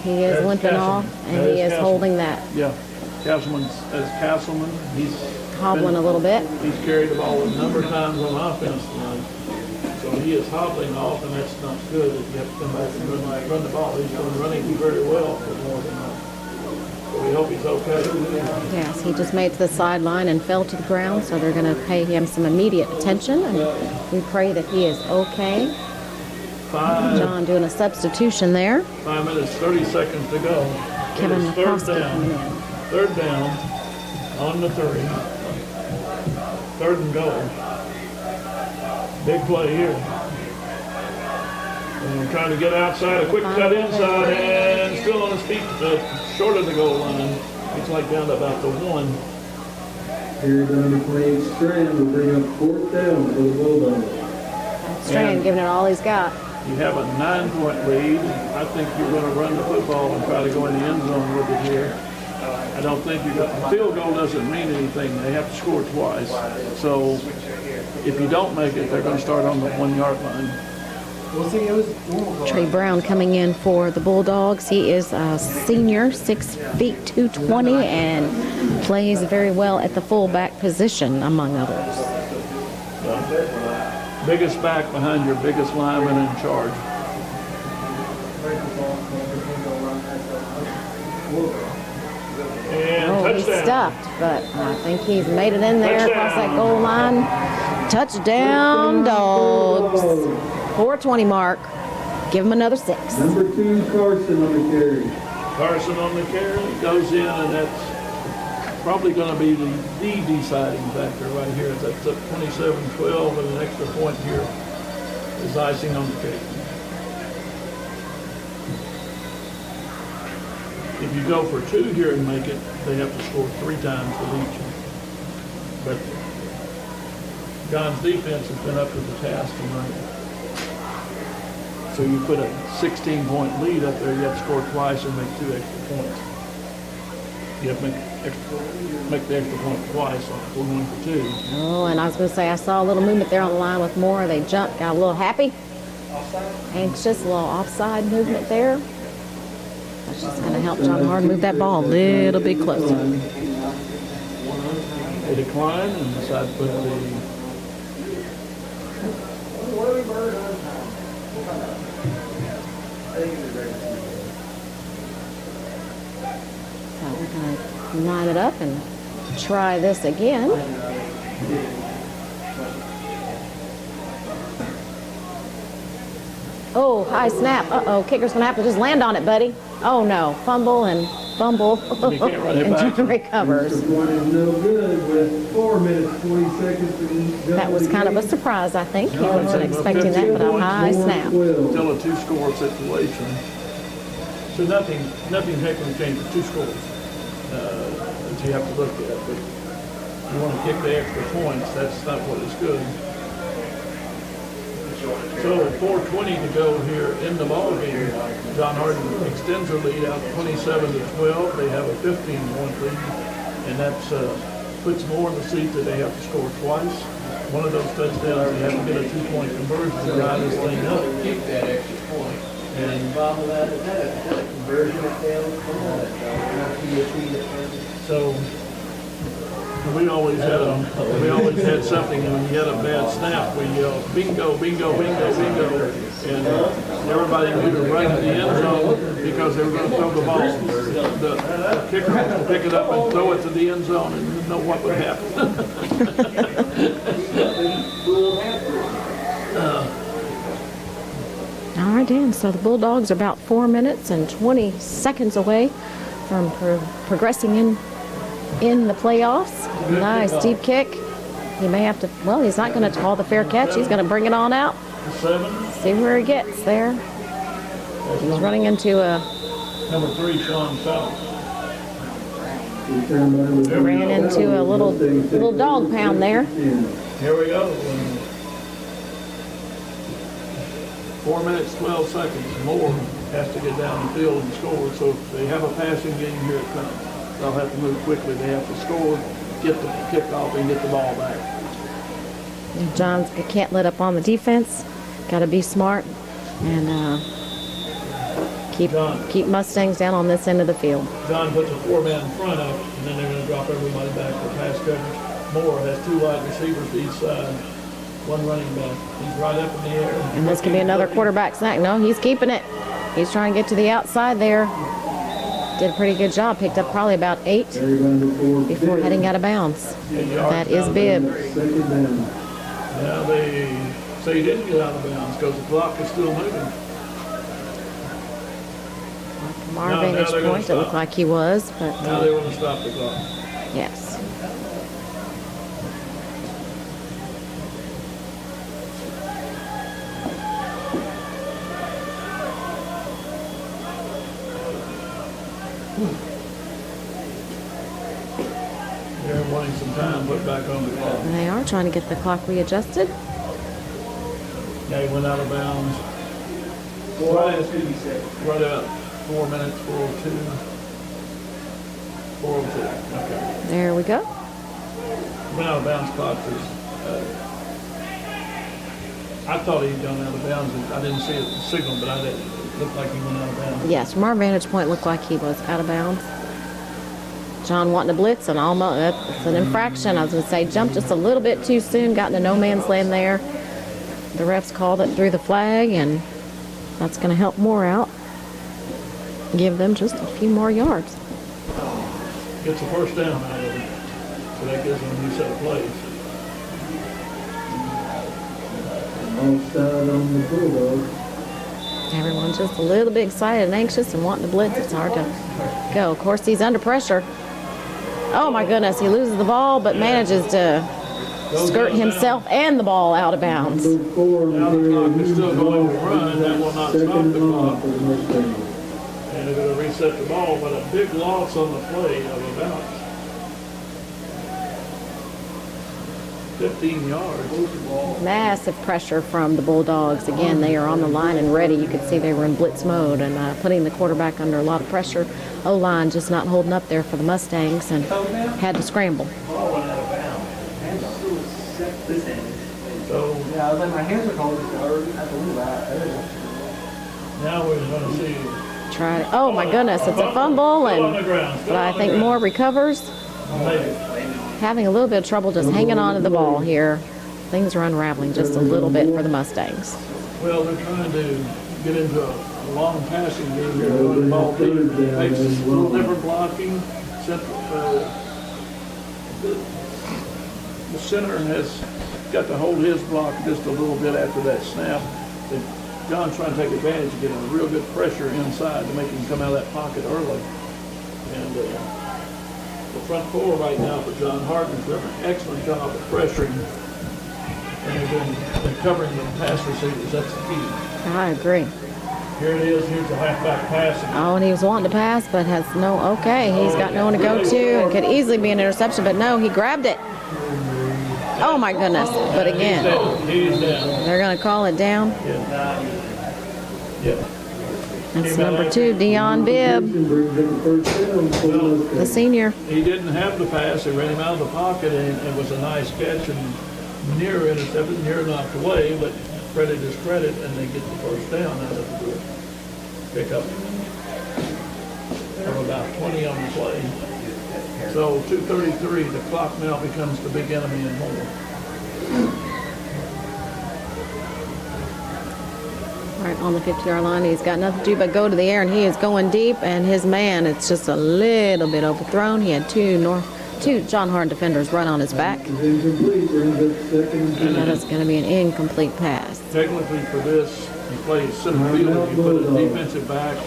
He is There's limping off, Castleman. and There's he is Castleman. holding that, Yeah, Castleman. He's hobbling a little bit. He's carried the ball a number of times on offense tonight. So he is hobbling off, and that's not good. You have to come back and run the ball. He's been running very well for more than that. So we hope he's okay. Yes, he just made it to the sideline and fell to the ground, so they're going to pay him some immediate attention, and we pray that he is okay. John doing a substitution there. 5 minutes, 30 seconds to go. Kevin It is third McCoskey down. coming in. Third down on the 30. Third and goal. Big play here. And we're trying to get outside, a quick cut inside, and still on his feet, short of the goal line. It's like down to about the 1. Here, number 28, Strand will bring up 4th down for the Bulldogs. Strand giving it all he's got. You have a 9-point lead. I think you're going to run the football and try to go in the end zone with it here. I don't think you got the field goal doesn't mean anything. They have to score twice. So if you don't make it, they're going to start on the 1-yard line. Trey Brown coming in for the Bulldogs. He is a senior, 6 feet 220, and plays very well at the fullback position, among others. Biggest back behind your biggest lineman in charge. And He's touchdown. stuffed, but I think he's made it in there across that goal line. Touchdown, Dogs. 4:20 mark. Give him another 6. Number 2, Carson on the carry. Carson on the carry goes in, and that's probably going to be the deciding factor right here. That's up 27-12, and an extra point here is icing on the cake. If you go for 2 here and make it, they have to score 3 times with each. But John's defense has been up to the task tonight. So you put a 16-point lead up there, you have to score twice and make 2 extra points. You have to make the extra point twice on 1 for 2. Oh, and I was going to say, I saw a little movement there on the line with Moore. They jumped, got a little happy, anxious, a little offside movement there. That's just going to help John Hard move that ball a little bit closer. They decline and decide to put the So we're going to line it up and try this again. Oh, high snap. Uh-oh, kicker's going to have to just land on it, buddy. Oh, no. Fumble and fumble. You can't run it And back. John recovers. This one is no good with 4 minutes, 20 seconds to go. That was kind of a surprise, I think. He wasn't expecting that, but a high snap. still a 2-score situation. So nothing heckling changes, 2 scores that you have to look at. But you want to kick the extra points, that's not what is good. So 4:20 to go here in the ball game. John Hardin extends their lead out 27-12. They have a 15-point lead, and that puts more in the seat that they have to score twice. One of those touchdowns, they have to get a 2-point conversion to drive this thing up. Keep that extra point. And bottom of that is that conversion at So we always had something, and when you had a bad snap, we yelled bingo, bingo, bingo, bingo, and everybody knew to run to the end zone because they were going to throw the ball. The kicker would pick it up and throw it to the end zone, and you know what would happen. All right, Dan. So the Bulldogs are about 4 minutes and 20 seconds away from progressing in the playoffs. Nice deep kick. He may have to. Well, he's not going to call the fair catch. He's going to bring it on out. See where he gets there. He's running into a. Number 3, Sean Phelps. Ran into a little dog pound there. Here we go. 4 minutes, 12 seconds. Moore has to get down the field and score. So if they have a passing game, here it comes. They'll have to move quickly. They have to score, get the kickoff, and get the ball back. John can't let up on the defense. Got to be smart and keep Mustangs down on this end of the field. John puts a 4-man front up, and then they're going to drop everybody back for pass coverage. Moore has 2 wide receivers to each side, 1 running back. He's right up in the air. And this could be another quarterback snack. No, he's keeping it. He's trying to get to the outside there. Did a pretty good job. Picked up probably about 8 before heading out of bounds. That is bib. Now they say he didn't get out of bounds because the clock is still moving. From our vantage point, it looked like he was, but now they want to stop the clock. yes. They're wanting some time put back on the clock. And they are trying to get the clock readjusted. Yeah, he went out of bounds. Right out. 4 minutes, 4:02. 4:02. Okay. There we go. Went out of bounds clock. I thought he'd gone out of bounds. I didn't see it signal, but it looked like he went out of bounds. Yes, from our vantage point, it looked like he was out of bounds. John wanting to blitz, and almost it's an infraction. I was going to say jumped just a little bit too soon, got into no man's land there. The refs called it through the flag, and that's going to help Moore out. Give them just a few more yards. Gets a first down out of it. So that gives them a new set of plays. On the Bulldogs. Everyone's just a little bit excited and anxious and wanting to blitz. It's hard to go. Of course, he's under pressure. Oh, my goodness. He loses the ball, but manages to skirt himself and the ball out of bounds. Now the clock is still going to run. That will not stop the clock. And they're going to reset the ball, but a big loss on the play of about 15 yards. Massive pressure from the Bulldogs. Again, they are on the line and ready. You could see they were in blitz mode and putting the quarterback under a lot of pressure. O-line just not holding up there for the Mustangs and had to scramble. So Yeah, I was like, my hands are cold. I believe that. now we're going to see. Oh my goodness, it's a fumble, but I think Moore recovers. Having a little bit of trouble just hanging on to the ball here. Things are unraveling just a little bit for the Mustangs. Well, they're trying to get into a long passing game here. The ball team makes a little different blocking. The center has got to hold his block just a little bit after that snap. John's trying to take advantage of getting a real good pressure inside to make him come out of that pocket early. And the front four right now for John Hardin is doing an excellent job of pressuring. And they're covering the pass receivers. That's the key. I agree. Here it is. Here's the halfback passing. Oh, and he was wanting to pass, but has no, okay, he's got no one to go to and could easily be an interception, but no, he grabbed it. Oh my goodness. But again, He's down. they're going to call it down. Yeah. That's number 2, Dion Bibb, the senior. He didn't have the pass. They ran him out of the pocket, and it was a nice catch and near intercepted, near knocked away, but credit is credit, and they get the first down out of the pickup of about 20 on the play. So 2:33, the clock now becomes the big enemy and more. Right on the 50-yard line. He's got nothing to do but go to the air, and he is going deep, and his man, it's just a little bit overthrown. He had two John Hart defenders run on his back. And that is going to be an incomplete pass. Technically for this, you play center field, you put a defensive back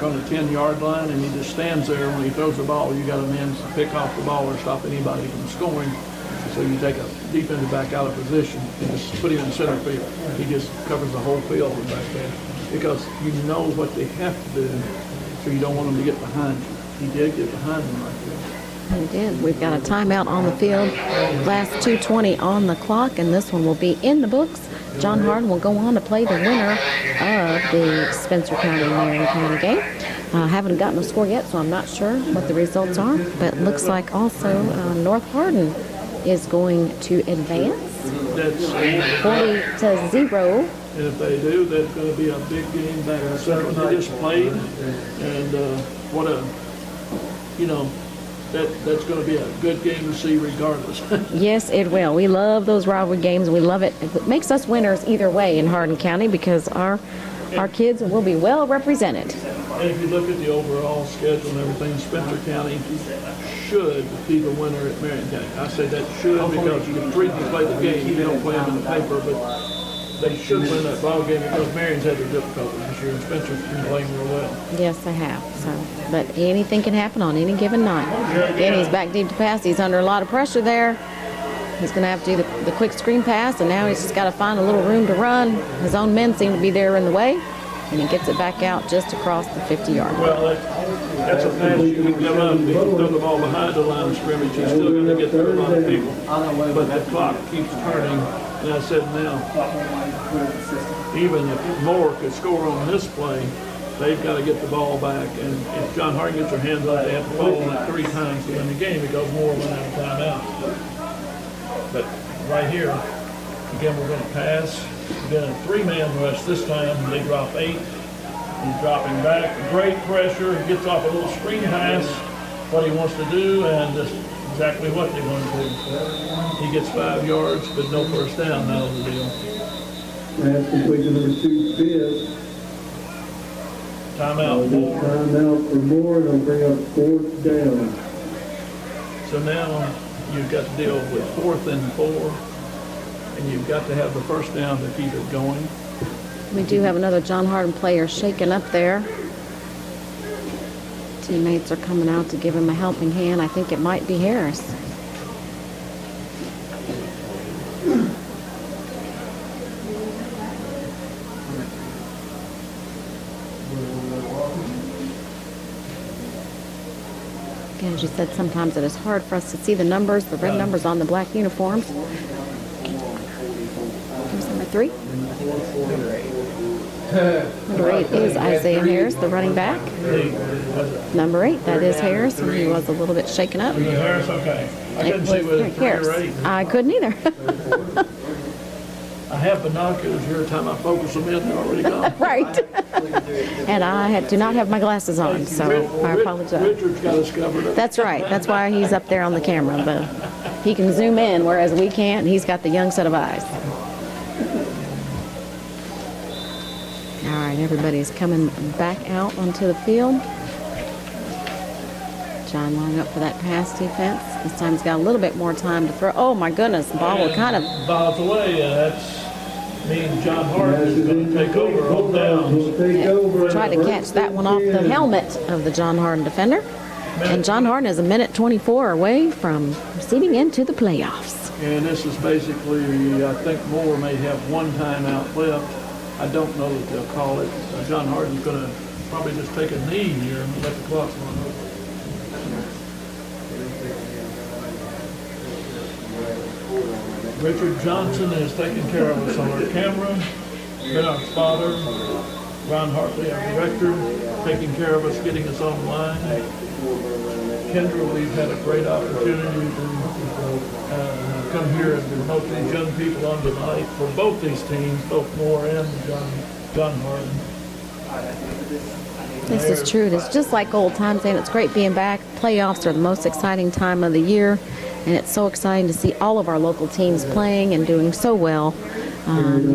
on the 10-yard line, and he just stands there. When he throws the ball, you got a man to pick off the ball or stop anybody from scoring. So you take a defensive back out of position and just put him in center field. He just covers the whole field back there because you know what they have to do, so you don't want them to get behind you. He did get behind them right there. He did. We've got a timeout on the field. Last 2:20 on the clock, and this one will be in the books. John Hart will go on to play the winner of the Spencer County-Marion County game. Haven't gotten a score yet, so I'm not sure what the results are, but it looks like also North Hardin is going to advance. That's 40-0. And if they do, that's going to be a big game back in the second they just played. And what a, that's going to be a good game to see regardless. Yes, it will. We love those rivalry games. We love it. It makes us winners either way in Hardin County because our kids will be well represented. And if you look at the overall schedule and everything, Spencer County should be the winner at Marion County. I say that should because you can play the game. You don't play them in the paper, but they should win that ball game because Marion's had their difficulties this year and Spencer's been playing real well. Yes, they have. But anything can happen on any given night. Again, he's back deep to pass. He's under a lot of pressure there. He's going to have to do the quick screen pass, and now he's just got to find a little room to run. His own men seem to be there in the way, and he gets it back out just across the 50-yard line. Well, that's a pass you can give up. If you throw the ball behind the line of scrimmage, he's still going to get through a lot of people. But the clock keeps turning. And I said now, even if Moore could score on this play, they've got to get the ball back. And if John Hart gets their hands on it, they have to fall on it 3 times to win the game because Moore went out of timeout. But right here, again, we're going to pass. We're going to 3-man rush this time. They drop 8. He's dropping back. Great pressure. He gets off a little screen pass, what he wants to do, and just exactly what they want to do. He gets 5 yards, but no first down. That was the deal. Pass complete to number 2, Bibb. Timeout, Moore. Timeout for Moore, and it'll bring up 4th down. So now you've got to deal with 4th and 4, and you've got to have the first down to keep it going. We do have another John Hardin player shaken up there. Teammates are coming out to give him a helping hand. I think it might be Harris. Again, as you said, sometimes it is hard for us to see the numbers, the red numbers on the black uniforms. Here's number 3. Number 8 is Isaiah Harris, the running back. Number 8, that is Harris, and he was a little bit shaken up. Harris, okay. I couldn't see whether it's 3 or 8. I couldn't either. I have binoculars here. Every time I focus them in, they're already gone. Right. And I do not have my glasses on, so I apologize. Richard's got us covered up. That's right. That's why he's up there on the camera. But he can zoom in, whereas we can't. He's got the young set of eyes. All right, everybody's coming back out onto the field. John lining up for that pass defense. This time he's got a little bit more time to throw. Oh, my goodness. The ball will kind of... Bob's away, and that means John Hart is going to take over on downs. Tried to catch that one off the helmet of the John Hardin defender. And John Hardin is a minute 24 away from proceeding into the playoffs. And this is basically, I think Moore may have 1 timeout left. I don't know that they'll call it. John Hardin's going to probably just take a knee here and let the clock run over. Richard Johnson is taking care of us on our camera. Been our spotter. Ron Hartley, our director, taking care of us, getting us online. Kendra, we've had a great opportunity to come here and promote these young people on tonight for both these teams, both Moore and John Harden. This is true. It's just like old times, and it's great being back. Playoffs are the most exciting time of the year, and it's so exciting to see all of our local teams playing and doing so well.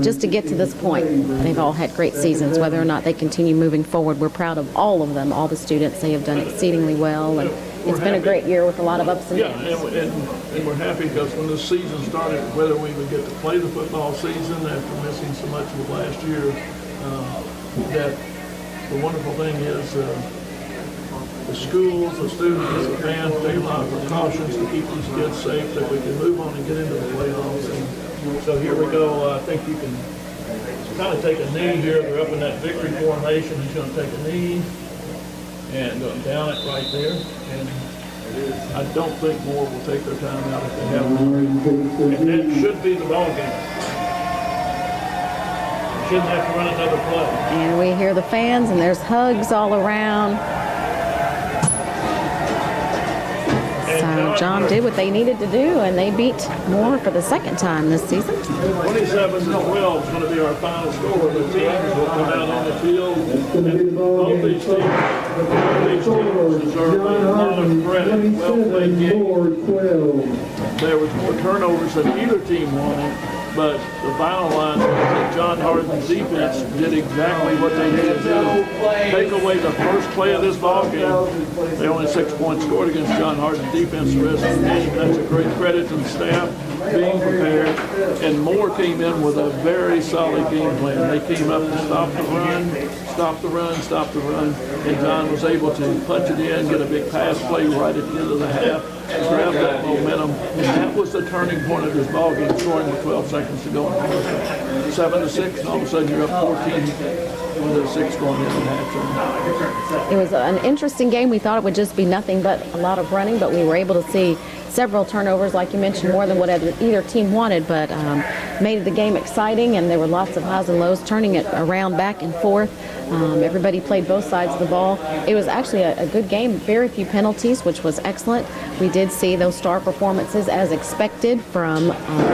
Just to get to this point, they've all had great seasons. Whether or not they continue moving forward, we're proud of all of them, all the students. They have done exceedingly well, and it's been a great year with a lot of ups and downs. Yeah, and we're happy because when this season started, whether we would get to play the football season after missing so much of last year, that the wonderful thing is the schools, the students, the fans take a lot of precautions to keep these kids safe, that we can move on and get into the playoffs. And so here we go. I think you can kind of take a knee here. They're up in that victory formation. He's going to take a knee and down it right there. And I don't think Moore will take their time out if they have one. And that should be the ball game. Shouldn't have to run another play. And we hear the fans, and there's hugs all around. So John did what they needed to do, and they beat Moore for the second time this season. 27-12 is going to be our final score. The teams will come out on the field, and both these teams deserve a lot of credit. Well played game. There was more turnovers than either team wanted, but the final line was that John Harden's defense did exactly what they needed to do. Take away the first play of this ball game. They only 6 points scored against John Harden's defense the rest of the game. That's a great credit to the staff being prepared. And Moore came in with a very solid game plan. They came up to stop the run, stop the run, stop the run. And John was able to punch it in, get a big pass play right at the end of the half, grab that momentum. And that was the turning point of this ball game, scoring with 12 seconds to go in the first half. 7-6, and all of a sudden you're up 14 with a 6 going into halftime. It was an interesting game. We thought it would just be nothing but a lot of running, but we were able to see several turnovers, like you mentioned, more than what either team wanted, but made the game exciting, and there were lots of highs and lows, turning it around back and forth. Everybody played both sides of the ball. It was actually a good game, very few penalties, which was excellent. We did see those star performances as expected from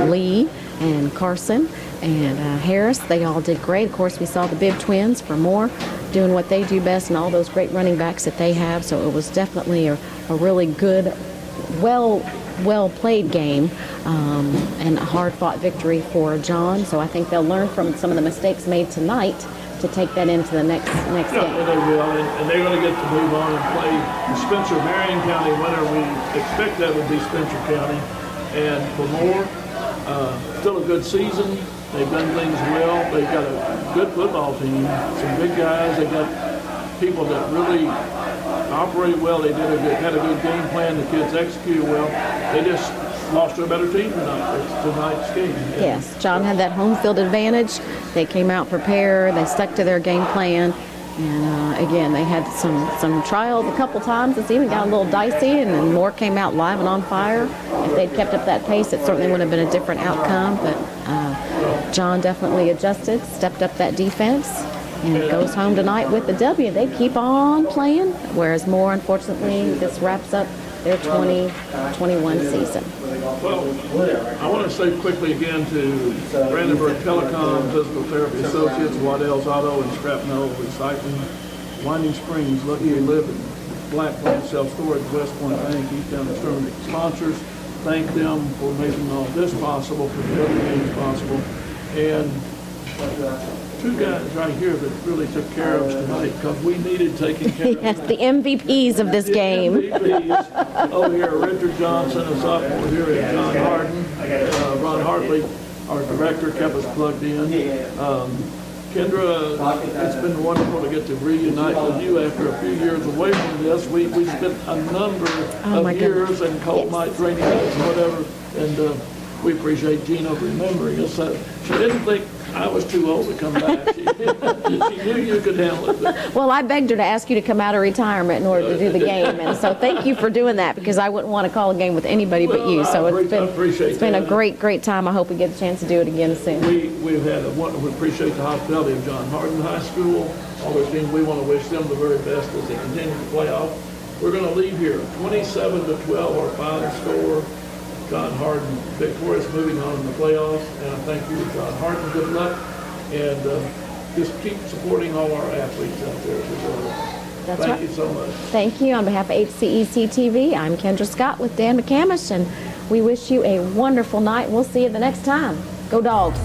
Lee and Carson and Harris. They all did great. Of course, we saw the Bibb twins for Moore doing what they do best and all those great running backs that they have. So it was definitely a really good, well played game and a hard-fought victory for John. So I think they'll learn from some of the mistakes made tonight to take that into the next game. Yeah, they will, and they're going to get to move on and play the Spencer Marion County winner. We expect that would be Spencer County. And for Moore, still a good season. They've done things well. They've got a good football team, some big guys. They got people that really operated well. They had a good game plan. The kids executed well. They just lost to a better team tonight's game. Yes, John had that home field advantage. They came out prepared. They stuck to their game plan. And again, they had some trials a couple times. It's even got a little dicey, and then Moore came out live and on fire. If they'd kept up that pace, it certainly would have been a different outcome. But John definitely adjusted, stepped up that defense, and goes home tonight with the W. They keep on playing, whereas Moore, unfortunately, this wraps up their 2021 season. Well, I want to say quickly again to Brandenburg Telecom, Physical Therapy Associates, Waddell's Auto and Scrapnell Recycling, Winding Springs, Lucky Living, Black Plant Self-Storage, West Point Bank, East Town Exterminating sponsors. Thank them for making all this possible, for the other games possible. And two guys right here that really took care of us tonight because we needed taking care of Yes, the MVPs of this game. MVPs over here, Richard Johnson, a sophomore here, and John Harden. Ron Hartley, our director, kept us plugged in. Kendra, it's been wonderful to get to reunite with you after a few years away from this. We spent a number of years in coal mine training and whatever, and we appreciate Gina remembering us. She didn't think I was too old to come back. She knew you could handle it. Well, I begged her to ask you to come out of retirement in order to do the game, and so thank you for doing that, because I wouldn't want to call a game with anybody but you. So it's been a great time. I hope we get a chance to do it again soon. We appreciate the hospitality of John Hardin High School. All those teams, we want to wish them the very best as they continue to play off. We're going to leave here 27-12, our final score. John Hardin victorious, moving on in the playoffs. And I thank you, John Hardin. Good luck. And just keep supporting all our athletes out there. Thank you so much. Thank you. On behalf of HCEC-TV, I'm Kendra Scott with Dan McCamish, and we wish you a wonderful night. We'll see you the next time. Go Dogs.